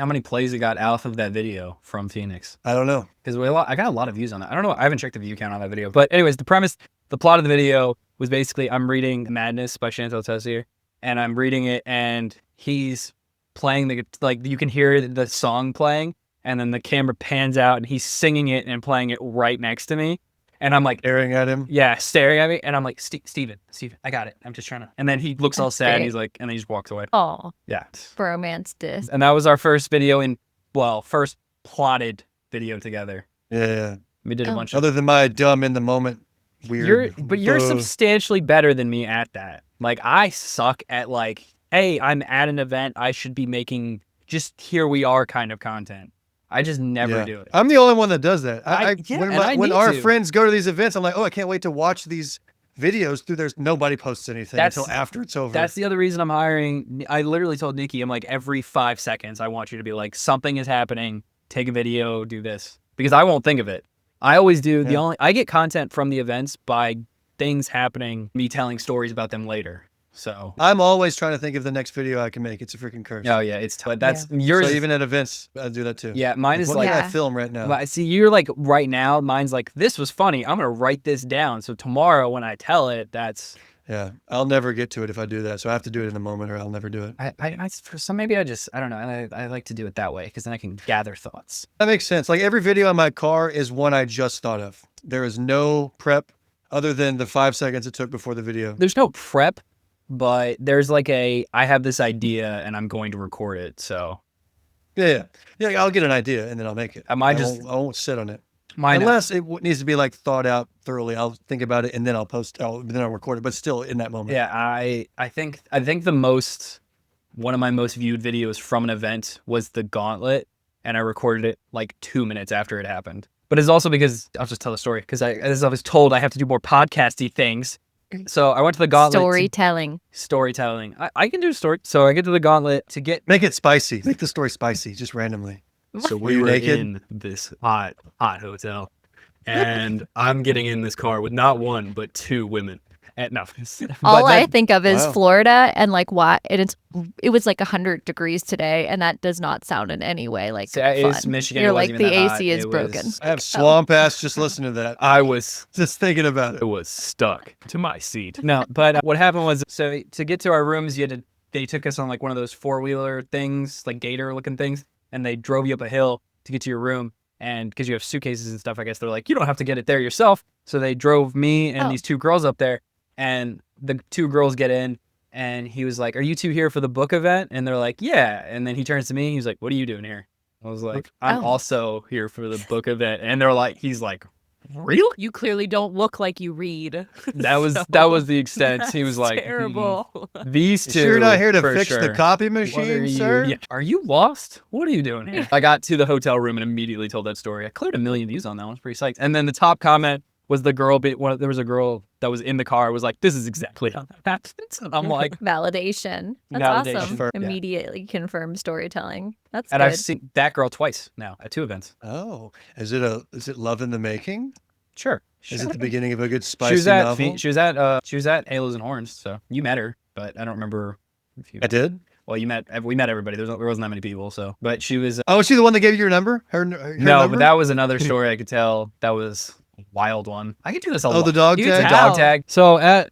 Speaker 3: many plays it got out of that video from Phoenix.
Speaker 4: I don't know.
Speaker 3: Because I got a lot of views on that. I don't know. I haven't checked the view count on that video. But anyways, the plot of the video was basically I'm reading Madness by Chantal Tessier, and I'm reading it, and he's playing you can hear the song playing, and then the camera pans out, and he's singing it and playing it right next to me, and I'm like,
Speaker 4: Staring at him.
Speaker 3: yeah, staring at me, and I'm like, Steven, I got it. I'm just trying to. And then he looks all
Speaker 1: That's
Speaker 3: sad, and
Speaker 1: great.
Speaker 3: he's like, and then he just walks away.
Speaker 1: Oh,
Speaker 3: Yeah.
Speaker 1: bromance disc.
Speaker 3: And that was our first video first plotted video together.
Speaker 4: Yeah.
Speaker 3: We did a
Speaker 1: Oh.
Speaker 3: bunch of.
Speaker 4: Other than my dumb in the moment weird.
Speaker 3: You're
Speaker 4: uh,
Speaker 3: substantially better than me at that. Like I suck at like, hey, I'm at an event. I should be making just here we are kind of content. I just never
Speaker 4: yeah.
Speaker 3: do it.
Speaker 4: I'm the only one that does that.
Speaker 3: Yeah,
Speaker 4: when
Speaker 3: and I
Speaker 4: when
Speaker 3: need
Speaker 4: our
Speaker 3: to.
Speaker 4: friends go to these events, I'm like, oh, I can't wait to watch these videos through there's nobody posts anything until after it's over.
Speaker 3: That's the other reason I'm hiring. I literally told Nikki, I'm like, every 5 seconds, I want you to be like, something is happening. Take a video, do this. Because I won't think of it. I always do.
Speaker 4: Yeah.
Speaker 3: I get content from the events by things happening, me telling stories about them later. So.
Speaker 4: I'm always trying to think of the next video I can make. It's a freaking curse.
Speaker 3: Oh yeah, it's but that's yours.
Speaker 4: So even at events, I do that too.
Speaker 3: Yeah, mine is
Speaker 4: what
Speaker 3: like.
Speaker 4: can I film right now?
Speaker 3: But I see you're like right now. Mine's like this was funny. I'm gonna write this down. So tomorrow when I tell it, that's.
Speaker 4: Yeah, I'll never get to it if I do that. So I have to do it in a moment, or I'll never do it.
Speaker 3: I for some maybe I don't know. I like to do it that way because then I can gather thoughts.
Speaker 4: That makes sense. Like every video in my car is one I just thought of. There is no prep other than the 5 seconds it took before the video.
Speaker 3: There's no prep, but there's like I have this idea and I'm going to record it. So
Speaker 4: Yeah. I'll get an idea and then I'll make it.
Speaker 3: I
Speaker 4: won't sit on it.
Speaker 3: mine.
Speaker 4: Unless it needs to be like thought out thoroughly. I'll think about it and then I'll record it. But still in that moment.
Speaker 3: Yeah, I think one of my most viewed videos from an event was the Gauntlet, and I recorded it like 2 minutes after it happened. But it's also because I'll just tell the story because as I was told, I have to do more podcasty things. So I went to the Gauntlet.
Speaker 1: Storytelling.
Speaker 3: I can do a story. So I get to the Gauntlet to get.
Speaker 4: Make it spicy. Make the story spicy, just randomly.
Speaker 3: So
Speaker 4: Were you naked?
Speaker 3: in this hot hotel, and I'm getting in this car with not one but 2 women. And no,
Speaker 1: All
Speaker 3: but
Speaker 1: I
Speaker 3: that-
Speaker 1: think of is
Speaker 4: Wow.
Speaker 1: Florida and like why it was like 100 degrees today, and that does not sound in any way like
Speaker 3: So it's
Speaker 1: fun.
Speaker 3: Michigan.
Speaker 1: You're
Speaker 3: it wasn't
Speaker 1: like the
Speaker 3: even that hot.
Speaker 1: AC is
Speaker 3: It
Speaker 1: broken.
Speaker 3: was-
Speaker 4: I have swamp ass just listening to that.
Speaker 3: I was
Speaker 4: Just thinking about it.
Speaker 3: was stuck to my seat. No, but what happened was, so to get to our rooms, they took us on like one of those 4-wheeler things, like gator looking things, and they drove you up a hill to get to your room. And because you have suitcases and stuff, I guess they're like, you don't have to get it there yourself. So they drove me and
Speaker 1: Oh.
Speaker 3: these 2 girls up there, and the 2 girls get in, and he was like, are you 2 here for the book event? And they're like, yeah. And then he turns to me, he's like, what are you doing here? I was like, I'm
Speaker 1: Oh.
Speaker 3: also here for the book event. And they're like, he's like, really?
Speaker 2: You clearly don't look like you read.
Speaker 3: That was
Speaker 2: So,
Speaker 3: that was the extent. He was
Speaker 2: that's
Speaker 3: like,
Speaker 2: terrible.
Speaker 3: these
Speaker 4: You
Speaker 3: 2.
Speaker 4: sure you're not here to
Speaker 3: for
Speaker 4: fix
Speaker 3: sure.
Speaker 4: the copy
Speaker 3: What
Speaker 4: machine,
Speaker 3: are you-
Speaker 4: sir?
Speaker 3: yeah. Are you lost? What are you doing here? I got to the hotel room and immediately told that story. I cleared 1 million views on that one. I was pretty psyched. And then the top comment was the girl. There was a girl that was in the car. Was like, "This is exactly how that happens." And I'm like,
Speaker 1: Validation. That's
Speaker 3: Validation
Speaker 1: awesome.
Speaker 4: for- yeah.
Speaker 1: Immediately confirmed storytelling. That's
Speaker 3: and
Speaker 1: good.
Speaker 3: I've seen that girl twice now at 2 events.
Speaker 4: Oh, is it love in the making?
Speaker 3: Sure.
Speaker 4: Is it the beginning of a good
Speaker 3: She
Speaker 4: spicy
Speaker 3: was at
Speaker 4: novel?
Speaker 3: she was at Halos and Horns. So you met her, but I don't remember if you.
Speaker 4: I did.
Speaker 3: Well, we met everybody. There wasn't that many people. So, but she was.
Speaker 4: Oh, was she the one that gave you your number? Her
Speaker 3: No,
Speaker 4: number?
Speaker 3: but that was another story I could tell. That was a wild one. I could do this a lot.
Speaker 4: Oh, the dog
Speaker 2: You
Speaker 4: tag.
Speaker 2: tell.
Speaker 3: Dog tag. So at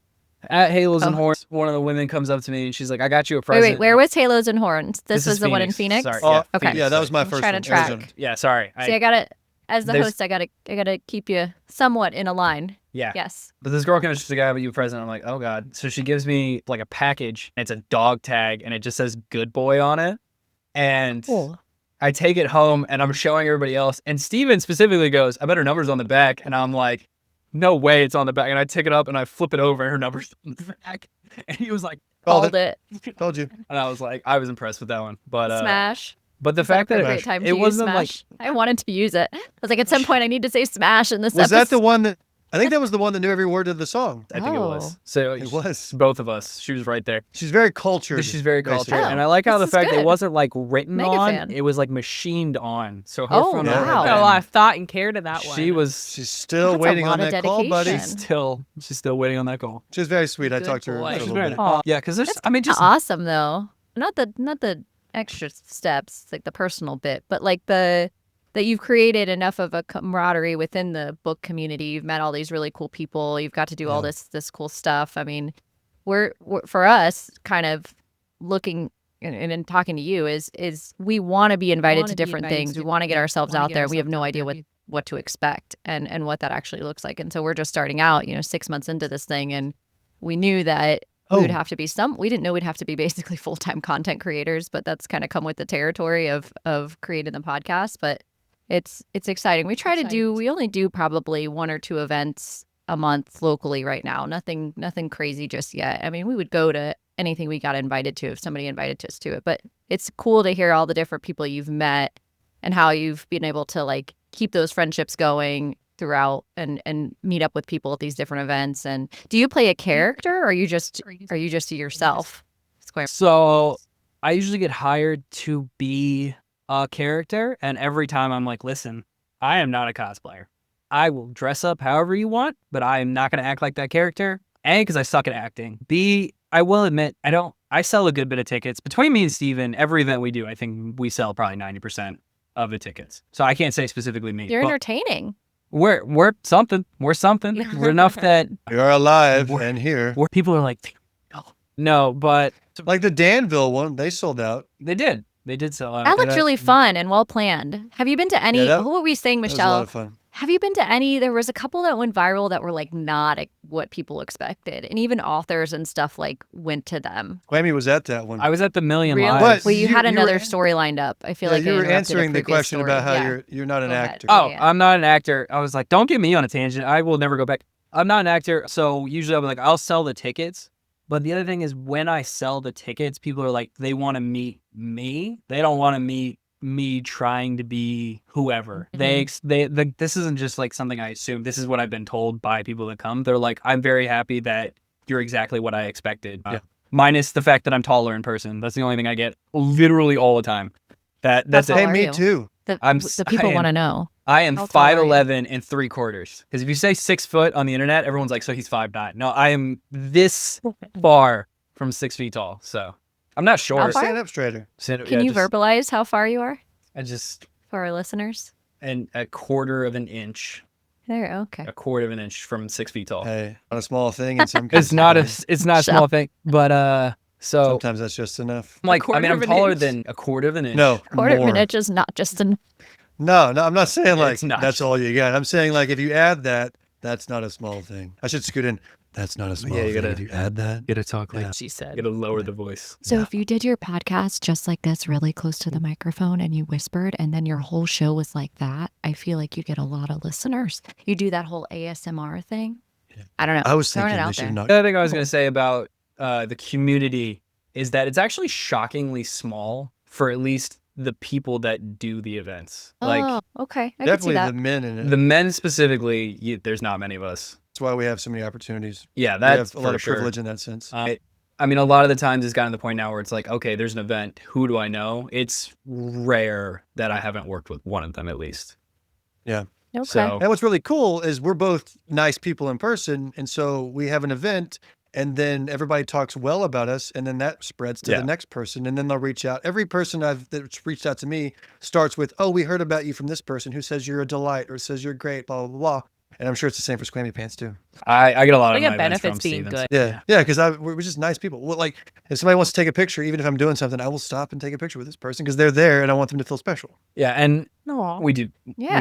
Speaker 3: Halos and
Speaker 1: Oh.
Speaker 3: Horns, one of the women comes up to me and she's like, "I got you a
Speaker 1: Wait,
Speaker 3: present."
Speaker 1: where was Halos and Horns? This
Speaker 3: This
Speaker 1: was
Speaker 3: is
Speaker 1: the one in
Speaker 3: Phoenix.
Speaker 1: Phoenix?
Speaker 3: Sorry.
Speaker 4: Oh,
Speaker 1: Okay.
Speaker 3: Phoenix,
Speaker 4: yeah, that was
Speaker 3: sorry.
Speaker 4: my
Speaker 1: I'm
Speaker 4: first
Speaker 1: trying
Speaker 4: one.
Speaker 1: to track.
Speaker 4: Arizona.
Speaker 3: Yeah, sorry.
Speaker 1: See, I gotta, as the
Speaker 3: There's-
Speaker 1: host, I gotta keep you somewhat in a line.
Speaker 3: Yeah.
Speaker 1: Yes.
Speaker 3: But this girl comes, she's like, "I have you a present." I'm like, "Oh God." So she gives me like a package and it's a dog tag and it just says "Good Boy" on it. And
Speaker 1: Cool.
Speaker 3: I take it home and I'm showing everybody else. And Steven specifically goes, "I bet her number's on the back." And I'm like, "No way it's on the back." And I take it up and I flip it over and her number's on the back. And he was like,
Speaker 1: Called it.
Speaker 4: Told you.
Speaker 3: and I was like, I was impressed with that one. But
Speaker 1: Smash.
Speaker 3: but the
Speaker 1: Is that
Speaker 3: fact that
Speaker 1: appropriate time to
Speaker 3: it
Speaker 1: use
Speaker 3: wasn't like
Speaker 1: Smash? I wanted to use it. I was like, at some point, I need to say Smash in this
Speaker 4: Was that the
Speaker 1: episode.
Speaker 4: one that? I think that was the one that knew every word of the song.
Speaker 3: I think it was.
Speaker 1: Oh.
Speaker 3: So
Speaker 4: It was.
Speaker 3: both of us. She was right there.
Speaker 4: She's very cultured.
Speaker 3: She's very cultured,
Speaker 4: basically.
Speaker 3: and I like how
Speaker 1: this
Speaker 3: the
Speaker 1: is
Speaker 3: fact it
Speaker 1: good.
Speaker 3: wasn't like written
Speaker 1: Mega
Speaker 3: on;
Speaker 1: fan.
Speaker 3: it was like machined on. So her
Speaker 1: Oh,
Speaker 3: phone
Speaker 4: wow.
Speaker 3: number
Speaker 2: Got a
Speaker 3: had
Speaker 2: lot of thought and care to that
Speaker 3: been-
Speaker 2: one.
Speaker 3: She was
Speaker 4: She's still
Speaker 1: That's a
Speaker 4: waiting on
Speaker 1: lot of
Speaker 4: that call, buddy.
Speaker 1: dedication.
Speaker 3: she's still waiting on that call.
Speaker 4: She's very sweet. I
Speaker 2: Good
Speaker 4: talked to her
Speaker 2: boy.
Speaker 4: a
Speaker 2: She's
Speaker 4: little
Speaker 3: very
Speaker 4: bit.
Speaker 3: nice. Yeah, because there's,
Speaker 1: That's
Speaker 3: I mean, just
Speaker 1: awesome though. Not the extra steps, like the personal bit, but like that you've created enough of a camaraderie within the book community. You've met all these really cool people. You've got to do all
Speaker 4: Yeah.
Speaker 1: this cool stuff. I mean, we're for us kind of looking and talking to you is we want to be invited to different things. We want to get ourselves out there. We have no idea what to expect and what that actually looks like. And so we're just starting out, 6 months into this thing, and we knew that we would have to be we didn't know we'd have to be basically full-time content creators, but that's kind of come with the territory of creating the podcast. But it's exciting. We we only do probably 1 or 2 events a month locally right now. Nothing crazy just yet. I mean, we would go to anything we got invited to if somebody invited us to it, but it's cool to hear all the different people you've met and how you've been able to like keep those friendships going throughout and meet up with people at these different events. And do you play a character or are you just yourself? Square.
Speaker 3: so. I usually get hired to be a character, and every time I'm like, "Listen, I am not a cosplayer. I will dress up however you want, but I am not going to act like that character." A, because I suck at acting. B, I will admit, I sell a good bit of tickets. Between me and Steven, every event we do, I think we sell probably 90% of the tickets. So I can't say specifically me.
Speaker 1: You're
Speaker 3: but
Speaker 1: entertaining.
Speaker 3: we're something. We're something. We're enough that
Speaker 4: We are alive and here.
Speaker 3: where people are like, no, but
Speaker 4: Like the Danville one, they sold out.
Speaker 3: they did. They did sell out.
Speaker 1: That looked really fun and well planned. Have you been to any?
Speaker 4: Yeah,
Speaker 1: what were we saying,
Speaker 4: That was a lot
Speaker 1: Michelle?
Speaker 4: of fun.
Speaker 1: Have you been to any? There was a couple that went viral that were like not what people expected, and even authors and stuff like went to them.
Speaker 4: Quammy was at that one.
Speaker 3: I was at the Million
Speaker 1: Really?
Speaker 3: Lives.
Speaker 4: But
Speaker 1: Well, you
Speaker 4: you-
Speaker 1: had
Speaker 4: you were
Speaker 1: another
Speaker 4: an-
Speaker 1: story lined up. I feel
Speaker 4: Yeah,
Speaker 1: like I
Speaker 4: you were
Speaker 1: interrupted a
Speaker 4: answering the
Speaker 1: previous
Speaker 4: question
Speaker 1: story.
Speaker 4: about how
Speaker 1: Yeah.
Speaker 4: you're not an
Speaker 1: Go ahead.
Speaker 4: actor.
Speaker 3: Oh,
Speaker 1: Yeah.
Speaker 3: I'm not an actor. I was like, don't get me on a tangent. I will never go back. I'm not an actor. So usually I'll be like, I'll sell the tickets. But the other thing is when I sell the tickets, people are like, they want to meet me. They don't want to meet me trying to be whoever. This isn't just like something I assume. This is what I've been told by people that come. They're like, I'm very happy that you're exactly what I expected.
Speaker 4: Yeah.
Speaker 3: Minus the fact that I'm taller in person. That's the only thing I get literally all the time. That's
Speaker 1: How
Speaker 3: it.
Speaker 4: Hey,
Speaker 1: are
Speaker 4: me
Speaker 1: you?
Speaker 4: too.
Speaker 1: The people want to know.
Speaker 3: I am
Speaker 1: How tall are you?
Speaker 3: 5'11" and 3/4. Because if you say 6 foot on the internet, everyone's like, so he's 5'9". No, I am this far from 6 feet tall. So I'm not
Speaker 1: How
Speaker 3: short.
Speaker 1: far?
Speaker 4: Stand up straighter.
Speaker 1: Can you verbalize how far you are
Speaker 3: I just
Speaker 1: for our listeners?
Speaker 3: and a quarter of an inch from 6 feet tall.
Speaker 4: Hey, not a small thing in some cases.
Speaker 3: It's not a small thing, but so
Speaker 4: Sometimes that's just enough.
Speaker 3: I'm like, I
Speaker 2: quarter
Speaker 3: mean, I'm
Speaker 2: of an
Speaker 3: taller
Speaker 2: inch?
Speaker 3: than a quarter of an inch.
Speaker 4: No,
Speaker 1: Quarter of
Speaker 4: more.
Speaker 1: an inch is not just an.
Speaker 4: No, I'm not saying like
Speaker 3: It's not.
Speaker 4: that's all you got. I'm saying like if you add that, that's not a small thing. I should scoot in. That's not a small
Speaker 3: Yeah, you
Speaker 4: thing.
Speaker 3: gotta-
Speaker 4: If you add that,
Speaker 3: You gotta talk like,
Speaker 4: Yeah.
Speaker 2: She said.
Speaker 3: you gotta lower the voice.
Speaker 1: So if you did your podcast just like this, really close to the microphone, and you whispered, and then your whole show was like that, I feel like you get a lot of listeners. You do that whole ASMR thing.
Speaker 4: Yeah.
Speaker 1: I don't know.
Speaker 4: I was
Speaker 1: Throwing
Speaker 4: thinking
Speaker 1: it
Speaker 4: they
Speaker 1: out
Speaker 4: should
Speaker 1: there.
Speaker 4: not.
Speaker 3: The other thing I was going to say about the community is that it's actually shockingly small for at least the people that do the events. Like
Speaker 1: Oh, okay. I can see
Speaker 4: Definitely
Speaker 1: that.
Speaker 4: the men in it.
Speaker 3: the men specifically, there's not many of us.
Speaker 4: That's why we have so many opportunities.
Speaker 3: Yeah,
Speaker 4: We
Speaker 3: that's
Speaker 4: have a lot
Speaker 3: for
Speaker 4: of
Speaker 3: sure.
Speaker 4: privilege in that sense.
Speaker 3: I mean, a lot of the times it's gotten to the point now where it's like, okay, there's an event. Who do I know? It's rare that I haven't worked with one of them at least.
Speaker 1: Yeah, Okay.
Speaker 3: So
Speaker 4: And what's really cool is we're both nice people in person. And so we have an event and then everybody talks well about us. And then that spreads to
Speaker 3: Yeah.
Speaker 4: the next person. And then they'll reach out. Every person that's reached out to me starts with, oh, we heard about you from this person who says you're a delight or says you're great, blah, blah, blah. And I'm sure it's the same for Squammy Pants too.
Speaker 3: I get a lot
Speaker 2: I
Speaker 3: of
Speaker 2: get
Speaker 3: my events
Speaker 2: benefits
Speaker 3: from
Speaker 2: being
Speaker 3: Steven.
Speaker 2: good.
Speaker 4: Yeah. Yeah. Because we're just nice people. Well, like if somebody wants to take a picture, even if I'm doing something, I will stop and take a picture with this person because they're there and I want them to feel special.
Speaker 3: Yeah, and
Speaker 2: Aw.
Speaker 3: we do.
Speaker 1: Yeah.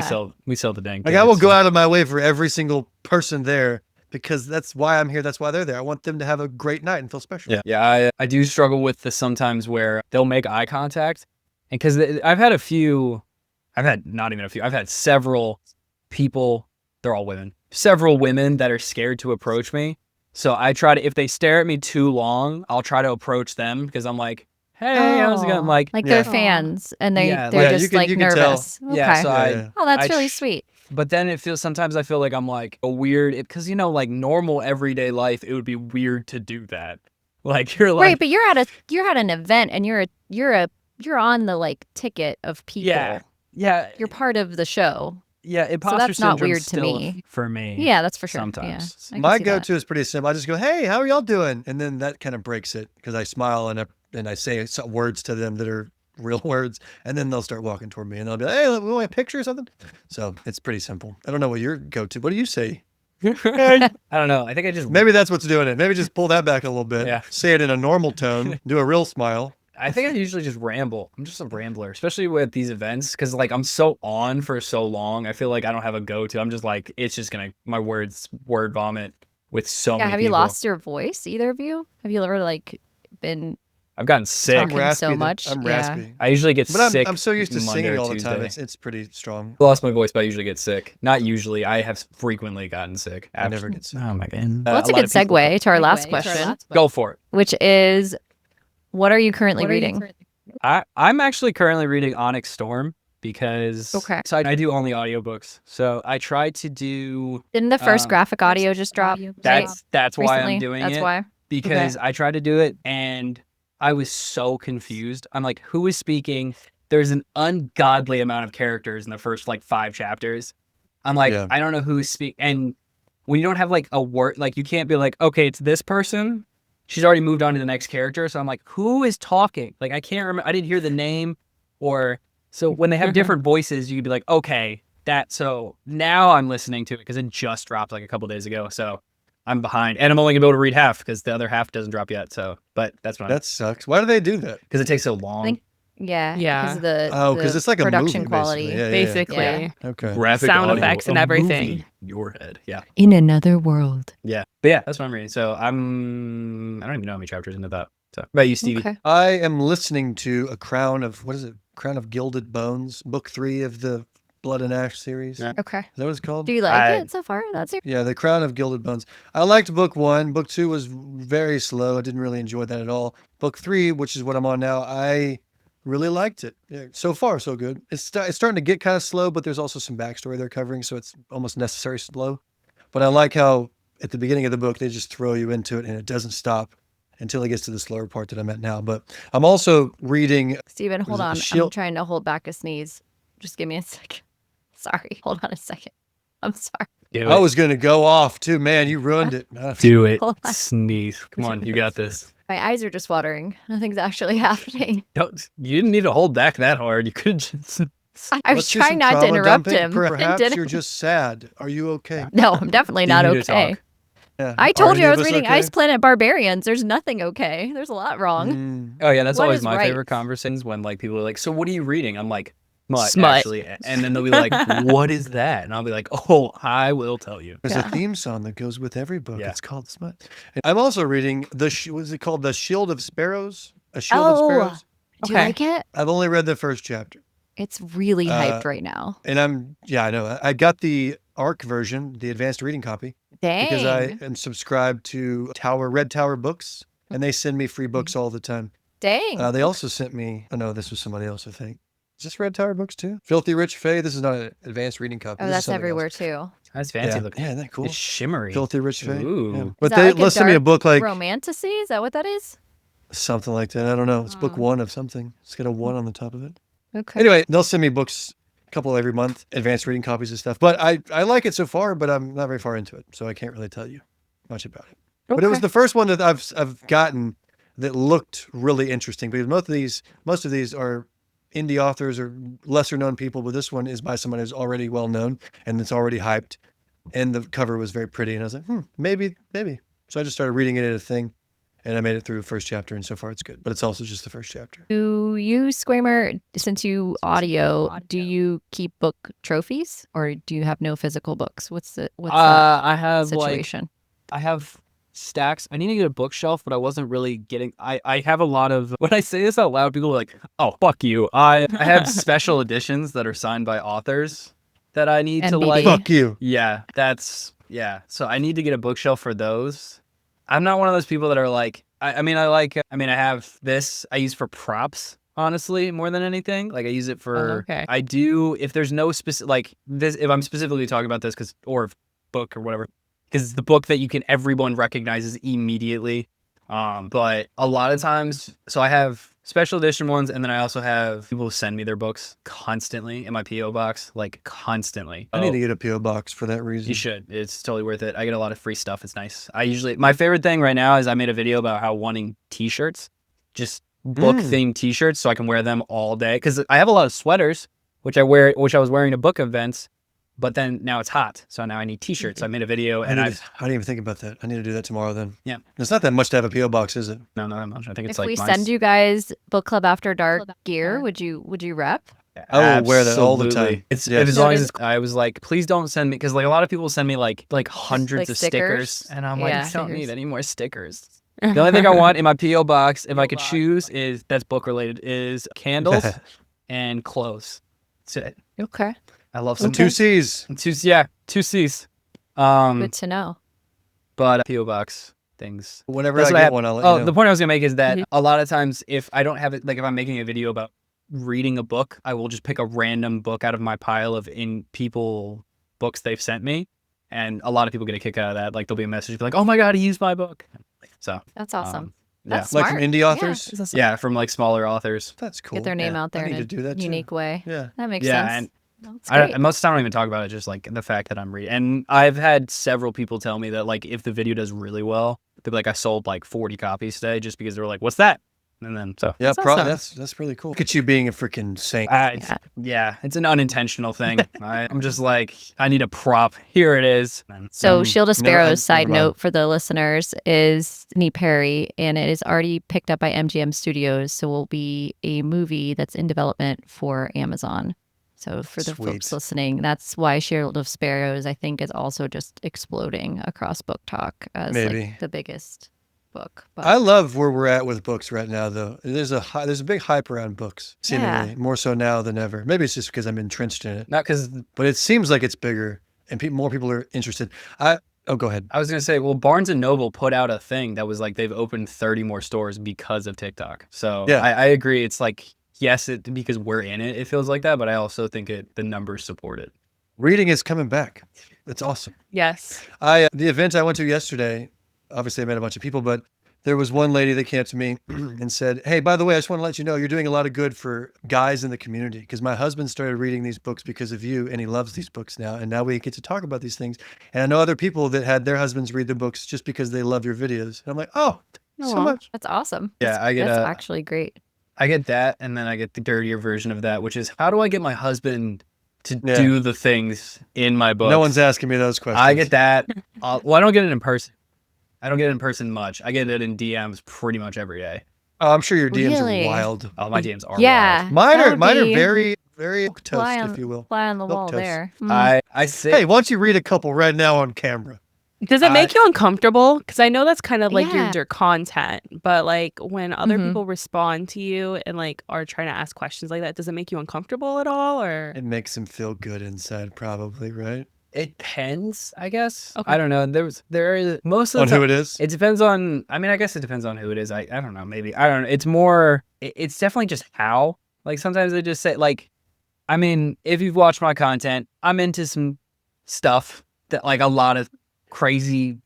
Speaker 3: We sell the dang.
Speaker 4: Like I will
Speaker 3: tickets,
Speaker 4: go
Speaker 3: so-
Speaker 4: out of my way for every single person there because that's why I'm here. That's why they're there. I want them to have a great night and feel special.
Speaker 3: Yeah, yeah. I do struggle with this sometimes where they'll make eye contact, and because I've had not even a few. I've had several people. They're all women. Several women that are scared to approach me. So I try to, if they stare at me too long, I'll try to approach them because I'm like, hey, how's it going? I'm like,
Speaker 1: Like
Speaker 4: Yeah.
Speaker 1: they're fans and they're
Speaker 3: Yeah,
Speaker 1: just
Speaker 4: you can
Speaker 1: like
Speaker 4: tell.
Speaker 1: nervous.
Speaker 3: yeah.
Speaker 1: Okay.
Speaker 3: So
Speaker 4: Yeah.
Speaker 1: Oh, that's
Speaker 3: I
Speaker 1: really
Speaker 3: tr-
Speaker 1: sweet.
Speaker 3: But then it feels, sometimes I feel like I'm like a weird, because like normal everyday life, it would be weird to do that. Like you're like,
Speaker 1: Right, but you're at an event and you're on the like ticket of people.
Speaker 3: yeah,
Speaker 1: You're part of the show.
Speaker 3: yeah. Imposter
Speaker 1: that's not
Speaker 3: syndrome's
Speaker 1: weird to
Speaker 3: still
Speaker 1: me.
Speaker 3: for me.
Speaker 1: Yeah, that's for sure.
Speaker 3: Sometimes.
Speaker 1: Yeah, I can
Speaker 4: My
Speaker 1: see that.
Speaker 4: go-to is pretty simple. I just go, hey, how are y'all doing? And then that kind of breaks it because I smile and I say some words to them that are real words. And then they'll start walking toward me and they'll be like, hey, we want a picture or something. So it's pretty simple. I don't know what your go-to. What do you say?
Speaker 3: I don't know. I think I just
Speaker 4: Maybe that's what's doing it. Maybe just pull that back a little bit.
Speaker 3: Yeah.
Speaker 4: Say it in a normal tone. Do a real smile.
Speaker 3: I think I usually just ramble. I'm just a rambler, especially with these events, because like I'm so on for so long. I feel like I don't have a go-to. I'm just like, it's just gonna word vomit with so many
Speaker 1: Have you
Speaker 3: people.
Speaker 1: lost your voice, either of you? Have you ever like been
Speaker 3: I've gotten sick.
Speaker 1: Talking so
Speaker 4: though.
Speaker 1: much,
Speaker 4: I'm
Speaker 1: yeah.
Speaker 4: raspy.
Speaker 3: I usually get
Speaker 4: But
Speaker 3: sick.
Speaker 4: I'm so used to
Speaker 3: Monday
Speaker 4: singing
Speaker 3: or
Speaker 4: all the time.
Speaker 3: Tuesday.
Speaker 4: It's pretty strong.
Speaker 3: I lost my voice, but I usually get sick. Not usually. I have frequently gotten sick.
Speaker 4: I never get sick.
Speaker 3: Oh my god.
Speaker 1: Well, that's a good segue to our last question,
Speaker 3: Go for it.
Speaker 1: which is what are you currently reading?
Speaker 3: I'm actually currently reading Onyx Storm because
Speaker 1: Okay.
Speaker 3: so I do only audiobooks. So I try to do
Speaker 1: Didn't the first graphic audio just drop?
Speaker 3: that's why
Speaker 1: recently?
Speaker 3: I'm doing
Speaker 1: That's
Speaker 3: it.
Speaker 1: why.
Speaker 3: Because I tried to do it and I was so confused. I'm like, who is speaking? There's an ungodly amount of characters in the first like 5 chapters. I'm like,
Speaker 4: Yeah.
Speaker 3: I don't know who's speaking. And when you don't have like a word, like you can't be like, okay, it's this person. She's already moved on to the next character. So I'm like, who is talking? Like, I can't remember. I didn't hear the name or so when they have different voices, you could be like, okay, so now I'm listening to it because it just dropped like a couple days ago. So I'm behind and I'm only gonna be able to read half because the other half doesn't drop yet. So, but that's what
Speaker 4: That sucks. Why do they do that?
Speaker 3: because it takes so long.
Speaker 1: think- Yeah.
Speaker 2: Yeah.
Speaker 1: Because of the
Speaker 4: Oh, because
Speaker 1: the
Speaker 4: it's like a
Speaker 1: production
Speaker 4: movie,
Speaker 1: quality.
Speaker 4: basically. Yeah,
Speaker 2: Basically.
Speaker 1: Yeah.
Speaker 4: Okay.
Speaker 3: Graphic
Speaker 2: Sound
Speaker 3: audio,
Speaker 2: effects and
Speaker 3: a
Speaker 2: everything.
Speaker 3: movie in your head. Yeah.
Speaker 1: In another world.
Speaker 3: Yeah. But yeah, that's what I'm reading. So I don't even know how many chapters into that. So what about you, Stevie?
Speaker 1: Okay.
Speaker 4: I am listening to Crown of Gilded Bones, book 3 of the Blood and Ash series.
Speaker 3: Yeah.
Speaker 4: Is
Speaker 1: Okay.
Speaker 4: that what it's called?
Speaker 1: Do you like
Speaker 3: I-
Speaker 1: it so far? That's your
Speaker 4: Yeah, The Crown of Gilded Bones. I liked book 1. Book 2 was very slow. I didn't really enjoy that at all. Book 3, which is what I'm on now, I really liked it. Yeah, so far, so good. It's starting to get kind of slow, but there's also some backstory they're covering, so it's almost necessary slow. But I like how at the beginning of the book, they just throw you into it and it doesn't stop until it gets to the slower part that I'm at now. But I'm also reading
Speaker 1: Steven, hold
Speaker 4: it
Speaker 1: on.
Speaker 4: the
Speaker 1: I'm
Speaker 4: shield?
Speaker 1: trying to hold back a sneeze. Just give me a second. Sorry. Hold on a second. I'm sorry.
Speaker 3: Do
Speaker 4: I
Speaker 3: it.
Speaker 4: was going to go off too. Man, you ruined it.
Speaker 3: Do it.
Speaker 1: Hold on.
Speaker 3: Sneeze. Come on, you got this.
Speaker 1: My eyes are just watering. Nothing's actually happening.
Speaker 3: You didn't need to hold back that hard. You could just.
Speaker 1: I was
Speaker 4: Let's do
Speaker 1: trying
Speaker 4: some
Speaker 1: not to
Speaker 4: trauma
Speaker 1: interrupt
Speaker 4: dumping.
Speaker 1: him. It
Speaker 4: Perhaps
Speaker 1: didn't-
Speaker 4: you're just sad. Are you okay?
Speaker 1: No, I'm definitely not
Speaker 3: You need to
Speaker 1: okay.
Speaker 3: talk.
Speaker 4: Yeah.
Speaker 1: I
Speaker 4: Are
Speaker 1: told you
Speaker 4: any
Speaker 1: I
Speaker 4: of
Speaker 1: was
Speaker 4: us
Speaker 1: reading
Speaker 4: okay?
Speaker 1: Ice Planet Barbarians. There's nothing okay. There's a lot wrong.
Speaker 4: Mm.
Speaker 3: Oh yeah, that's
Speaker 1: What
Speaker 3: always
Speaker 1: is
Speaker 3: my
Speaker 1: right?
Speaker 3: favorite conversations when like people are like, "So what are you reading?" I'm like, "Smut,
Speaker 2: Smut.
Speaker 3: actually," and then they'll be like, "What is that?" And I'll be like, "Oh, I will tell you."
Speaker 4: There's
Speaker 1: Yeah.
Speaker 4: a theme song that goes with every book.
Speaker 3: Yeah.
Speaker 4: It's called Smut. And I'm also reading what is it called? The Shield of Sparrows? A Shield of
Speaker 1: Oh.
Speaker 4: Sparrows?
Speaker 1: Do you
Speaker 2: Okay.
Speaker 1: like it?
Speaker 4: I've only read the first chapter.
Speaker 1: It's really
Speaker 4: Uh,
Speaker 1: hyped right now.
Speaker 4: And I know. I got the ARC version, the advanced reading copy,
Speaker 1: Dang.
Speaker 4: because I am subscribed to Red Tower Books, and they send me free books all the time.
Speaker 1: Dang.
Speaker 4: They also sent me, oh no, this was somebody else, I think. Is this Red Tower Books too? Filthy Rich Fae. This is not an advanced reading copy.
Speaker 1: Oh,
Speaker 4: This is
Speaker 1: that's
Speaker 4: something
Speaker 1: everywhere
Speaker 4: else.
Speaker 1: too.
Speaker 3: That's fancy
Speaker 4: Yeah.
Speaker 3: looking.
Speaker 4: Yeah, isn't that cool?
Speaker 3: It's shimmery.
Speaker 4: Filthy Rich Fae.
Speaker 3: Ooh.
Speaker 4: Yeah.
Speaker 3: Is
Speaker 4: But
Speaker 1: that like a
Speaker 4: they'll send me a
Speaker 1: dark
Speaker 4: book like
Speaker 1: Romantasy? Is that what that is?
Speaker 4: something like that. I don't know. It's book
Speaker 1: Oh.
Speaker 4: 1 of something. It's got a 1 on the top of it.
Speaker 1: Okay.
Speaker 4: Anyway, they'll send me books couple every month, advanced reading copies of stuff. But I like it so far, but I'm not very far into it, so I can't really tell you much about it. But it was the first one that I've gotten that looked really interesting, because most of these are indie authors or lesser known people, but this one is by someone who's already well known and it's already hyped, and the cover was very pretty, and I was like, maybe. So I just started reading it at a thing, and I made it through the first chapter, and so far it's good. But it's also just the first chapter.
Speaker 1: Do you, Squamer, since you audio, do you keep book trophies, or do you have no physical books? What's the
Speaker 3: I have
Speaker 1: situation?
Speaker 3: I have stacks. I need to get a bookshelf, but I wasn't really getting. I have a lot of. When I say this out loud, people are like, "Oh, fuck you." I have special editions that are signed by authors that I need to
Speaker 1: NBD.
Speaker 3: like.
Speaker 4: Fuck you.
Speaker 3: Yeah, So I need to get a bookshelf for those. I'm not one of those people that are like. I have this. I use for props, honestly, more than anything. Like I use it for.
Speaker 1: okay.
Speaker 3: I do if there's no specific like this. If I'm specifically talking about this or book or whatever. Because it's the book that everyone recognizes immediately. But a lot of times, so I have special edition ones, and then I also have people who send me their books constantly in my P.O. box, like constantly.
Speaker 4: I need to get a P.O. box for that reason.
Speaker 3: You should. It's totally worth it. I get a lot of free stuff. It's nice. My favorite thing right now is I made a video about how wanting t-shirts, just book themed t-shirts, so I can wear them all day. Because I have a lot of sweaters, which I was wearing to book events. But then now it's hot, so now I need t-shirts. I made a video, and I
Speaker 4: didn't even think about that. I need to do that tomorrow then.
Speaker 3: Yeah.
Speaker 4: It's not that much to have a P.O. box, is it?
Speaker 3: No, not that much. I think it's
Speaker 1: If
Speaker 3: like
Speaker 1: we send you guys Book Club After Dark gear, would you rep?
Speaker 4: I will wear that all the
Speaker 3: Absolutely.
Speaker 4: time.
Speaker 3: It's
Speaker 4: Yes.
Speaker 3: as long as I was like, please don't send me, because like a lot of people send me like hundreds
Speaker 1: Like
Speaker 3: of stickers,
Speaker 1: stickers?
Speaker 3: and I'm like,
Speaker 1: Yeah.
Speaker 3: I don't
Speaker 1: Stickers.
Speaker 3: need any more stickers. The only thing I want in my P.O. box, if I could choose, that's book related, is candles and clothes. That's it.
Speaker 1: Okay.
Speaker 3: I love
Speaker 4: So
Speaker 3: some
Speaker 4: 2 C's.
Speaker 3: two C's.
Speaker 1: Good to know.
Speaker 3: But P.O. box things.
Speaker 4: Whenever
Speaker 3: That's
Speaker 4: I
Speaker 3: what
Speaker 4: get
Speaker 3: have.
Speaker 4: one, I'll let you know.
Speaker 3: The point I was gonna make is that a lot of times, if I don't have it, like if I'm making a video about reading a book, I will just pick a random book out of my pile of books they've sent me, and a lot of people get a kick out of that. Like there'll be a message like, "Oh my god, he used my book." So
Speaker 1: That's awesome.
Speaker 3: yeah.
Speaker 1: That's
Speaker 4: Like
Speaker 1: smart.
Speaker 4: from indie authors?
Speaker 3: Yeah, from like smaller authors.
Speaker 4: That's cool.
Speaker 1: Get their name out there
Speaker 4: I
Speaker 1: in
Speaker 4: need
Speaker 1: a
Speaker 4: to do that too.
Speaker 1: unique way.
Speaker 4: Yeah.
Speaker 1: That makes
Speaker 3: Yeah,
Speaker 1: sense.
Speaker 3: and
Speaker 1: That's
Speaker 3: I
Speaker 1: great.
Speaker 3: most of the time I don't even talk about it, just like the fact that I'm reading. And I've had several people tell me that like if the video does really well, they'll be like, I sold like 40 copies today, just because they were like, what's that? And then so
Speaker 4: Yeah,
Speaker 1: That's awesome.
Speaker 4: that's really cool. Look at you being a freaking saint.
Speaker 3: yeah, it's an unintentional thing. I'm just like, I need a prop. Here it is.
Speaker 1: So Shield of
Speaker 4: no,
Speaker 1: Sparrows, side
Speaker 4: never mind.
Speaker 1: note for the listeners, is Nee Perry, and it is already picked up by MGM Studios, so will be a movie that's in development for Amazon. So for the folks
Speaker 4: Sweet.
Speaker 1: listening, that's why Shield of Sparrows, I think, is also just exploding across Book Talk as
Speaker 4: Maybe.
Speaker 1: like the biggest book. But
Speaker 4: I love where we're at with books right now, though. There's a big hype around books, seemingly
Speaker 1: Yeah.
Speaker 4: more so now than ever. Maybe it's just because I'm entrenched in it,
Speaker 3: Not because
Speaker 4: but it seems like it's bigger and more people are interested. Go ahead.
Speaker 3: I was gonna say, well, Barnes and Noble put out a thing that was like they've opened 30 more stores because of TikTok. So
Speaker 4: Yeah.
Speaker 3: I agree. It's like yes, because we're in it, it feels like that, but I also think the numbers support it.
Speaker 4: Reading is coming back. That's awesome.
Speaker 2: Yes.
Speaker 4: The event I went to yesterday, obviously I met a bunch of people, but there was one lady that came up to me and said, "Hey, by the way, I just want to let you know you're doing a lot of good for guys in the community, because my husband started reading these books because of you, and he loves these books now, and now we get to talk about these things. And I know other people that had their husbands read the books just because they love your videos." And I'm like, "Oh, so
Speaker 2: Aw.
Speaker 4: much."
Speaker 1: that's awesome.
Speaker 3: Yeah, I get
Speaker 1: That's actually great.
Speaker 3: I get that, and then I get the dirtier version of that, which is how do I get my husband to
Speaker 4: Yeah.
Speaker 3: do the things in my books?
Speaker 4: No one's asking me those questions.
Speaker 3: I get that. Well, I don't get it in person. I don't get it in person much. I get it in DMs pretty much every day.
Speaker 4: Oh, I'm sure your DMs
Speaker 1: Really?
Speaker 4: are wild.
Speaker 3: Oh, my DMs are
Speaker 1: Yeah.
Speaker 3: wild.
Speaker 4: Mine
Speaker 1: That
Speaker 4: are
Speaker 1: would
Speaker 4: mine are
Speaker 1: be
Speaker 4: very, very milk toast,
Speaker 1: fly on,
Speaker 4: if you will.
Speaker 1: fly on the
Speaker 4: Milk
Speaker 1: wall
Speaker 4: toast.
Speaker 1: there.
Speaker 3: I say
Speaker 4: Hey, why don't you read a couple right now on camera?
Speaker 2: Does it make you uncomfortable? Because I know that's kind of like
Speaker 1: Yeah.
Speaker 2: your content, but like when other
Speaker 1: Mhm.
Speaker 2: people respond to you and like are trying to ask questions like that, does it make you uncomfortable at all? Or
Speaker 4: It makes him feel good inside, probably, right?
Speaker 3: it depends, I guess.
Speaker 2: Okay.
Speaker 3: I don't know. There is most of the
Speaker 4: On
Speaker 3: time,
Speaker 4: who it is?
Speaker 3: It depends on. I mean, I guess it depends on who it is. I don't know. Maybe I don't know. It's more. It's definitely just how. Like sometimes they just say like, I mean, if you've watched my content, I'm into some stuff that like a lot of crazy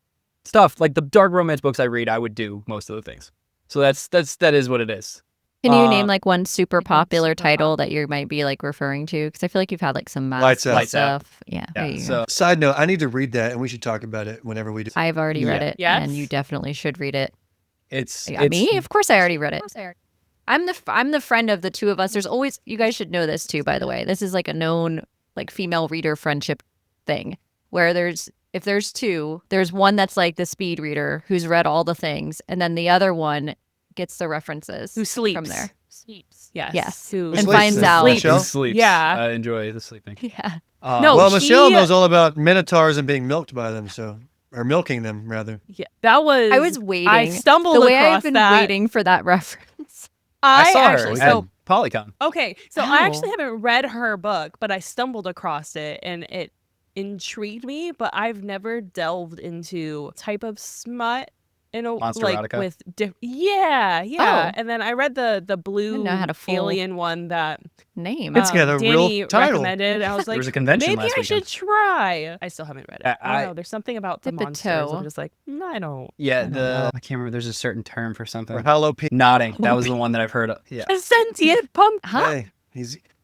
Speaker 3: stuff. Like the dark romance books I read, I would do most of the things. So that is what it is.
Speaker 1: Can you name like one super
Speaker 2: think
Speaker 1: popular
Speaker 2: super
Speaker 1: title that you might be like referring to? Because I feel like you've had like some
Speaker 4: Lights
Speaker 1: math
Speaker 4: Out.
Speaker 1: stuff. Yeah, there you
Speaker 3: So
Speaker 1: go.
Speaker 4: Side note, I need to read that, and we should talk about it whenever we do.
Speaker 1: I've already read it,
Speaker 2: Yes?
Speaker 1: and you definitely should read it.
Speaker 3: it's
Speaker 1: Me? Of course, I already read it. I'm the friend of the two of us. There's always, you guys should know this too, by the way. This is like a known like female reader friendship thing where if there's two, there's one that's like the speed reader who's read all the things, and then the other one gets the references
Speaker 2: Who sleeps
Speaker 1: from there.
Speaker 2: Sleeps. Yes.
Speaker 1: Yes.
Speaker 2: Who
Speaker 1: And
Speaker 4: sleeps?
Speaker 1: finds out.
Speaker 4: Michelle?
Speaker 3: Who sleeps.
Speaker 2: Yeah.
Speaker 3: I enjoy the sleeping.
Speaker 1: Yeah.
Speaker 2: No,
Speaker 4: Well,
Speaker 2: she-
Speaker 4: Michelle knows all about minotaurs and being milked by them, or milking them rather.
Speaker 2: Yeah. That was.
Speaker 1: I was waiting.
Speaker 2: I stumbled
Speaker 1: the way
Speaker 2: across
Speaker 1: I've been
Speaker 2: that.
Speaker 1: waiting for that reference.
Speaker 3: I saw
Speaker 2: actually,
Speaker 3: her at
Speaker 2: so
Speaker 3: Polycon.
Speaker 2: okay, so
Speaker 1: Oh.
Speaker 2: I actually haven't read her book, but I stumbled across it and it intrigued me. But I've never delved into type of smut in a
Speaker 3: Monster
Speaker 2: like
Speaker 3: erotica?
Speaker 2: with yeah.
Speaker 1: Oh.
Speaker 2: And then I read the blue
Speaker 1: know how to full
Speaker 2: alien one that
Speaker 1: Name.
Speaker 4: It's got a real
Speaker 2: Danny
Speaker 4: title.
Speaker 2: recommended. I was
Speaker 3: There
Speaker 2: like,
Speaker 3: was a convention
Speaker 2: maybe
Speaker 3: last
Speaker 2: I
Speaker 3: weekend.
Speaker 2: should try. I still haven't read it. I
Speaker 3: I-
Speaker 2: don't know. There's something about the
Speaker 1: Dip a
Speaker 2: monsters.
Speaker 1: toe.
Speaker 2: I'm just like, I don't.
Speaker 3: Yeah,
Speaker 2: I don't know.
Speaker 3: I can't remember. There's a certain term for something.
Speaker 4: Or jalapeno.
Speaker 3: Nodding. That was the one that I've heard of. Yeah.
Speaker 2: A sentient pump.
Speaker 1: Huh?
Speaker 4: Hey,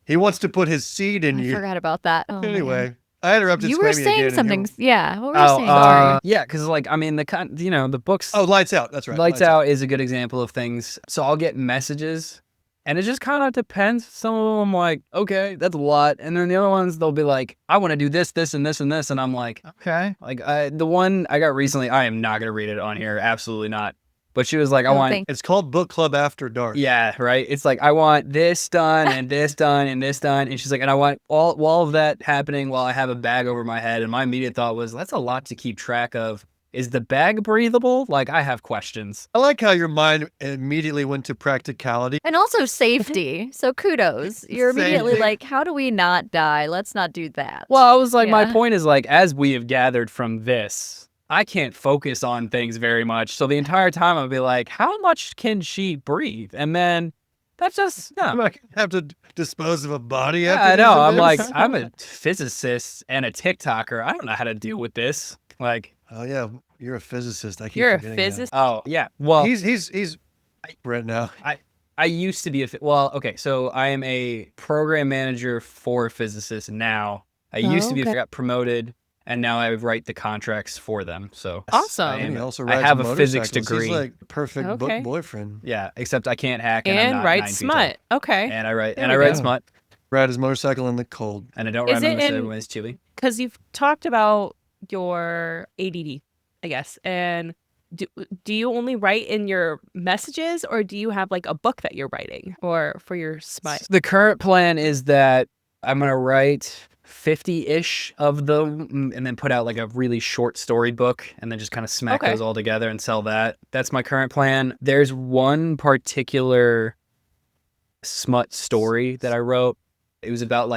Speaker 4: he wants to put his seed in
Speaker 1: I
Speaker 4: you.
Speaker 1: forgot about that. Oh, man.
Speaker 4: Anyway, I interrupted.
Speaker 1: You were
Speaker 4: Squammy
Speaker 1: saying
Speaker 4: again, and
Speaker 1: something.
Speaker 4: you
Speaker 1: Yeah. What were you saying? Sorry.
Speaker 3: yeah, because like I mean the books.
Speaker 4: Oh, Lights Out. That's right.
Speaker 3: Lights Out is a good example of things. So I'll get messages, and it just kind of depends. Some of them I'm like, okay, that's a lot, and then the other ones they'll be like, I want to do this, this, and this, and this, and I'm like, okay. Like the one I got recently, I am not gonna read it on here, absolutely not. But she was like, I
Speaker 1: Oh,
Speaker 3: want.
Speaker 1: thank-
Speaker 4: It's called Book Club After Dark.
Speaker 3: Yeah, right. It's like I want this done and this done and this done, and she's like, and I want all of that happening while I have a bag over my head. And my immediate thought was, that's a lot to keep track of. Is the bag breathable? Like I have questions.
Speaker 4: I like how your mind immediately went to practicality.
Speaker 1: And also safety. So kudos. You're immediately
Speaker 4: Safety.
Speaker 1: like, how do we not die? Let's not do that.
Speaker 3: Well, I was like, my
Speaker 1: Yeah.
Speaker 3: point is like, as we have gathered from this, I can't focus on things very much. So the entire time I'll be like, how much can she breathe? And then that's just
Speaker 4: I'm
Speaker 3: no.
Speaker 4: not gonna have to dispose of a body.
Speaker 3: Yeah,
Speaker 4: after
Speaker 3: I know.
Speaker 4: these
Speaker 3: I'm like,
Speaker 4: events.
Speaker 3: I'm a physicist and a TikToker. I don't know how to deal with this. Like,
Speaker 4: Oh yeah, you're a physicist. I keep
Speaker 2: You're a
Speaker 4: forgetting that.
Speaker 2: physicist.
Speaker 3: oh yeah. Well,
Speaker 4: He's right now.
Speaker 3: I used to be well, okay, so I am a program manager for physicists now. I used to be,
Speaker 1: okay.
Speaker 3: I got promoted, and now I write the contracts for them. So
Speaker 2: Awesome.
Speaker 3: I
Speaker 4: And he
Speaker 3: am-
Speaker 4: also
Speaker 3: I
Speaker 4: rides
Speaker 3: have a physics
Speaker 4: motorcycles.
Speaker 3: degree.
Speaker 4: He's like perfect book
Speaker 2: Okay.
Speaker 4: boyfriend.
Speaker 3: Yeah, except I can't hack and I'm
Speaker 2: And
Speaker 3: not
Speaker 2: write
Speaker 3: 9 feet tall.
Speaker 2: smut. Okay.
Speaker 3: And I write
Speaker 2: There
Speaker 3: and I
Speaker 2: we
Speaker 3: write
Speaker 4: go.
Speaker 3: smut,
Speaker 4: Ride his motorcycle in the cold.
Speaker 3: and I don't
Speaker 2: Is
Speaker 3: write
Speaker 2: it
Speaker 3: them
Speaker 2: in-
Speaker 3: everyone's chili.
Speaker 2: Because you've talked about your ADD, I guess. And do you only write in your messages, or do you have like a book that you're writing or for your smut?
Speaker 3: The current plan is that I'm gonna write 50-ish of them and then put out like a really short story book and then just kind of smack
Speaker 2: Okay.
Speaker 3: those all together and sell that. That's my current plan. There's one particular smut story that I wrote. It was about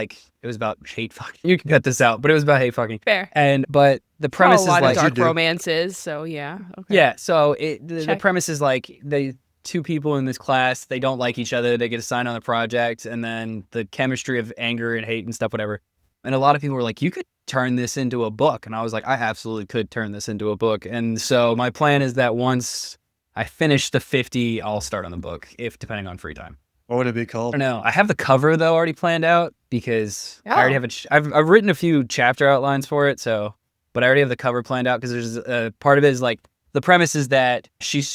Speaker 3: hate fucking. You can cut this out, but it was about hate fucking.
Speaker 2: Fair.
Speaker 3: But the premise
Speaker 2: a
Speaker 3: is
Speaker 2: lot
Speaker 3: like
Speaker 2: of dark
Speaker 4: do.
Speaker 2: romances, so yeah. Okay.
Speaker 3: yeah, so the
Speaker 2: Check.
Speaker 3: premise is like the two people in this class, they don't like each other, they get assigned on a project, and then the chemistry of anger and hate and stuff, whatever. And a lot of people were like, you could turn this into a book. And I was like, I absolutely could turn this into a book. And so my plan is that once I finish the 50, I'll start on the book, if depending on free time.
Speaker 4: What would it be
Speaker 3: I
Speaker 4: called?
Speaker 3: don't know. I have the cover though already planned out because I already
Speaker 1: Oh.
Speaker 3: have I've written a few chapter outlines for it. So, but I already have the cover planned out because there's a part of it is like the premise is that she's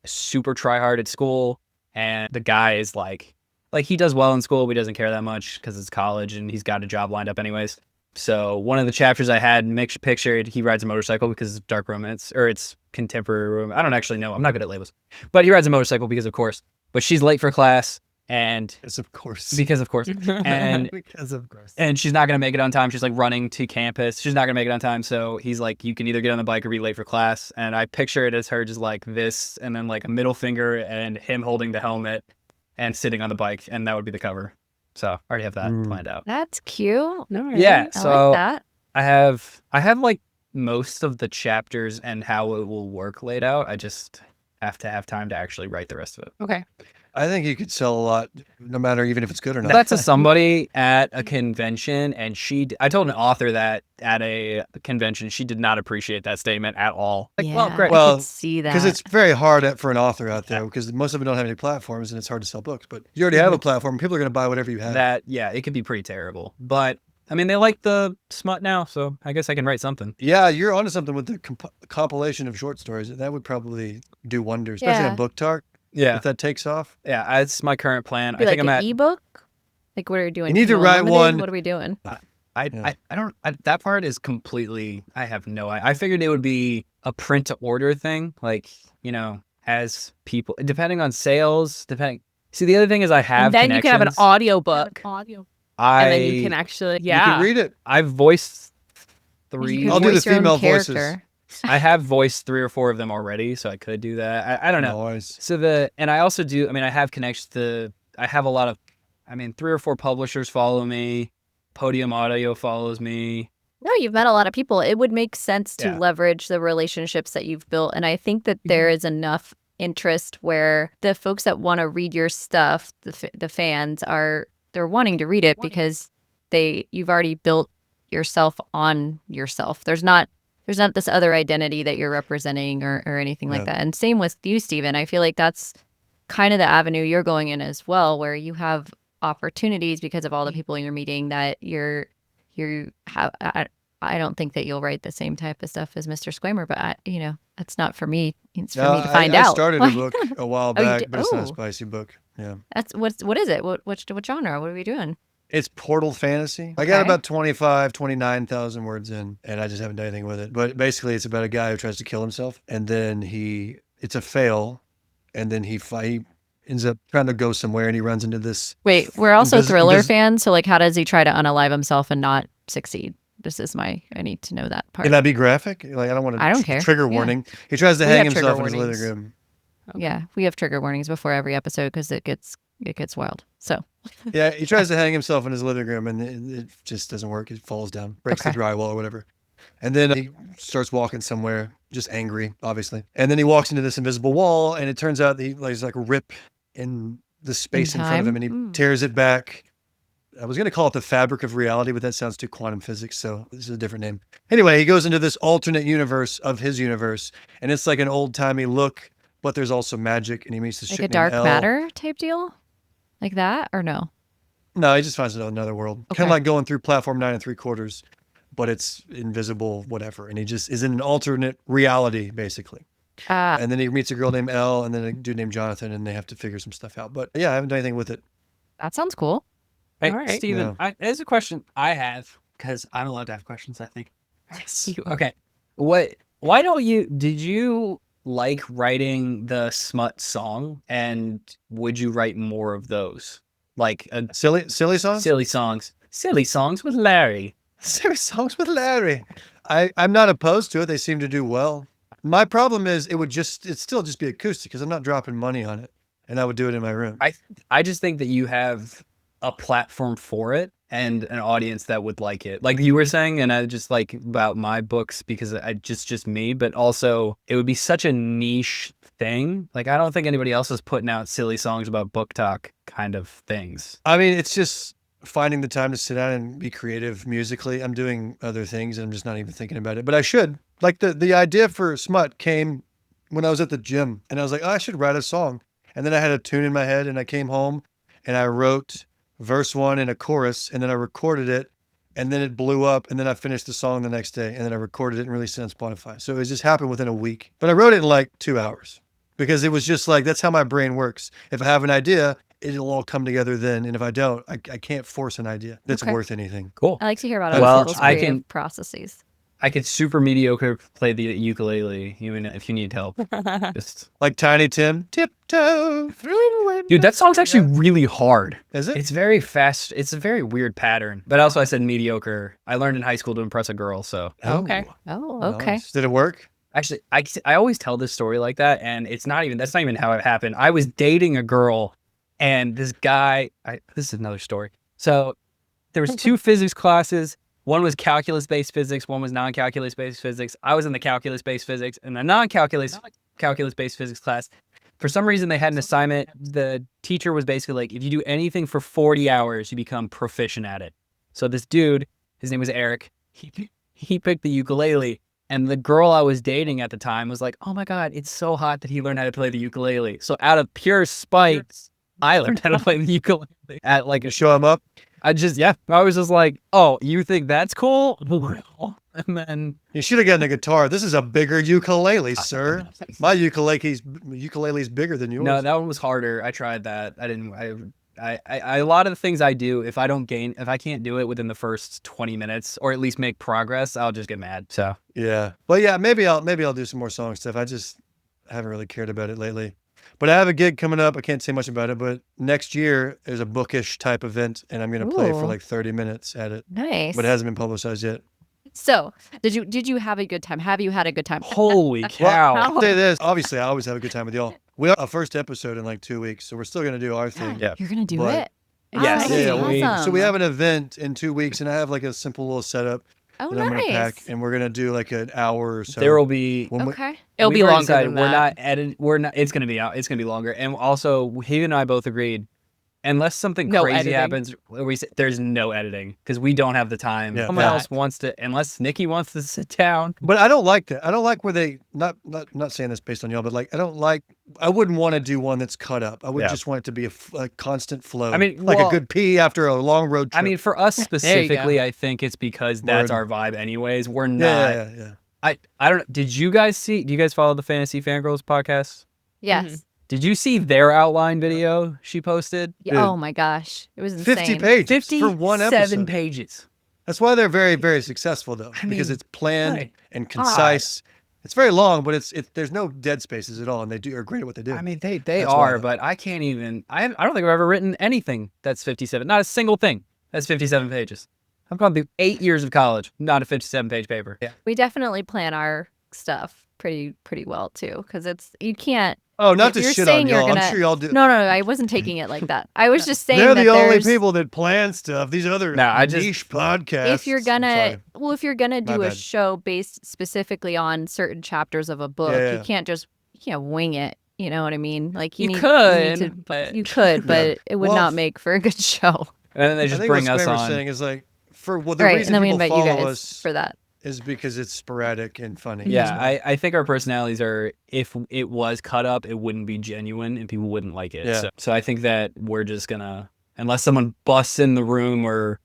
Speaker 3: super try hard at school, and the guy is like he does well in school, but he doesn't care that much because it's college and he's got a job lined up anyways. So one of the chapters I had pictured he rides a motorcycle because it's dark romance, or it's contemporary romance. I don't actually know. I'm not good at labels, but he rides a motorcycle because of course. But she's late for class, and
Speaker 4: Yes, of course.
Speaker 3: because of course, and
Speaker 4: Because of course.
Speaker 3: and she's not gonna make it on time. She's like running to campus. She's not gonna make it on time. So he's like, you can either get on the bike or be late for class. And I picture it as her just like this, and then like a middle finger, and him holding the helmet and sitting on the bike, and that would be the cover. So I already have that planned out.
Speaker 1: That's cute.
Speaker 2: No,
Speaker 3: Yeah.
Speaker 1: I
Speaker 3: So
Speaker 1: like that.
Speaker 3: I have like most of the chapters and how it will work laid out. I just have to have time to actually write the rest of it.
Speaker 2: Okay.
Speaker 4: I think you could sell a lot, no matter even if it's good or not.
Speaker 3: That's to somebody at a convention, and I told an author that at a convention, she did not appreciate that statement at all. Like, well, great.
Speaker 1: I
Speaker 4: Well,
Speaker 1: could see that.
Speaker 4: Because it's very hard for an author out there, because most of them don't have any platforms, and it's hard to sell books. But you already have a platform. People are going to buy whatever you have.
Speaker 3: It could be pretty terrible. But I mean, they like the smut now, so I guess I can write something.
Speaker 4: Yeah, you're onto something with the compilation of short stories. That would probably do wonders, especially on Book Talk.
Speaker 3: Yeah,
Speaker 4: if that takes off.
Speaker 3: Yeah, that's my current plan.
Speaker 1: I think I'm at ebook. Like, what are you doing?
Speaker 4: You need to write one.
Speaker 1: What are we doing?
Speaker 3: I don't. That part is completely. I have no. I figured it would be a print to order thing, like, you know, as people, depending on sales. See, the other thing is I have.
Speaker 2: And then you can have an audiobook. And then you can actually.
Speaker 4: You can read it.
Speaker 3: I've voiced 3.
Speaker 4: I'll do the female voices.
Speaker 3: I have voiced 3 or 4 of them already, so I could do that. I don't know.
Speaker 4: Nice.
Speaker 3: So and I also do. I mean, I have connections I have a lot of. I mean, 3 or 4 publishers follow me. Podium Audio follows me.
Speaker 1: No, you've met a lot of people. It would make sense to leverage the relationships that you've built, and I think that there is enough interest where the folks that want to read your stuff, the fans they're wanting to read it because you've already built yourself on yourself. There's not this other identity that you're representing or anything like that. And same with you, Steven. I feel like that's kind of the avenue you're going in as well, where you have opportunities because of all the people you're meeting that you have. I don't think that you'll write the same type of stuff as Mr. Squamer, but that's not for me. It's for me to find out.
Speaker 4: I started a book a while back, but it's not a spicy book. Yeah.
Speaker 1: What is it? What genre? What are we doing?
Speaker 4: It's portal fantasy. I got about 29,000 words in, and I just haven't done anything with it. But basically, it's about a guy who tries to kill himself, and then it's a fail, and then he ends up trying to go somewhere, and he runs into this.
Speaker 1: Wait, we're also thriller fans, so like, how does he try to unalive himself and not succeed? I need to know that part.
Speaker 4: Can that be graphic? Like, I don't care. Trigger warning. He tries to hang himself in his living room.
Speaker 1: Okay. Yeah, we have trigger warnings before every episode because it gets wild. So.
Speaker 4: Yeah, he tries to hang himself in his living room, and it just doesn't work. It falls down, breaks the drywall or whatever. And then he starts walking somewhere, just angry, obviously. And then he walks into this invisible wall, and it turns out he's like a rip in the space in front of him, and he tears it back. I was going to call it the fabric of reality, but that sounds too quantum physics, so this is a different name. Anyway, he goes into this alternate universe of his universe, and it's like an old-timey look, but there's also magic, and he meets this
Speaker 1: like
Speaker 4: shit
Speaker 1: a dark
Speaker 4: named
Speaker 1: matter type deal? Like that, or no?
Speaker 4: No, he just finds another world. Okay. Kind of like going through platform 9 3/4, but it's invisible, whatever. And he just is in an alternate reality, basically. And then he meets a girl named Elle and then a dude named Jonathan, and they have to figure some stuff out. But yeah, I haven't done anything with it.
Speaker 1: That sounds cool.
Speaker 3: Hey, all right. Steven, there's a question I have, because I'm allowed to have questions, I think.
Speaker 1: Yes, you are.
Speaker 3: Okay. Did you like writing the smut song, and would you write more of those? Like
Speaker 4: silly songs?
Speaker 3: Silly songs. Silly songs with Larry.
Speaker 4: Silly songs with Larry. I'm not opposed to it. They seem to do well. My problem is it'd still just be acoustic because I'm not dropping money on it, and I would do it in my room.
Speaker 3: I just think that you have a platform for it and an audience that would like it. Like you were saying, and I just like about my books because just me, but also it would be such a niche thing. Like I don't think anybody else is putting out silly songs about book talk kind of things.
Speaker 4: I mean, it's just finding the time to sit down and be creative musically. I'm doing other things and I'm just not even thinking about it, but I should. Like the idea for smut came when I was at the gym, and I was like, oh, I should write a song. And then I had a tune in my head, and I came home and I wrote verse 1 and a chorus, and then I recorded it, and then it blew up, and then I finished the song the next day, and then I recorded it and released it on Spotify. So it just happened within a week. But I wrote it in like 2 hours because it was just like, that's how my brain works. If I have an idea, it'll all come together then. And if I don't, I can't force an idea that's worth anything.
Speaker 3: Cool.
Speaker 1: I like to hear about other people's creative processes.
Speaker 3: I could super mediocre play the ukulele, even if you need help. Just
Speaker 4: like Tiny Tim, tiptoe through the window.
Speaker 3: Dude, that song's actually really hard.
Speaker 4: Is it?
Speaker 3: It's very fast. It's a very weird pattern. But also I said mediocre. I learned in high school to impress a girl, so.
Speaker 2: Okay.
Speaker 1: Oh, okay.
Speaker 4: Nice. Did it work?
Speaker 3: Actually, I always tell this story like that, and that's not even how it happened. I was dating a girl, and this guy, this is another story. So there was 2 physics classes. One was physics, one was non-calculus-based physics. I was in the calculus-based physics, and the non-calculus-based physics class. For some reason, they had an assignment. The teacher was basically like, if you do anything for 40 hours, you become proficient at it. So this dude, his name was Eric, he picked the ukulele. And the girl I was dating at the time was like, oh my God, it's so hot that he learned how to play the ukulele. So out of pure spite, I learned how to play the ukulele. At like
Speaker 4: You show him up.
Speaker 3: I was just like, oh, you think that's cool? And then
Speaker 4: You should have gotten a guitar. This is a bigger ukulele, sir. My ukulele's bigger than yours.
Speaker 3: no, that one was harder. I tried that. I didn't. I a lot of the things I do, if I can't do it within the first 20 minutes or at least make progress, I'll just get mad. So
Speaker 4: Yeah. Well, yeah, maybe I'll do some more song stuff. I just haven't really cared about it lately. But I have a gig coming up. I can't say much about it, but next year there's a bookish type event, and I'm going to play for
Speaker 1: Ooh.
Speaker 4: like 30 minutes at it.
Speaker 1: Nice.
Speaker 4: But it hasn't been publicized yet.
Speaker 1: So, did you have a good time? Have you had a good time?
Speaker 3: holy
Speaker 4: Well,
Speaker 3: cow!
Speaker 4: I'll say this. Obviously, I always have a good time with y'all. We have our first episode in like 2 weeks, so we're still going to do our thing.
Speaker 3: Yeah.
Speaker 1: You're gonna do
Speaker 4: But-
Speaker 1: it.
Speaker 3: Yes.
Speaker 1: Oh, that's
Speaker 4: Yeah,
Speaker 1: awesome.
Speaker 4: So we have an event in 2 weeks, and I have like a simple little setup
Speaker 1: Oh,
Speaker 4: that I'm going to pack,
Speaker 1: nice.
Speaker 4: and we're going to do like an hour or so.
Speaker 3: There will be.
Speaker 4: When we-
Speaker 1: Okay.
Speaker 2: It'll
Speaker 3: we've
Speaker 2: be
Speaker 3: already
Speaker 2: longer
Speaker 3: decided
Speaker 2: than
Speaker 3: We're
Speaker 2: that.
Speaker 3: not editing. We're not. It's gonna be out. It's gonna be longer. And also, he and I both agreed, unless something
Speaker 2: No
Speaker 3: crazy
Speaker 2: editing.
Speaker 3: happens, there's no editing because we don't have the time.
Speaker 4: Yeah.
Speaker 3: Someone
Speaker 2: Yeah.
Speaker 3: else wants to, unless Nikki wants to sit down.
Speaker 4: But I don't like that. I don't like where they not saying this based on y'all, but like I wouldn't want to do one that's cut up. I would
Speaker 3: Yeah.
Speaker 4: just want it to be a constant flow.
Speaker 3: I mean,
Speaker 4: like
Speaker 3: well-
Speaker 4: a good pee after a long road trip.
Speaker 3: I mean, for us
Speaker 2: There you
Speaker 3: specifically, I think it's because that's
Speaker 4: Word.
Speaker 3: our vibe. Anyways, we're
Speaker 4: yeah,
Speaker 3: not.
Speaker 4: yeah.
Speaker 3: I don't. Did you guys see? Do you guys follow the Fantasy Fangirls podcast?
Speaker 1: Yes.
Speaker 3: Did you see their outline video she posted?
Speaker 1: Yeah,
Speaker 4: Dude.
Speaker 1: oh my gosh, it was insane.
Speaker 4: 50 pages for one
Speaker 3: 57
Speaker 4: episode.
Speaker 3: pages.
Speaker 4: That's why they're very, very successful though,
Speaker 3: I
Speaker 4: because
Speaker 3: mean,
Speaker 4: it's planned
Speaker 3: my
Speaker 4: and concise. It's very long, but there's no dead spaces at all, and are great at what they do.
Speaker 3: I mean, they
Speaker 4: That's
Speaker 3: are,
Speaker 4: why.
Speaker 3: but I can't even. I don't think I've ever written anything that's 57. Not a single thing that's 57 pages. I've gone through 8 years of college, not a 57-page paper. Yeah.
Speaker 1: We definitely plan our stuff pretty well too, because you can't.
Speaker 4: oh, not to
Speaker 1: you're
Speaker 4: shit
Speaker 1: saying
Speaker 4: on
Speaker 1: you're
Speaker 4: y'all.
Speaker 1: gonna-
Speaker 4: I'm sure y'all do.
Speaker 1: No, I wasn't taking it like that. I was just saying
Speaker 4: They're
Speaker 1: that
Speaker 4: the only
Speaker 1: there's-
Speaker 4: people that plan stuff. These other
Speaker 3: No, I just-
Speaker 4: niche podcasts.
Speaker 1: If you're
Speaker 4: I'm
Speaker 1: gonna,
Speaker 4: sorry.
Speaker 1: if you're gonna
Speaker 4: My
Speaker 1: do a
Speaker 4: bad.
Speaker 1: show based specifically on certain chapters of a book,
Speaker 4: Yeah.
Speaker 1: you can't wing it. You know what I mean? Like
Speaker 2: You
Speaker 1: need,
Speaker 2: could,
Speaker 1: need to,
Speaker 2: but-
Speaker 1: you could, but it would
Speaker 4: Well,
Speaker 1: not make for a good show.
Speaker 3: And then they
Speaker 4: I
Speaker 3: just
Speaker 4: think
Speaker 3: bring
Speaker 4: what
Speaker 3: us
Speaker 4: Squamer's
Speaker 3: on.
Speaker 4: saying is like the
Speaker 1: Right,
Speaker 4: reason
Speaker 1: and then we
Speaker 4: people
Speaker 1: invite you
Speaker 4: follow
Speaker 1: guys
Speaker 4: us
Speaker 1: for that.
Speaker 4: is because it's sporadic and funny.
Speaker 3: Yeah, I think our personalities are, if it was cut up, it wouldn't be genuine and people wouldn't like it.
Speaker 4: Yeah.
Speaker 3: So I think that we're just gonna, unless someone busts in the room or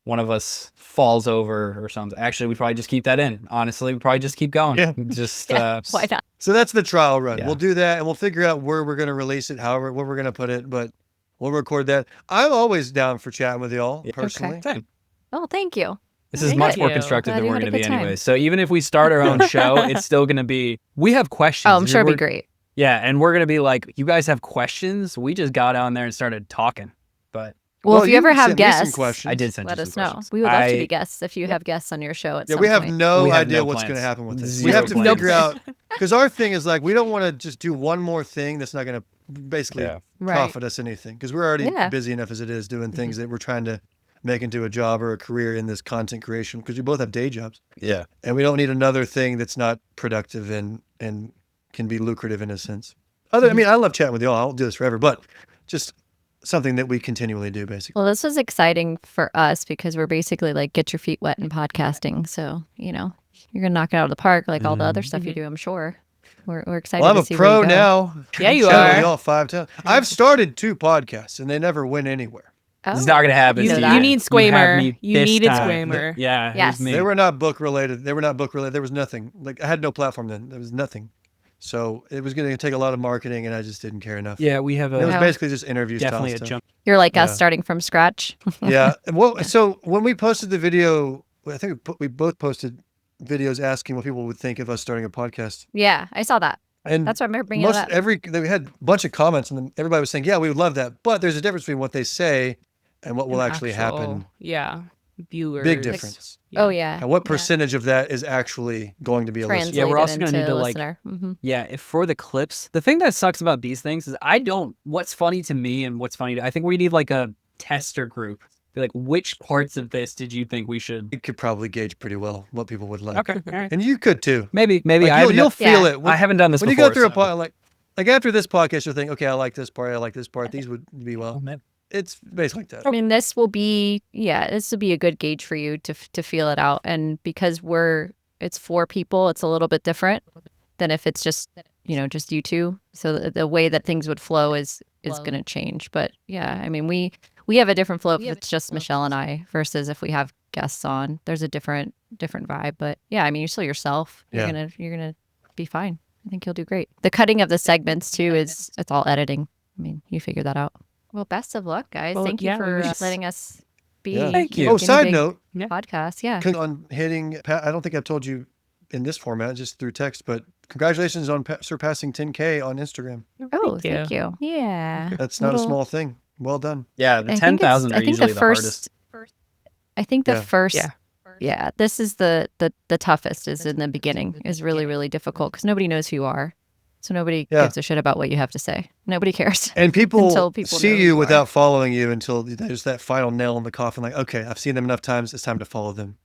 Speaker 3: one of us falls over or something. Actually, we'd probably just keep that in. Honestly, we'd probably just keep going.
Speaker 4: Yeah.
Speaker 3: Just,
Speaker 1: Why not?
Speaker 4: So that's the trial run.
Speaker 3: Yeah.
Speaker 4: We'll do that, and we'll figure out where we're going to release it, where we're going to put it, but we'll record that. I'm always down for chatting with y'all,
Speaker 3: Yeah.
Speaker 4: personally.
Speaker 3: Same.
Speaker 1: Oh, thank you.
Speaker 3: This is
Speaker 1: Thank
Speaker 3: much more
Speaker 2: you.
Speaker 3: constructive
Speaker 1: Glad
Speaker 3: than
Speaker 1: you
Speaker 3: we're
Speaker 1: had a
Speaker 3: going to be
Speaker 1: good time.
Speaker 3: anyway. So even if we start our own show, it's still going to be, we have questions.
Speaker 1: Oh, I'm sure it'd be
Speaker 3: We're-
Speaker 1: great.
Speaker 3: Yeah, and we're going to be like, you guys have questions? We just got on there and started talking. But
Speaker 1: Well, if you ever
Speaker 4: sent
Speaker 1: have
Speaker 4: me some
Speaker 1: guests,
Speaker 4: questions.
Speaker 3: I did send
Speaker 1: let
Speaker 3: you
Speaker 1: us
Speaker 3: some
Speaker 1: know.
Speaker 3: questions.
Speaker 1: We would love to
Speaker 3: I-
Speaker 1: be guests if you have guests on your show at
Speaker 4: Yeah,
Speaker 1: some
Speaker 4: we have
Speaker 1: point.
Speaker 4: no
Speaker 3: We have
Speaker 4: idea
Speaker 3: no
Speaker 4: what's
Speaker 3: plans.
Speaker 4: going to happen with this.
Speaker 3: Zero
Speaker 4: We have to
Speaker 3: plans.
Speaker 4: figure out, because our thing is like, we don't want to just do one more thing that's not going to basically
Speaker 3: Yeah.
Speaker 1: Right.
Speaker 4: profit us anything, because we're already
Speaker 1: Yeah.
Speaker 4: busy enough as it is doing things that we're trying to make into a job or a career in this content creation, because we both have day jobs.
Speaker 3: Yeah.
Speaker 4: And we don't need another thing that's not productive and can be lucrative in a sense. I mean, I love chatting with y'all. I'll do this forever, but just something that we continually do, basically.
Speaker 1: Well, this was exciting for us because we're basically like get your feet wet in podcasting. So, you're going to knock it out of the park like all the other stuff you do, I'm sure. We're excited
Speaker 4: Well, I'm
Speaker 1: to
Speaker 4: a
Speaker 1: see where
Speaker 4: pro
Speaker 1: you go.
Speaker 4: now.
Speaker 2: Yeah, you
Speaker 4: Chatting with
Speaker 2: are.
Speaker 4: y'all 5 times. I've started 2 podcasts and they never went anywhere.
Speaker 1: Oh.
Speaker 3: It's not going to happen.
Speaker 1: You know
Speaker 3: Steven.
Speaker 1: that. You
Speaker 2: need
Speaker 3: have
Speaker 2: Squamer.
Speaker 3: me
Speaker 2: You
Speaker 3: this
Speaker 2: needed
Speaker 3: time.
Speaker 2: Squamer.
Speaker 3: Yeah. it was
Speaker 1: Yes.
Speaker 3: me.
Speaker 4: They were not book related. There was nothing. Like, I had no platform then. There was nothing. So it was going to take a lot of marketing, and I just didn't care enough.
Speaker 3: Yeah, we have
Speaker 4: It was
Speaker 1: Yeah.
Speaker 4: basically just interview
Speaker 3: definitely a
Speaker 4: style
Speaker 3: jump.
Speaker 1: You're like us
Speaker 4: Yeah.
Speaker 1: starting from scratch.
Speaker 4: Yeah. Well, so when we posted the video, I think we both posted videos asking what people would think of us starting a podcast.
Speaker 1: Yeah, I saw that.
Speaker 4: And
Speaker 1: That's why I'm bringing it up.
Speaker 4: we had a bunch of comments, and then everybody was saying, "Yeah, we would love that," but there's a difference between what they say and what will actually happen.
Speaker 2: Yeah. Viewers.
Speaker 4: Big difference.
Speaker 1: Oh, yeah.
Speaker 4: And what
Speaker 1: Yeah.
Speaker 4: percentage of that is actually going to be a listener?
Speaker 1: Translated
Speaker 3: Yeah, we're also
Speaker 1: into
Speaker 3: gonna need to,
Speaker 1: a
Speaker 3: like,
Speaker 1: listener. Mhm.
Speaker 3: Yeah, if for the clips, the thing that sucks about these things is what's funny to me and what's funny I think we need like a tester group. Be like, which parts of this did you think we should?
Speaker 4: You could probably gauge pretty well what people would like.
Speaker 3: Okay, all right.
Speaker 4: And you could too.
Speaker 3: Maybe
Speaker 4: Like,
Speaker 3: I haven't
Speaker 4: you'll
Speaker 3: done,
Speaker 4: feel
Speaker 1: Yeah.
Speaker 4: it.
Speaker 3: I haven't done this
Speaker 4: when you
Speaker 3: before.
Speaker 4: go through a
Speaker 3: so-
Speaker 4: pod, like Like after this podcast, you'll think, okay, I like this part. I like this part. These would be well.
Speaker 3: man.
Speaker 4: It's basically like that.
Speaker 1: I mean, this will be a good gauge for you to feel it out. And because it's 4 people, it's a little bit different than if it's just you two. So the way that things would flow is going to change. But yeah, I mean, we have a different flow if it's just Michelle and I versus if we have guests on. There's a different vibe. But yeah, I mean, you're still yourself. You're gonna be fine. I think you'll do great. The cutting of the segments too it's all editing. I mean, you figure that out. Well, best of luck, guys.
Speaker 2: Well,
Speaker 1: Thank you for letting us be.
Speaker 3: Thank you.
Speaker 4: Oh, side note.
Speaker 1: Podcast. Yeah.
Speaker 4: On hitting, I don't think I've told you in this format, just through text, but congratulations on surpassing 10K on Instagram.
Speaker 1: Oh, thank you. Yeah.
Speaker 4: That's not a small thing. Well done.
Speaker 3: Yeah, the 10,000 are usually the hardest.
Speaker 1: I think the first. Yeah, this is the toughest. Is in the beginning. Is really really difficult because nobody knows who you are, so nobody gives a shit about what you have to say. Nobody cares.
Speaker 4: And people see you
Speaker 1: know
Speaker 4: without following you until there's that final nail in the coffin. Like, okay, I've seen them enough times. It's time to follow them.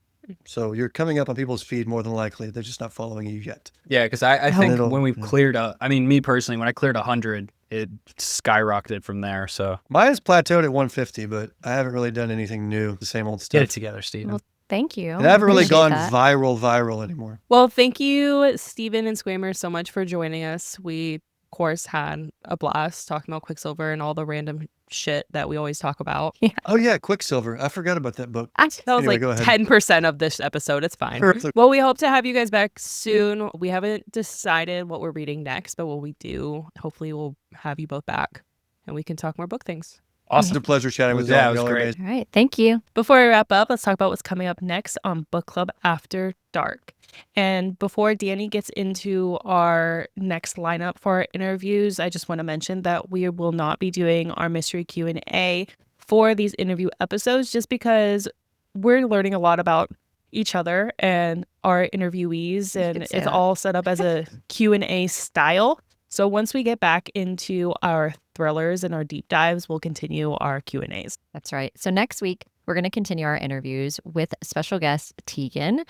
Speaker 4: So you're coming up on people's feed more than likely. They're just not following you yet.
Speaker 3: Yeah, because I think when we've cleared me personally, when I cleared 100, it skyrocketed from there. So
Speaker 4: mine has plateaued at 150, but I haven't really done anything new. The same old stuff.
Speaker 3: Get it together, Steven.
Speaker 1: Well, thank you.
Speaker 4: And I haven't really gone viral anymore.
Speaker 2: Well, thank you, Steven and Squamer, so much for joining us. We, of course, had a blast talking about Quicksilver and all the random shit that we always talk about.
Speaker 1: Yeah.
Speaker 4: Oh, yeah, Quicksilver. I forgot about that book.
Speaker 2: That was
Speaker 4: Anyway,
Speaker 2: like
Speaker 4: go ahead.
Speaker 2: 10% of this episode. It's fine. Well, we hope to have you guys back soon. We haven't decided what we're reading next, but what we do, hopefully we'll have you both back and we can talk more book things.
Speaker 4: Awesome. It's a pleasure chatting with you.
Speaker 3: Yeah, it was great.
Speaker 1: All right. Thank you.
Speaker 2: Before we wrap up, let's talk about what's coming up next on Book Club After Dark. And before Danny gets into our next lineup for our interviews, I just want to mention that we will not be doing our mystery Q&A for these interview episodes just because we're learning a lot about each other and our interviewees, and it's all set up as a Q&A style. So once we get back into our thrillers and our deep dives, we'll continue our Q&As.
Speaker 1: That's right. So next week, we're going to continue our interviews with special guest Tegan,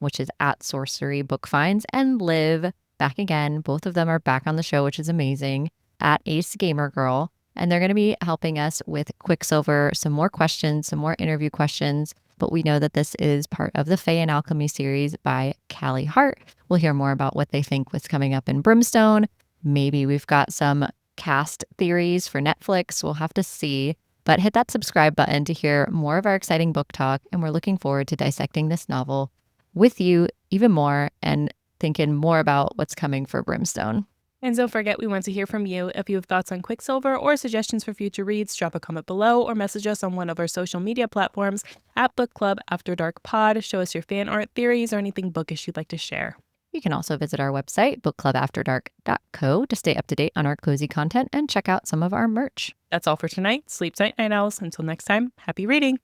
Speaker 1: which is at Sorcery Book Finds, and Liv, back again. Both of them are back on the show, which is amazing, at Ace Gamer Girl. And they're going to be helping us with Quicksilver, some more questions, some more interview questions. But we know that this is part of the Fae and Alchemy series by Callie Hart. We'll hear more about what they think was coming up in Brimstone. Maybe we've got some cast theories for Netflix. We'll have to see. But hit that subscribe button to hear more of our exciting book talk. And we're looking forward to dissecting this novel with you even more and thinking more about what's coming for Brimstone.
Speaker 2: And don't forget, we want to hear from you. If you have thoughts on Quicksilver or suggestions for future reads, drop a comment below or message us on one of our social media platforms at Book Club After Dark Pod. Show us your fan art theories or anything bookish you'd like to share.
Speaker 1: You can also visit our website, bookclubafterdark.co, to stay up to date on our cozy content and check out some of our merch.
Speaker 2: That's all for tonight. Sleep tight, night owls. Until next time, happy reading.